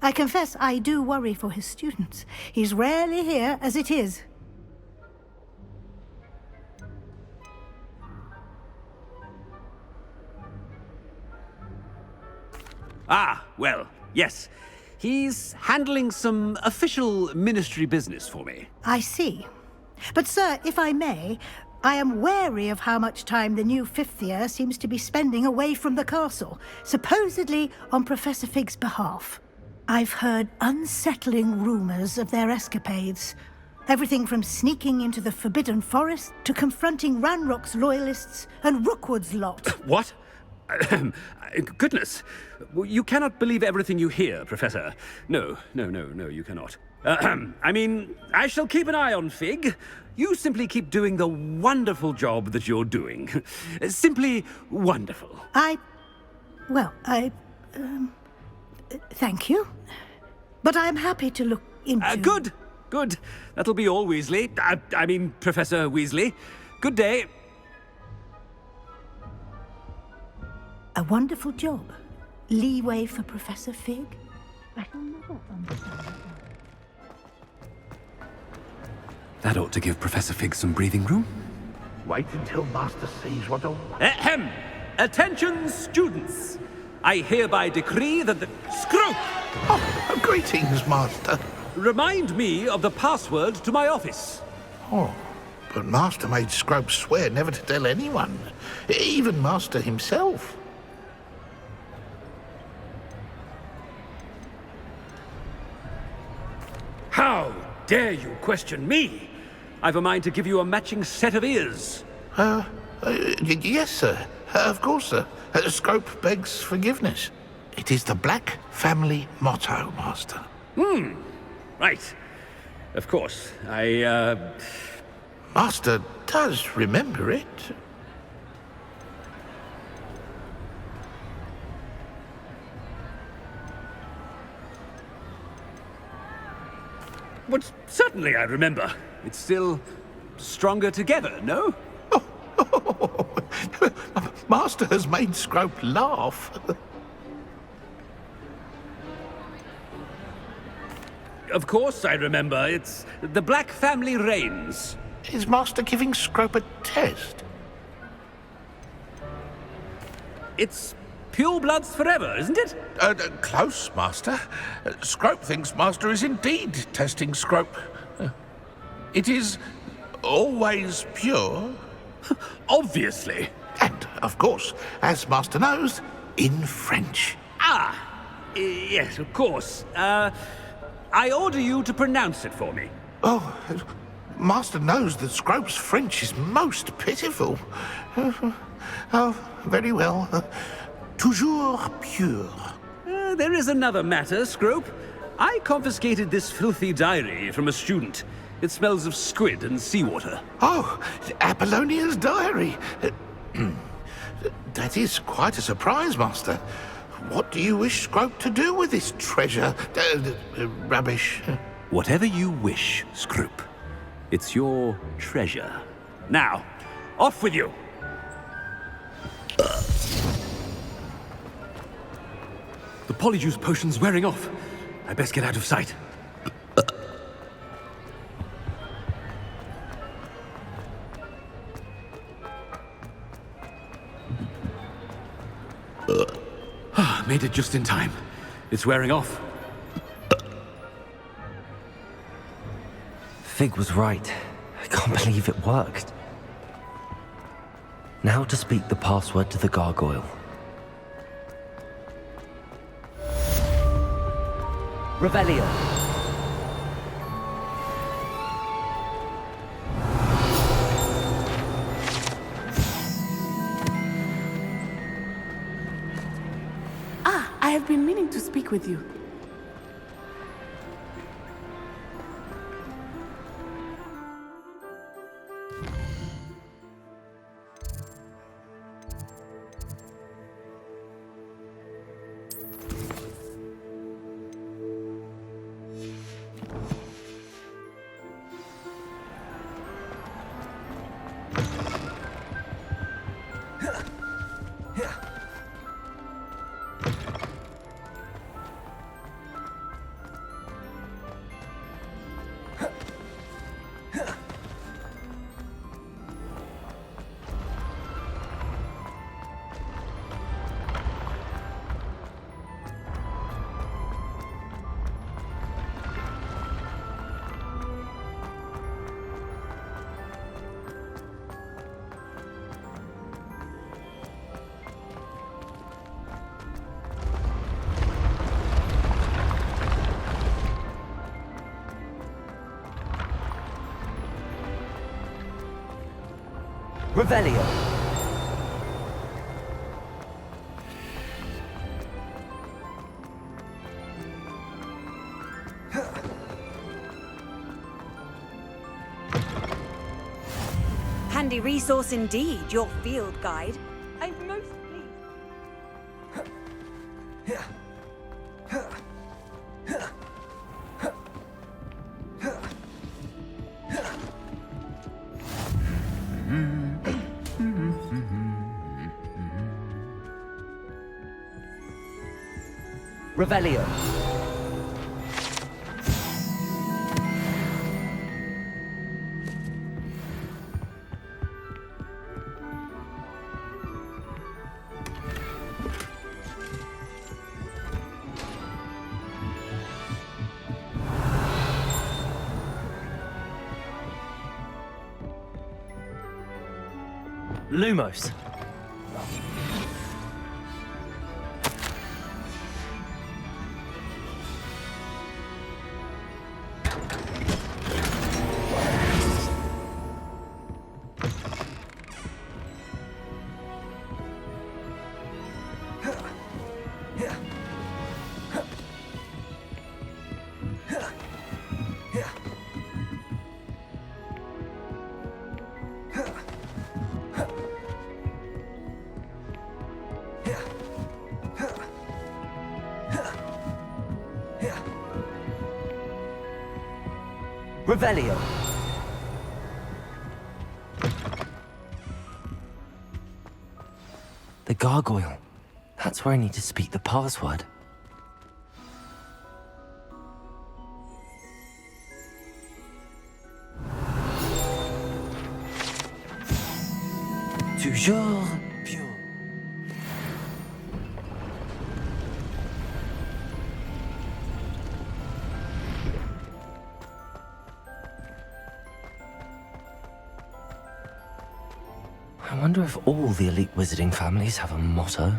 [SPEAKER 7] I confess I do worry for his students. He's rarely here as it is.
[SPEAKER 20] Ah, well, yes. He's handling some official ministry business for me.
[SPEAKER 7] I see. But, sir, if I may, I am wary of how much time the new fifth year seems to be spending away from the castle, supposedly on Professor Fig's behalf. I've heard unsettling rumors of their escapades. Everything from sneaking into the Forbidden Forest to confronting Ranrock's loyalists and Rookwood's lot.
[SPEAKER 20] What? Goodness. You cannot believe everything you hear, Professor. No, you cannot. I mean, I shall keep an eye on Fig. You simply keep doing the wonderful job that you're doing. Simply wonderful.
[SPEAKER 7] Thank you. But I'm happy to look into...
[SPEAKER 20] Good. That'll be all, Weasley. I mean, Professor Weasley. Good day.
[SPEAKER 7] A wonderful job. Leeway for Professor Fig? I shall never understand.
[SPEAKER 20] That ought to give Professor Fig some breathing room.
[SPEAKER 2] Wait until Master sees what a...
[SPEAKER 20] Ahem! Attention, students! I hereby decree that the... Scrope!
[SPEAKER 2] Oh, greetings, Master.
[SPEAKER 20] Remind me of the password to my office.
[SPEAKER 2] Oh, but Master made Scrope swear never to tell anyone, even Master himself.
[SPEAKER 20] How dare you question me? I've a mind to give you a matching set of ears.
[SPEAKER 2] Yes, sir. Of course, sir. Scrope begs forgiveness. It is the Black family motto, Master.
[SPEAKER 20] Right. Of course.
[SPEAKER 2] Master does remember it.
[SPEAKER 20] But certainly I remember. It's still stronger together, no?
[SPEAKER 2] Master has made Scrope laugh.
[SPEAKER 20] Of course I remember. It's the Black family reigns.
[SPEAKER 2] Is Master giving Scrope a test?
[SPEAKER 20] It's purebloods forever, isn't it?
[SPEAKER 2] Close, Master. Scrope thinks Master is indeed testing Scrope. It is always pure.
[SPEAKER 20] Obviously.
[SPEAKER 2] And, of course, as Master knows, in French.
[SPEAKER 20] Yes, of course. I order you to pronounce it for me.
[SPEAKER 2] Oh, Master knows that Scrope's French is most pitiful. Oh, very well. Toujours pure.
[SPEAKER 20] There is another matter, Scrope. I confiscated this filthy diary from a student. It smells of squid and seawater.
[SPEAKER 2] Oh, Apollonia's diary. That is quite a surprise, Master. What do you wish Scrope to do with this treasure? Rubbish.
[SPEAKER 20] Whatever you wish, Scrope. It's your treasure. Now, off with you! The polyjuice potion's wearing off. I best get out of sight. Made it just in time. It's wearing off.
[SPEAKER 3] Fig was right. I can't believe it worked. Now to speak the password to the gargoyle. Revelio.
[SPEAKER 4] I have been meaning to speak with you.
[SPEAKER 3] Revelio.
[SPEAKER 12] Handy resource indeed, your field guide. I'm most pleased.
[SPEAKER 3] Revelio. Lumos. Revelio. The gargoyle. That's where I need to speak the password. Toujours pure. I wonder if all the elite wizarding families have a motto.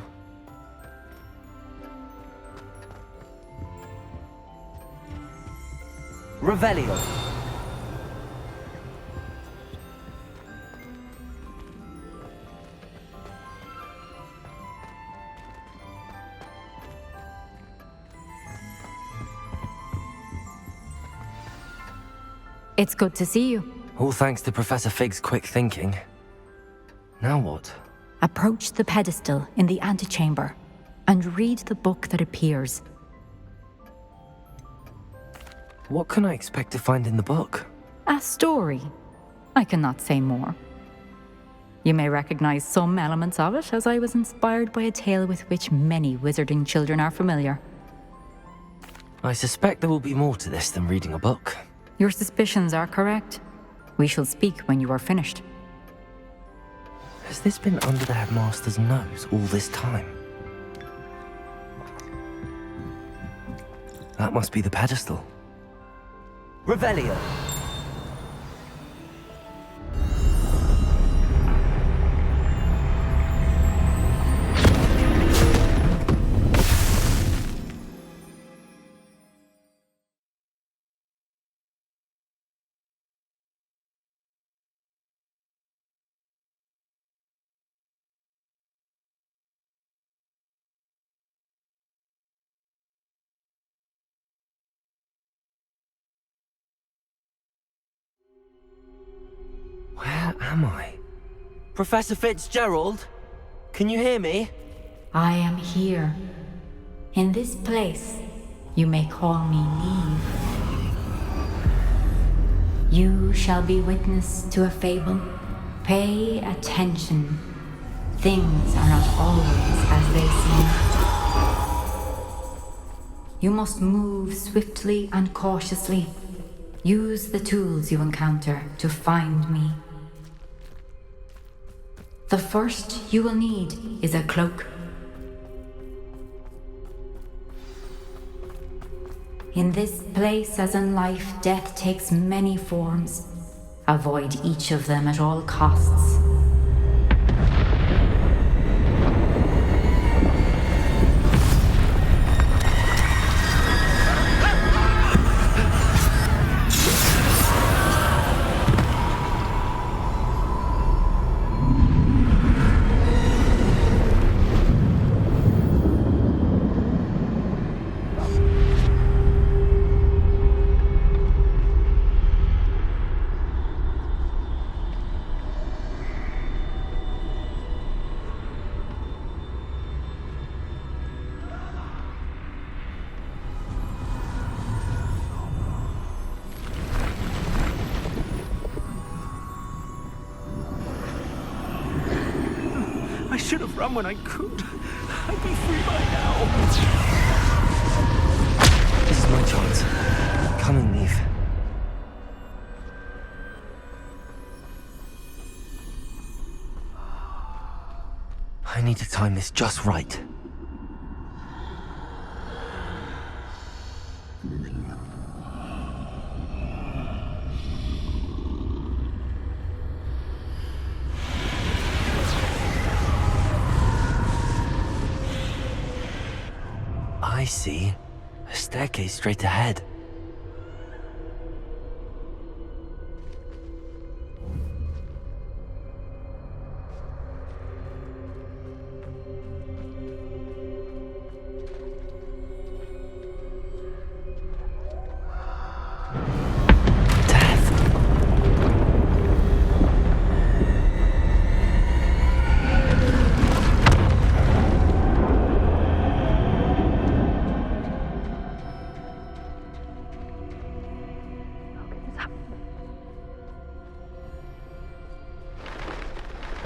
[SPEAKER 3] Revelio.
[SPEAKER 18] It's good to see you.
[SPEAKER 3] All thanks to Professor Fig's quick thinking. Now what?
[SPEAKER 18] Approach the pedestal in the antechamber and read the book that appears.
[SPEAKER 3] What can I expect to find in the book?
[SPEAKER 18] A story. I cannot say more. You may recognize some elements of it, as I was inspired by a tale with which many wizarding children are familiar.
[SPEAKER 3] I suspect there will be more to this than reading a book.
[SPEAKER 18] Your suspicions are correct. We shall speak when you are finished.
[SPEAKER 3] Has this been under the headmaster's nose all this time? That must be the pedestal. Revelio. Where am I? Professor Fitzgerald? Can you hear me?
[SPEAKER 18] I am here. In this place, you may call me Neve. You shall be witness to a fable. Pay attention. Things are not always as they seem. You must move swiftly and cautiously. Use the tools you encounter to find me. The first you will need is a cloak. In this place, as in life, death takes many forms. Avoid each of them at all costs.
[SPEAKER 20] I should have run when I could. I'd be free by now.
[SPEAKER 3] This is my chance. Come and leave. I need to time this just right. I see. A staircase straight ahead.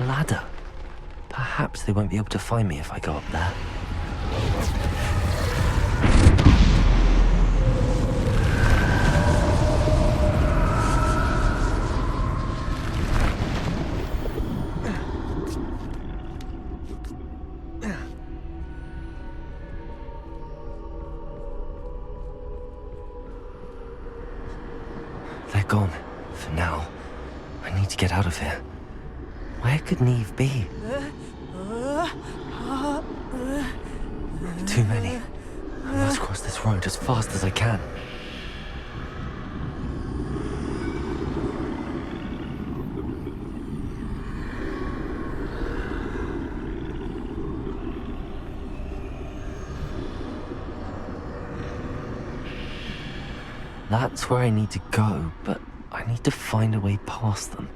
[SPEAKER 3] Ladder. Perhaps they won't be able to find me if I go up there. They're gone. For now. I need to get out of here. Where could Neve be? Too many. I must cross this road as fast as I can. That's where I need to go, but I need to find a way past them.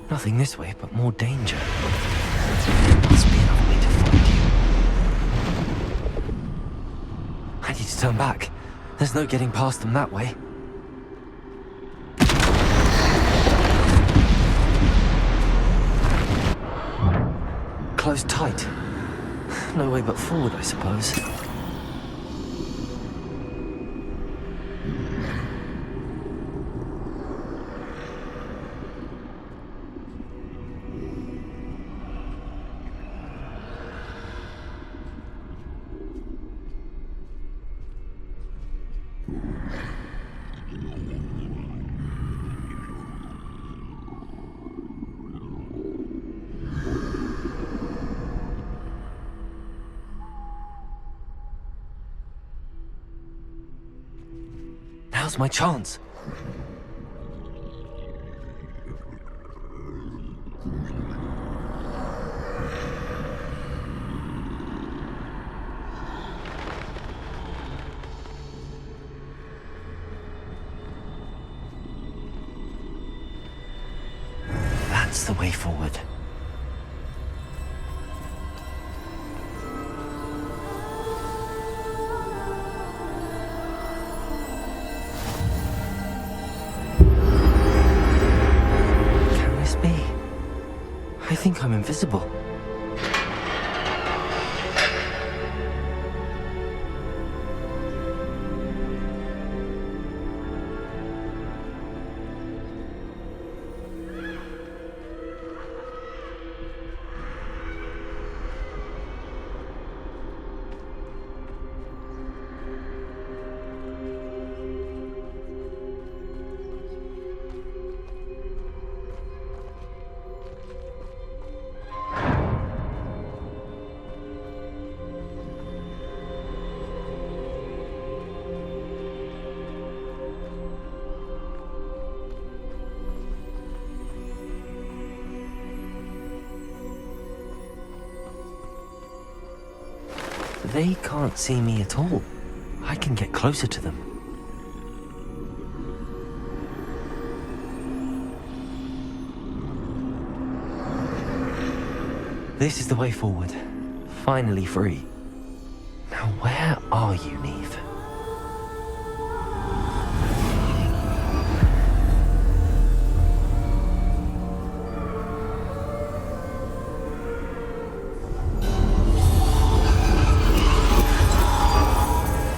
[SPEAKER 3] Nothing this way, but more danger. There must be another way to find you. I need to turn back. There's no getting past them that way. Closed tight. No way but forward, I suppose. Now's my chance. That's the way forward. Can this be? I think I'm invisible. They can't see me at all. I can get closer to them. This is the way forward. Finally free. Now where are you, Neve?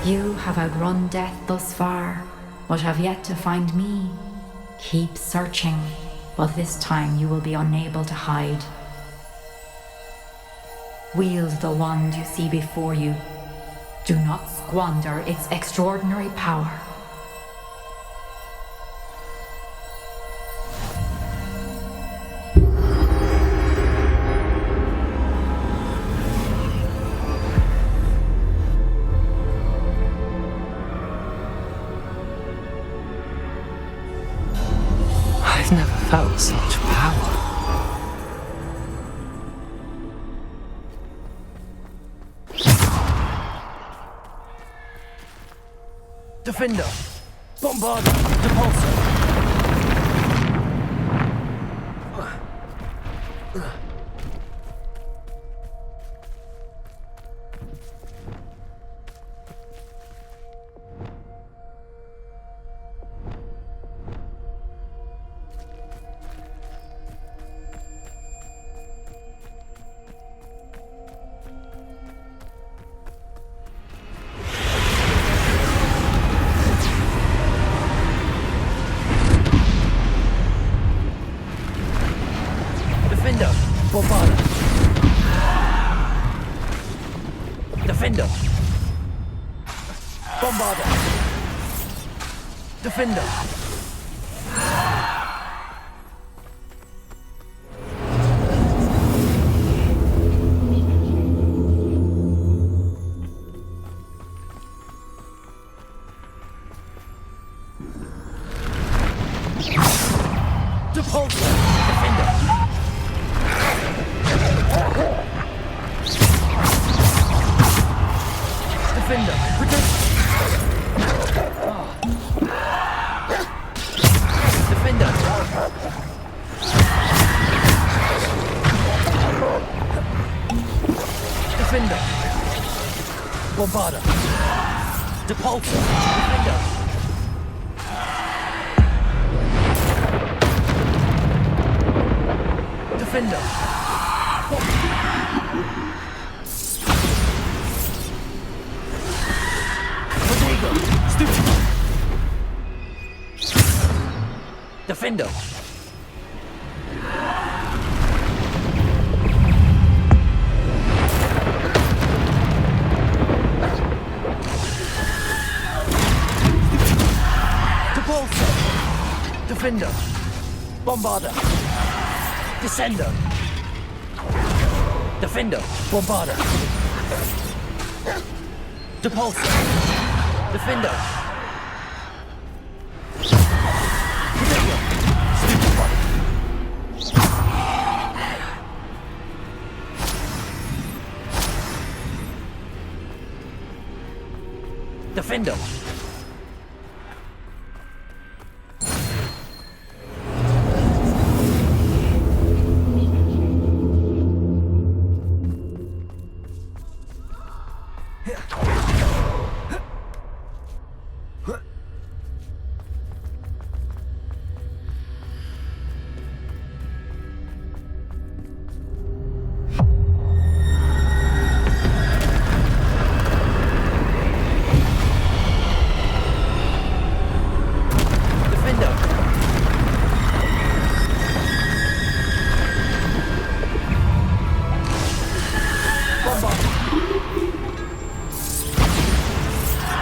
[SPEAKER 18] You have outrun death thus far, but have yet to find me. Keep searching, but this time you will be unable to hide. Wield the wand you see before you. Do not squander its extraordinary power.
[SPEAKER 3] I've never felt such power.
[SPEAKER 10] Defender! Bombarder! Repulsor! Defender! Bombarder! Defender! Bombarder! Defender! Repulsor! Defender! Defender, protect! Defender! Defender! Bombarder! Depulsor! Defender! Defender! Stupid! Defender! Depulsor! Defender! Bombarder! Descender! Defender! Bombarder! Depulsor! Defender! Defender! Stupid! Defender!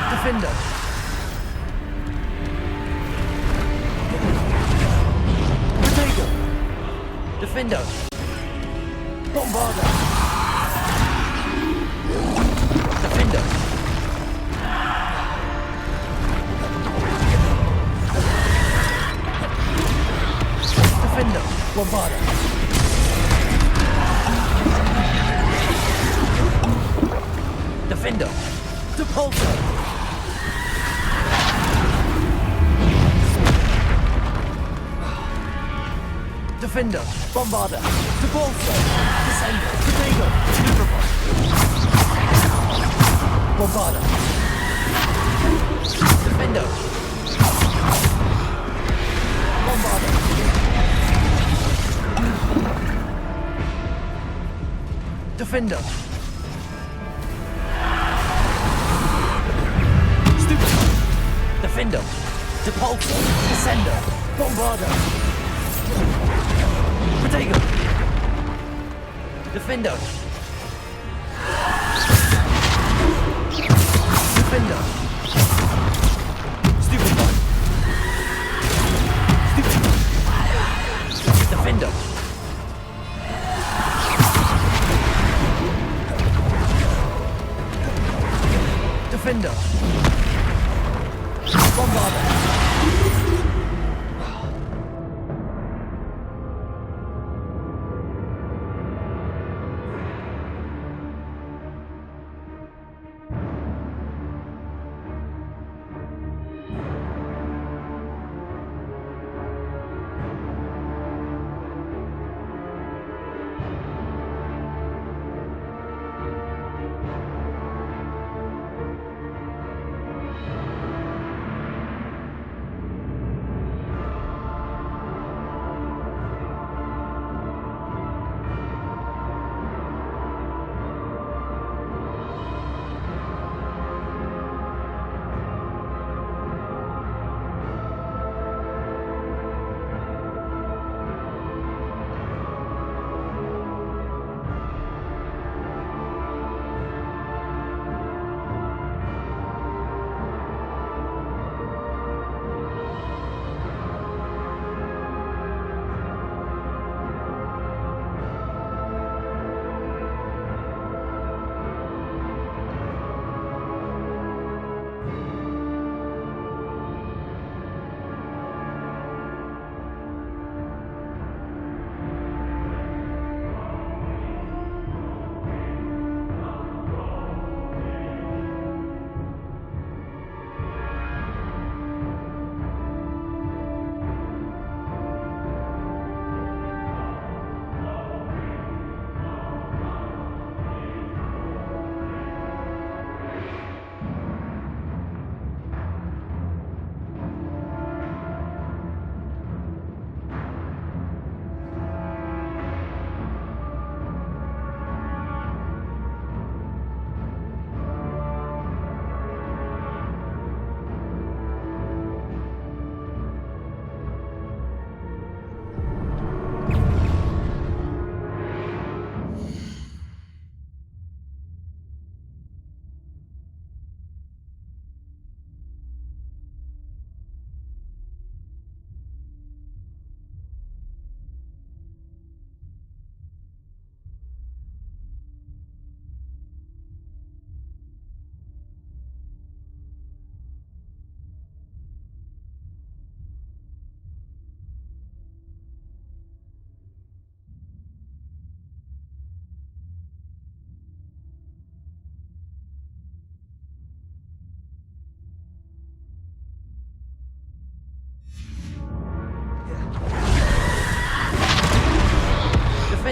[SPEAKER 10] Defender! Potato! Defender! Bombarder! Defender! Defender! Bombarder! Defender! Depulso! Defender, Bombarder, Depulso, Descender, Potato, Superbot, Bombarder, Defender, Bombarder, Defender, Stupid, Defender, Depulso, Descender, Bombarder, Potato! Defender! Defender! Stupid one! Stupid one! Defender! Defender! Bombarder!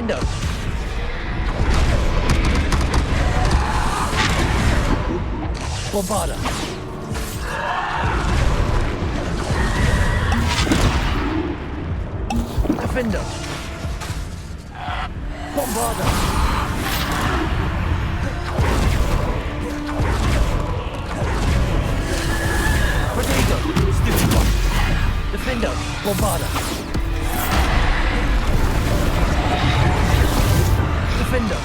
[SPEAKER 10] Defender. Bombarder. Defender. Bombarder. Protego. Stupid one. Defender. Bombarder. Defender.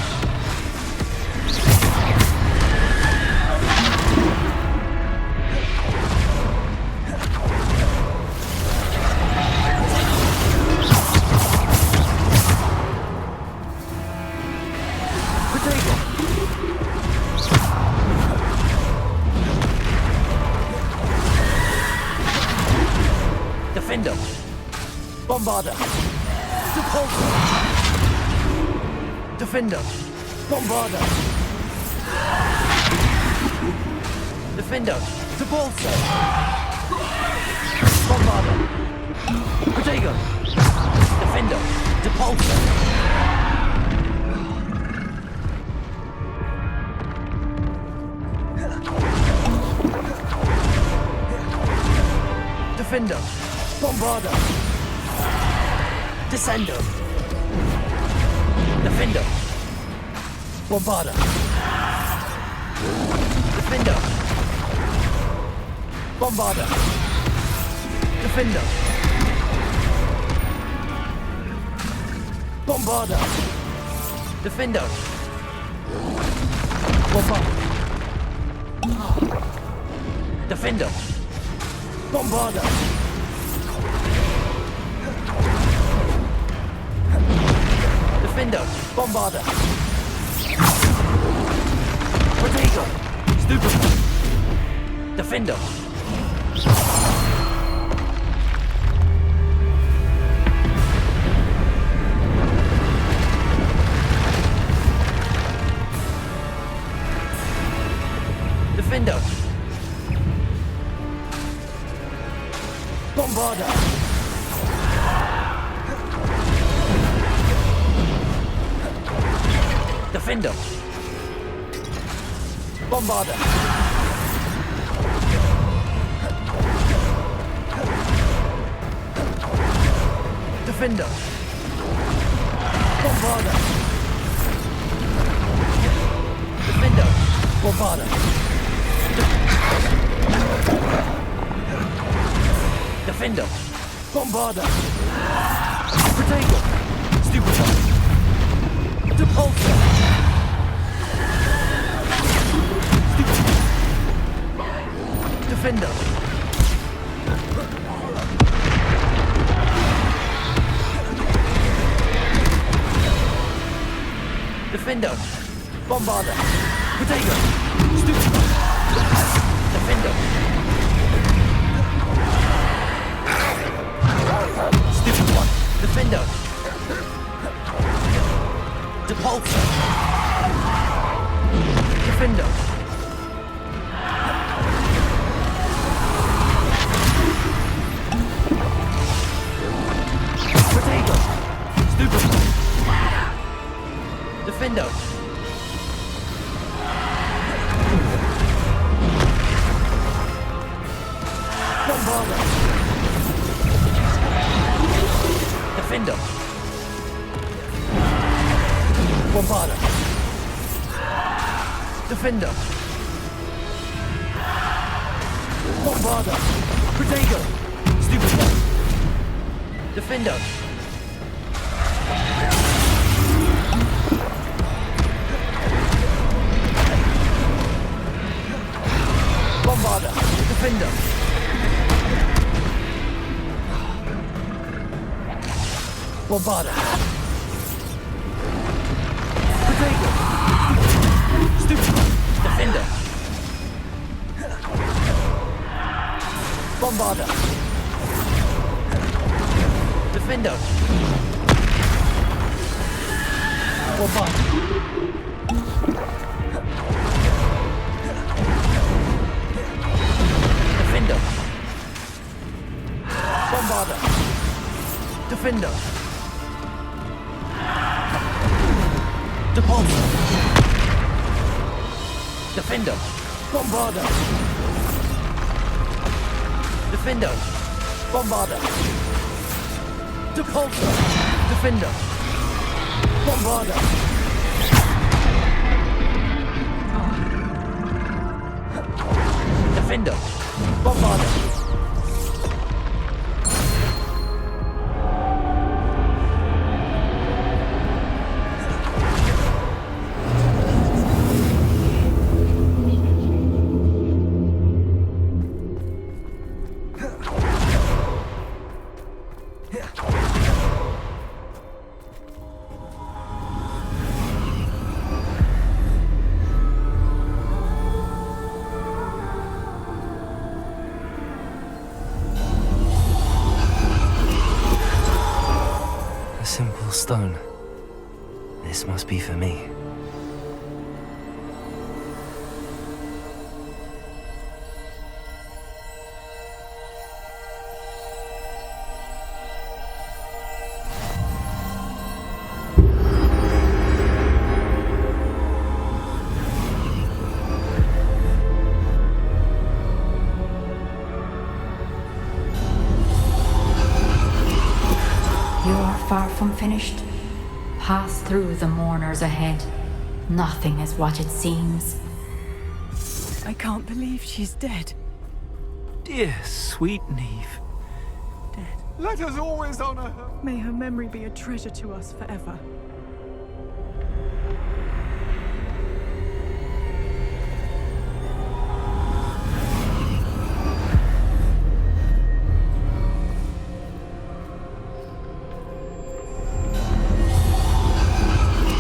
[SPEAKER 10] Defender. Bombarder. Repulsor. Defender. Bombarder. Defender. Repulsor. Bombarder. Protego. Defender. Repulsor. Defender. Bombarder. Descender. Defender. Bombarder. Defender. Bombarder. Defender. Bombarder. Defender. Bombarder. Defender. Bombarder. Defender. Bombarder. Protego. Stupid. Defender. Defender. Bombarder. Defender. Bombarder. Defender. Bombarder. Defender. Bombarder. Defender. Bombarder. Protego. Stupid one. Repulsor. Defender. Defender. Bombarder. Protego. Stupid. Defender. Stupid one. Defender. Repulsor. Defender. Protego. Stupid. Defender. Bombarder. Defender. Bombarder. Defender. Bombarder. Protego. Stupid one. Defender. Bombarder. Defender. Bombarder. Protego. Stupid. Defender. Bombarder. Defender. Bombarder. Defender. Bombarder. Defender.
[SPEAKER 16] Depulsor! Defender! Bombarder! Defender! Bombarder! Depulsor! Defender! Bombarder! Defender! Bombarder!
[SPEAKER 3] A simple stone. This must be for me.
[SPEAKER 18] Far from finished. Pass through the mourners ahead. Nothing is what it seems.
[SPEAKER 6] I can't believe she's dead.
[SPEAKER 22] Dear sweet Neve. Dead.
[SPEAKER 6] Let us always honor her. May her memory be a treasure to us forever.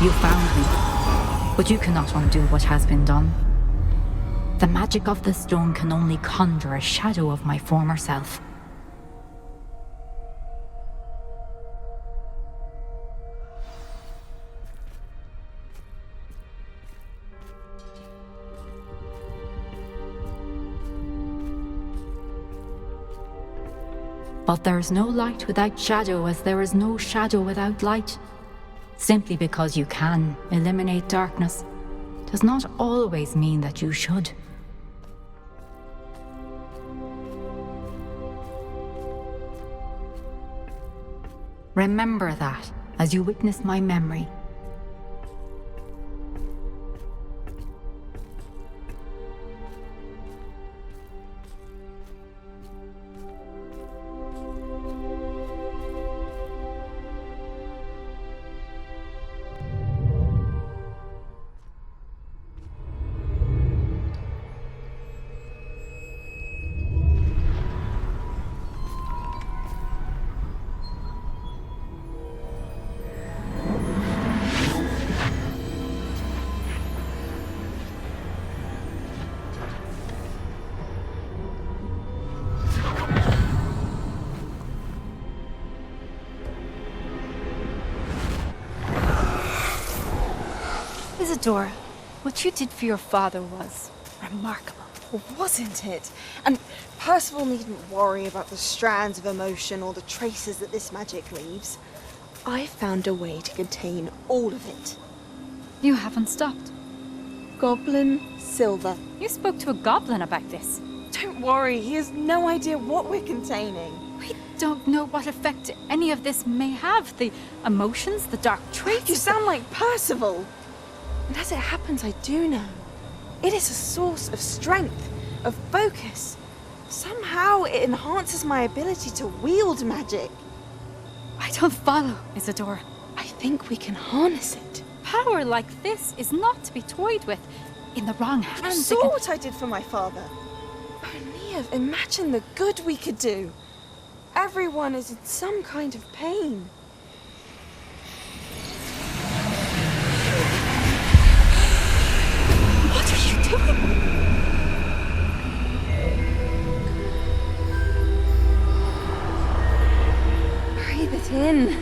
[SPEAKER 18] You found me, but you cannot undo what has been done. The magic of the stone can only conjure a shadow of my former self. But there is no light without shadow, as there is no shadow without light. Simply because you can eliminate darkness does not always mean that you should. Remember that as you witness my memory.
[SPEAKER 23] Isadora, what you did for your father was remarkable, wasn't it? And Percival needn't worry about the strands of emotion or the traces that this magic leaves. I found a way to contain all of it.
[SPEAKER 18] You haven't stopped.
[SPEAKER 23] Goblin Silver.
[SPEAKER 18] You spoke to a goblin about this.
[SPEAKER 23] Don't worry, he has no idea what we're containing.
[SPEAKER 18] We don't know what effect any of this may have. The emotions, the dark traits.
[SPEAKER 23] You sound like Percival. And as it happens, I do know. It is a source of strength, of focus. Somehow it enhances my ability to wield magic.
[SPEAKER 18] I don't follow, Isadora.
[SPEAKER 23] I think we can harness it.
[SPEAKER 18] Power like this is not to be toyed with. In the wrong hands.
[SPEAKER 23] You saw what I did for my father. Oh, Neve, imagine the good we could do. Everyone is in some kind of pain.
[SPEAKER 18] What are you doing?
[SPEAKER 23] Breathe it in.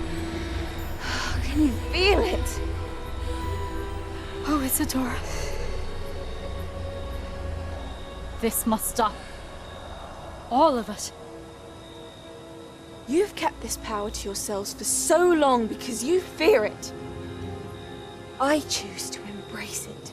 [SPEAKER 23] Can you feel it?
[SPEAKER 18] Oh, Isadora. This must stop. All of it.
[SPEAKER 23] You've kept this power to yourselves for so long because you fear it. I choose to embrace it.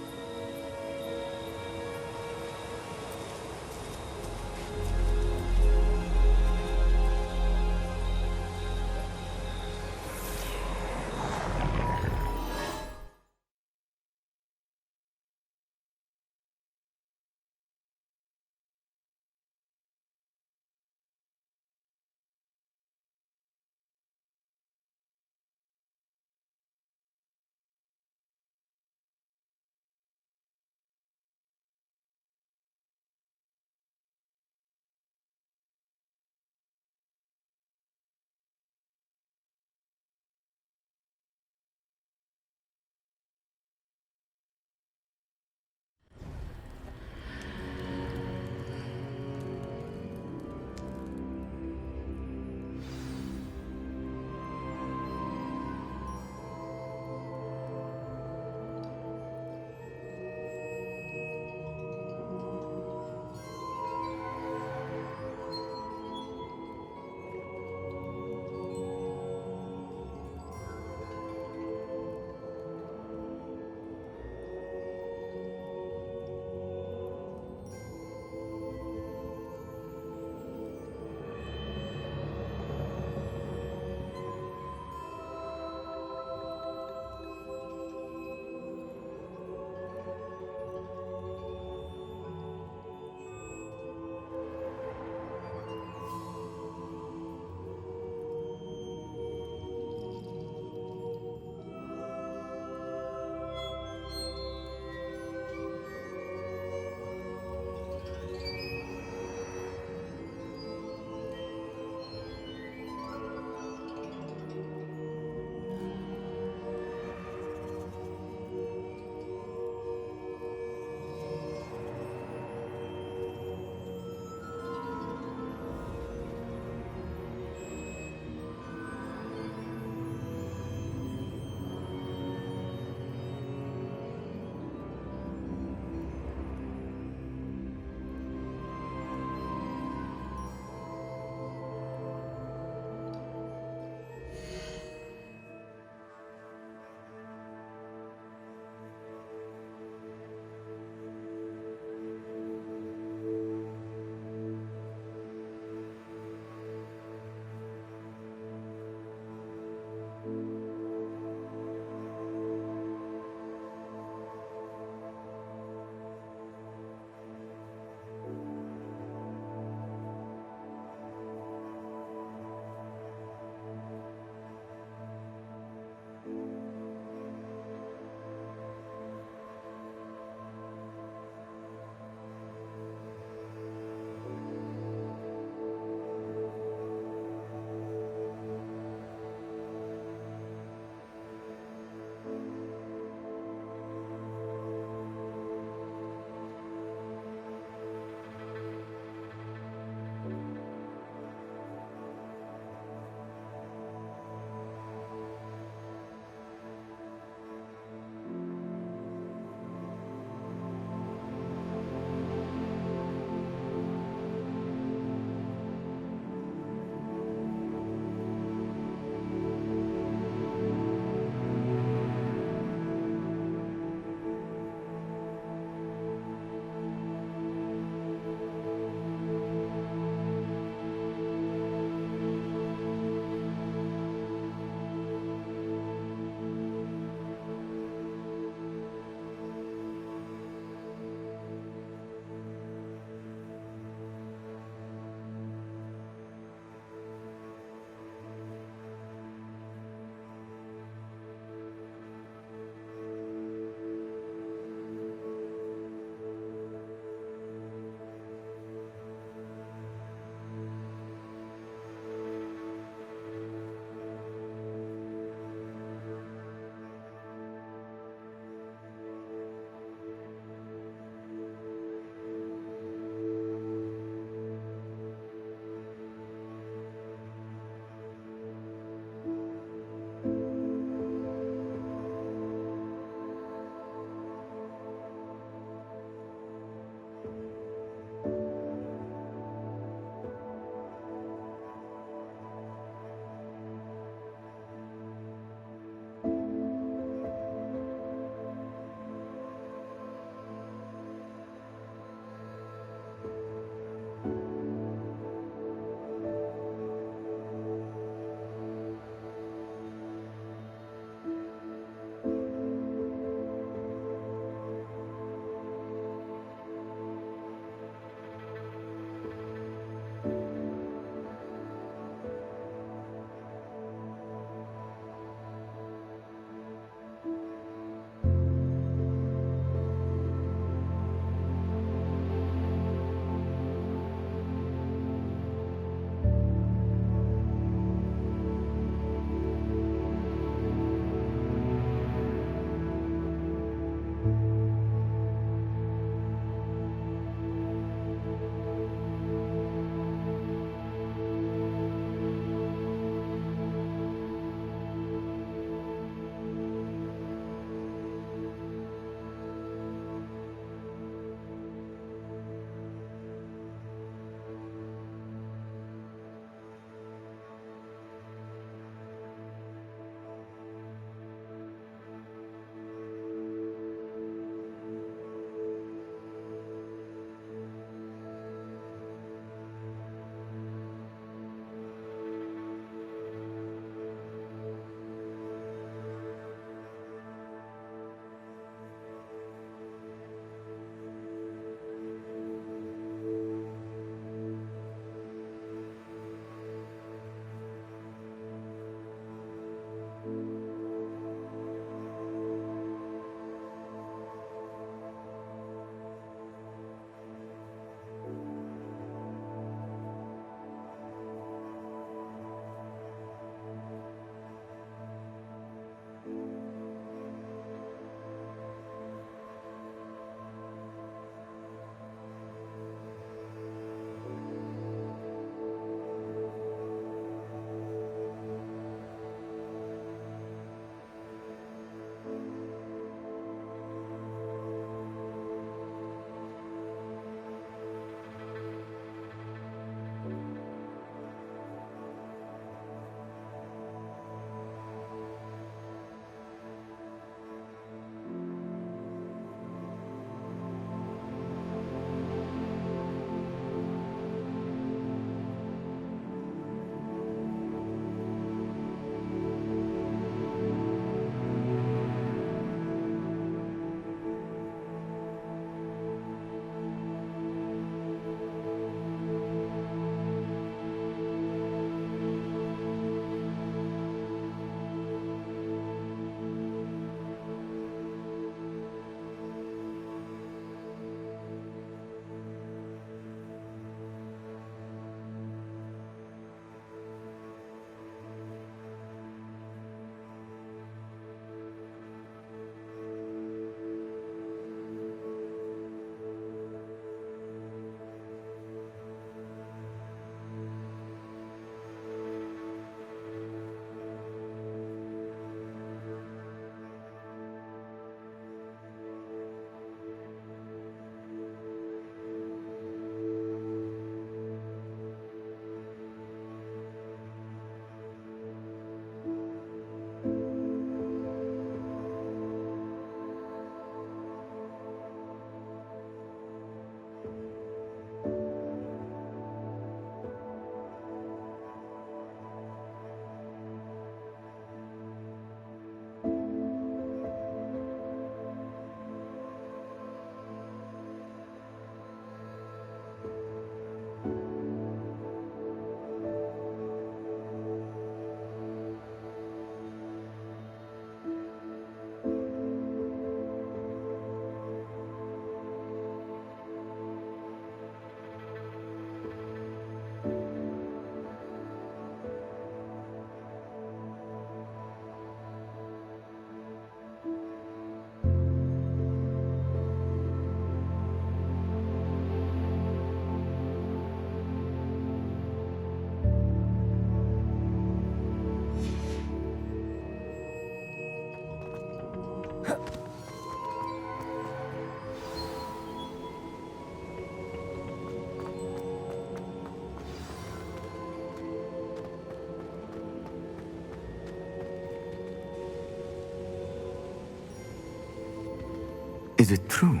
[SPEAKER 1] Is it true?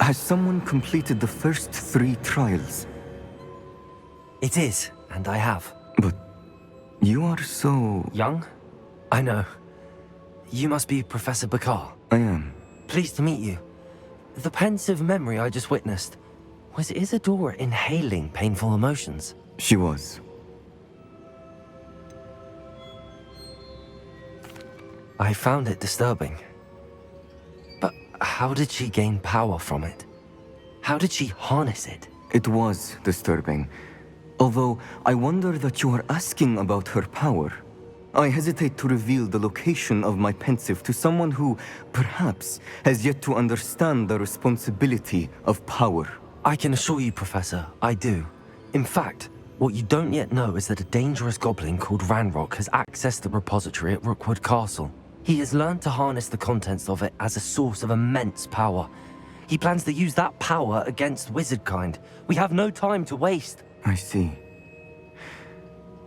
[SPEAKER 1] Has someone completed the first 3 trials?
[SPEAKER 3] It is, and I have.
[SPEAKER 1] But you are so...
[SPEAKER 3] Young? I know. You must be Professor Bakar.
[SPEAKER 1] I am.
[SPEAKER 3] Pleased to meet you. The pensive memory I just witnessed, was Isadora inhaling painful emotions?
[SPEAKER 1] She was.
[SPEAKER 3] I found it disturbing. But how did she gain power from it? How did she harness it?
[SPEAKER 1] It was disturbing. Although, I wonder that you are asking about her power. I hesitate to reveal the location of my pensive to someone who, perhaps, has yet to understand the responsibility of power.
[SPEAKER 3] I can assure you, Professor, I do. In fact, what you don't yet know is that a dangerous goblin called Ranrock has accessed the repository at Rookwood Castle. He has learned to harness the contents of it as a source of immense power. He plans to use that power against wizardkind. We have no time to waste.
[SPEAKER 1] I see.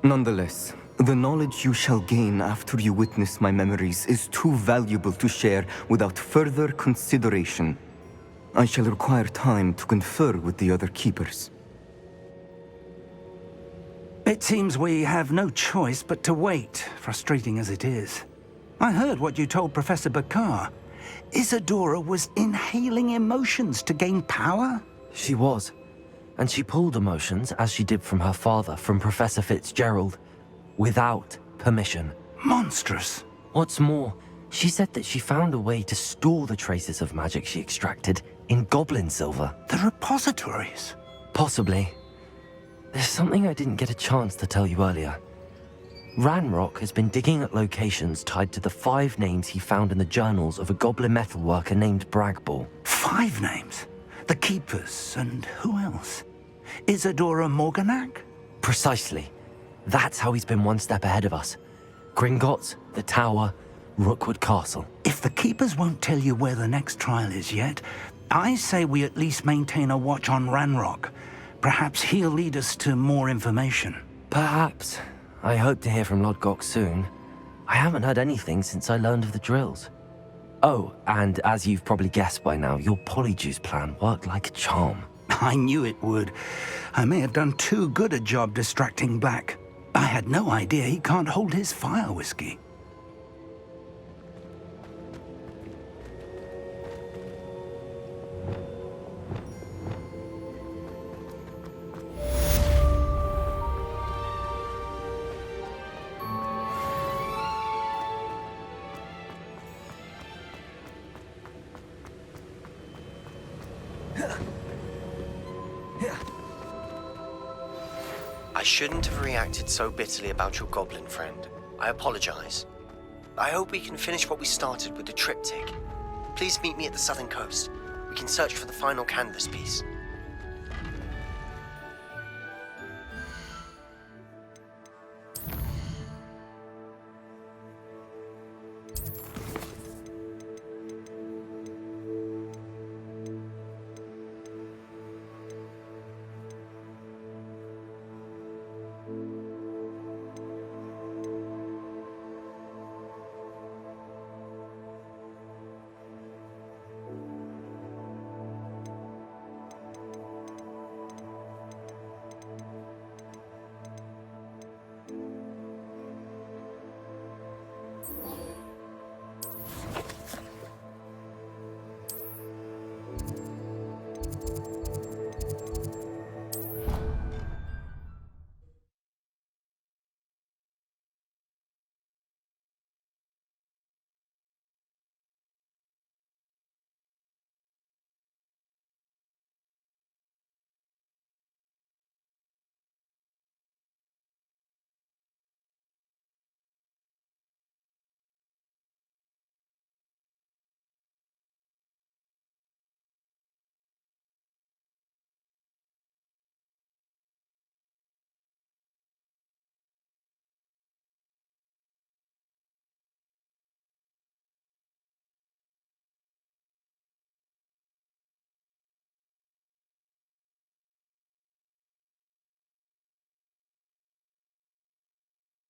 [SPEAKER 1] Nonetheless, the knowledge you shall gain after you witness my memories is too valuable to share without further consideration. I shall require time to confer with the other keepers.
[SPEAKER 19] It seems we have no choice but to wait, frustrating as it is. I heard what you told Professor Bakar. Isadora was inhaling emotions to gain power?
[SPEAKER 3] She was. And she pulled emotions, as she did from her father, from Professor Fitzgerald, without permission.
[SPEAKER 19] Monstrous.
[SPEAKER 3] What's more, she said that she found a way to store the traces of magic she extracted in goblin silver.
[SPEAKER 19] The repositories?
[SPEAKER 3] Possibly. There's something I didn't get a chance to tell you earlier. Ranrock has been digging at locations tied to the 5 names he found in the journals of a goblin metalworker named Bragball.
[SPEAKER 19] 5 names? The Keepers, and who else? Isadora Morganac?
[SPEAKER 3] Precisely. That's how he's been one step ahead of us. Gringotts, the Tower, Rookwood Castle.
[SPEAKER 19] If the Keepers won't tell you where the next trial is yet, I say we at least maintain a watch on Ranrock. Perhaps he'll lead us to more information.
[SPEAKER 3] Perhaps. I hope to hear from Lodgok soon. I haven't heard anything since I learned of the drills. Oh, and as you've probably guessed by now, your polyjuice plan worked like a charm.
[SPEAKER 19] I knew it would. I may have done too good a job distracting Black. I had no idea he can't hold his fire whiskey.
[SPEAKER 11] I shouldn't have reacted so bitterly about your goblin friend. I apologize. I hope we can finish what we started with the triptych. Please meet me at the southern coast. We can search for the final canvas piece.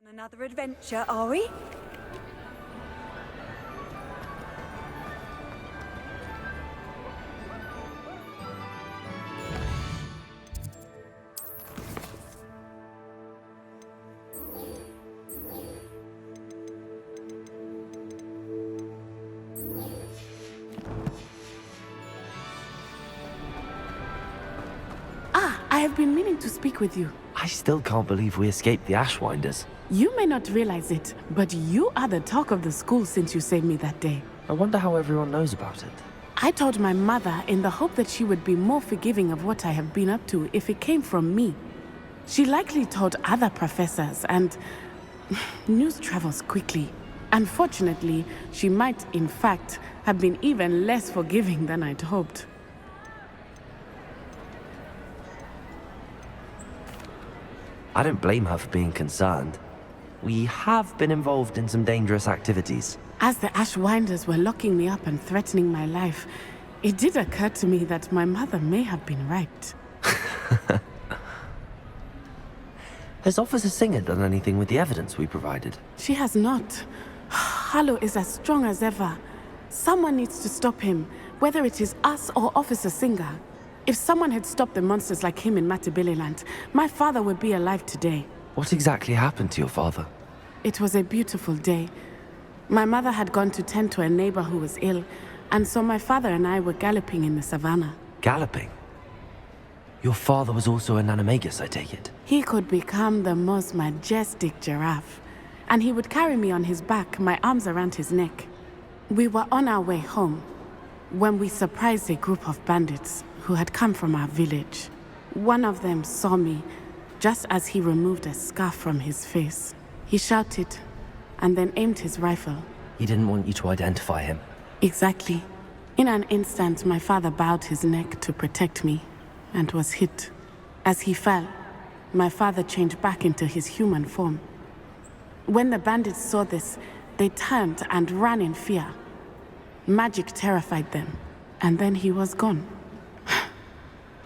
[SPEAKER 12] Another adventure, are we?
[SPEAKER 4] have been meaning to speak with you.
[SPEAKER 3] I still can't believe we escaped the Ashwinders.
[SPEAKER 4] You may not realize it, but you are the talk of the school since you saved me that day.
[SPEAKER 3] I wonder how everyone knows about it.
[SPEAKER 4] I told my mother in the hope that she would be more forgiving of what I have been up to if it came from me. She likely told other professors, and news travels quickly. Unfortunately, she might, in fact, have been even less forgiving than I'd hoped.
[SPEAKER 3] I don't blame her for being concerned. We have been involved in some dangerous activities.
[SPEAKER 4] As the Ashwinders were locking me up and threatening my life, it did occur to me that my mother may have been right.
[SPEAKER 3] Has Officer Singer done anything with the evidence we provided?
[SPEAKER 4] She has not. Harlow is as strong as ever. Someone needs to stop him, whether it is us or Officer Singer. If someone had stopped the monsters like him in Matabeleland, my father would be alive today.
[SPEAKER 3] What exactly happened to your father?
[SPEAKER 4] It was a beautiful day. My mother had gone to tend to a neighbor who was ill, and so my father and I were galloping in the savannah.
[SPEAKER 3] Galloping? Your father was also an animagus, I take it?
[SPEAKER 4] He could become the most majestic giraffe, and he would carry me on his back, my arms around his neck. We were on our way home when we surprised a group of bandits who had come from our village. One of them saw me just as he removed a scarf from his face. He shouted and then aimed his rifle.
[SPEAKER 3] He didn't want you to identify him.
[SPEAKER 4] Exactly. In an instant, my father bowed his neck to protect me and was hit. As he fell, my father changed back into his human form. When the bandits saw this, they turned and ran in fear. Magic terrified them, and then he was gone.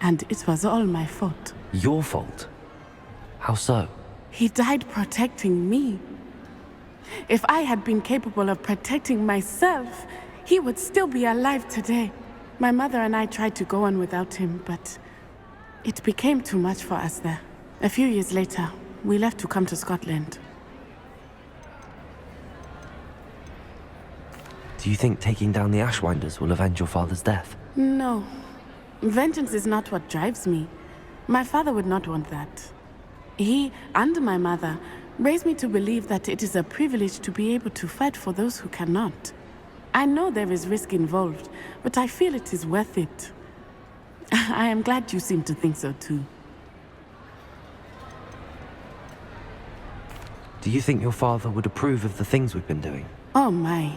[SPEAKER 4] And it was all my fault.
[SPEAKER 3] Your fault? How so?
[SPEAKER 4] He died protecting me. If I had been capable of protecting myself, he would still be alive today. My mother and I tried to go on without him, but it became too much for us there. A few years later, we left to come to Scotland.
[SPEAKER 3] Do you think taking down the Ashwinders will avenge your father's death?
[SPEAKER 4] No. Vengeance is not what drives me. My father would not want that. He and my mother raised me to believe that it is a privilege to be able to fight for those who cannot. I know there is risk involved, but I feel it is worth it. I am glad you seem to think so too.
[SPEAKER 3] Do you think your father would approve of the things we've been doing?
[SPEAKER 4] Oh my,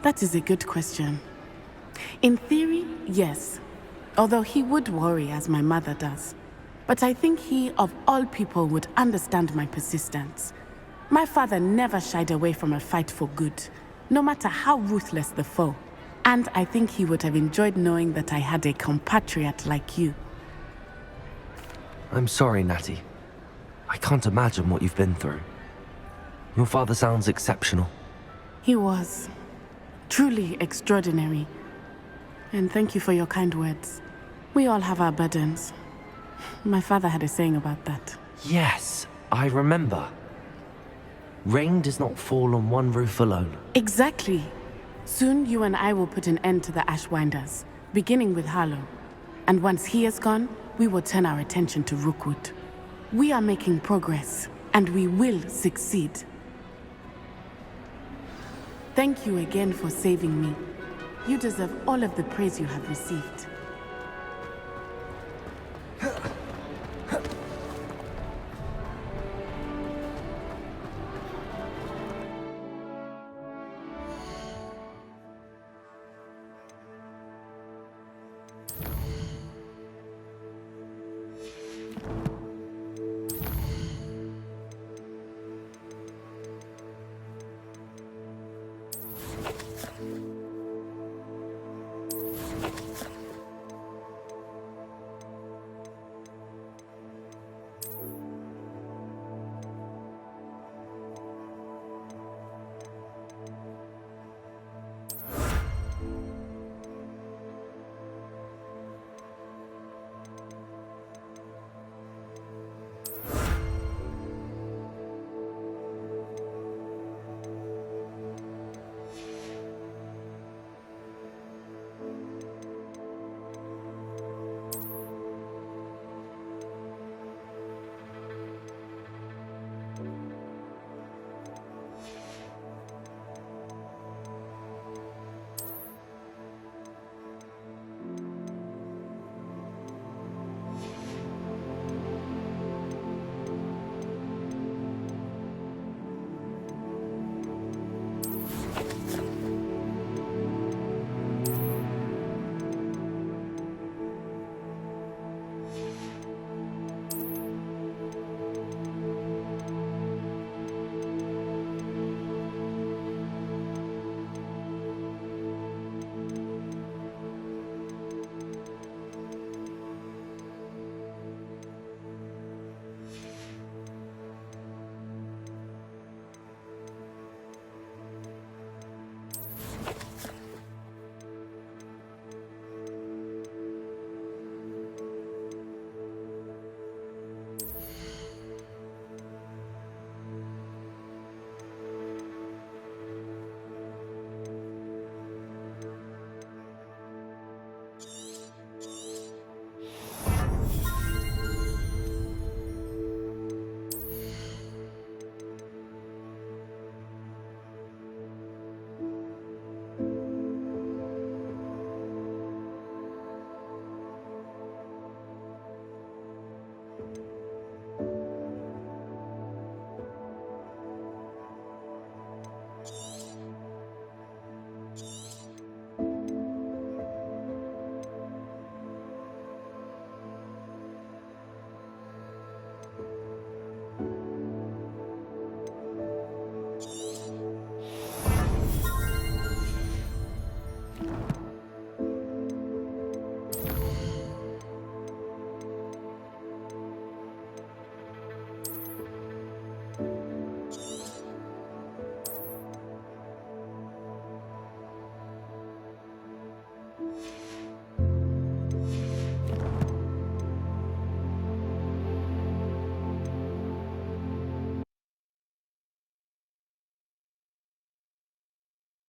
[SPEAKER 4] that is a good question. In theory, yes. Although he would worry as my mother does. But I think he, of all people, would understand my persistence. My father never shied away from a fight for good, no matter how ruthless the foe. And I think he would have enjoyed knowing that I had a compatriot like you.
[SPEAKER 3] I'm sorry, Natty. I can't imagine what you've been through. Your father sounds exceptional.
[SPEAKER 4] He was. Truly extraordinary. And thank you for your kind words. We all have our burdens. My father had a saying about that.
[SPEAKER 3] Yes, I remember. Rain does not fall on one roof alone.
[SPEAKER 4] Exactly. Soon you and I will put an end to the Ashwinders, beginning with Harlow. And once he is gone, we will turn our attention to Rookwood. We are making progress, and we will succeed. Thank you again for saving me. You deserve all of the praise you have received.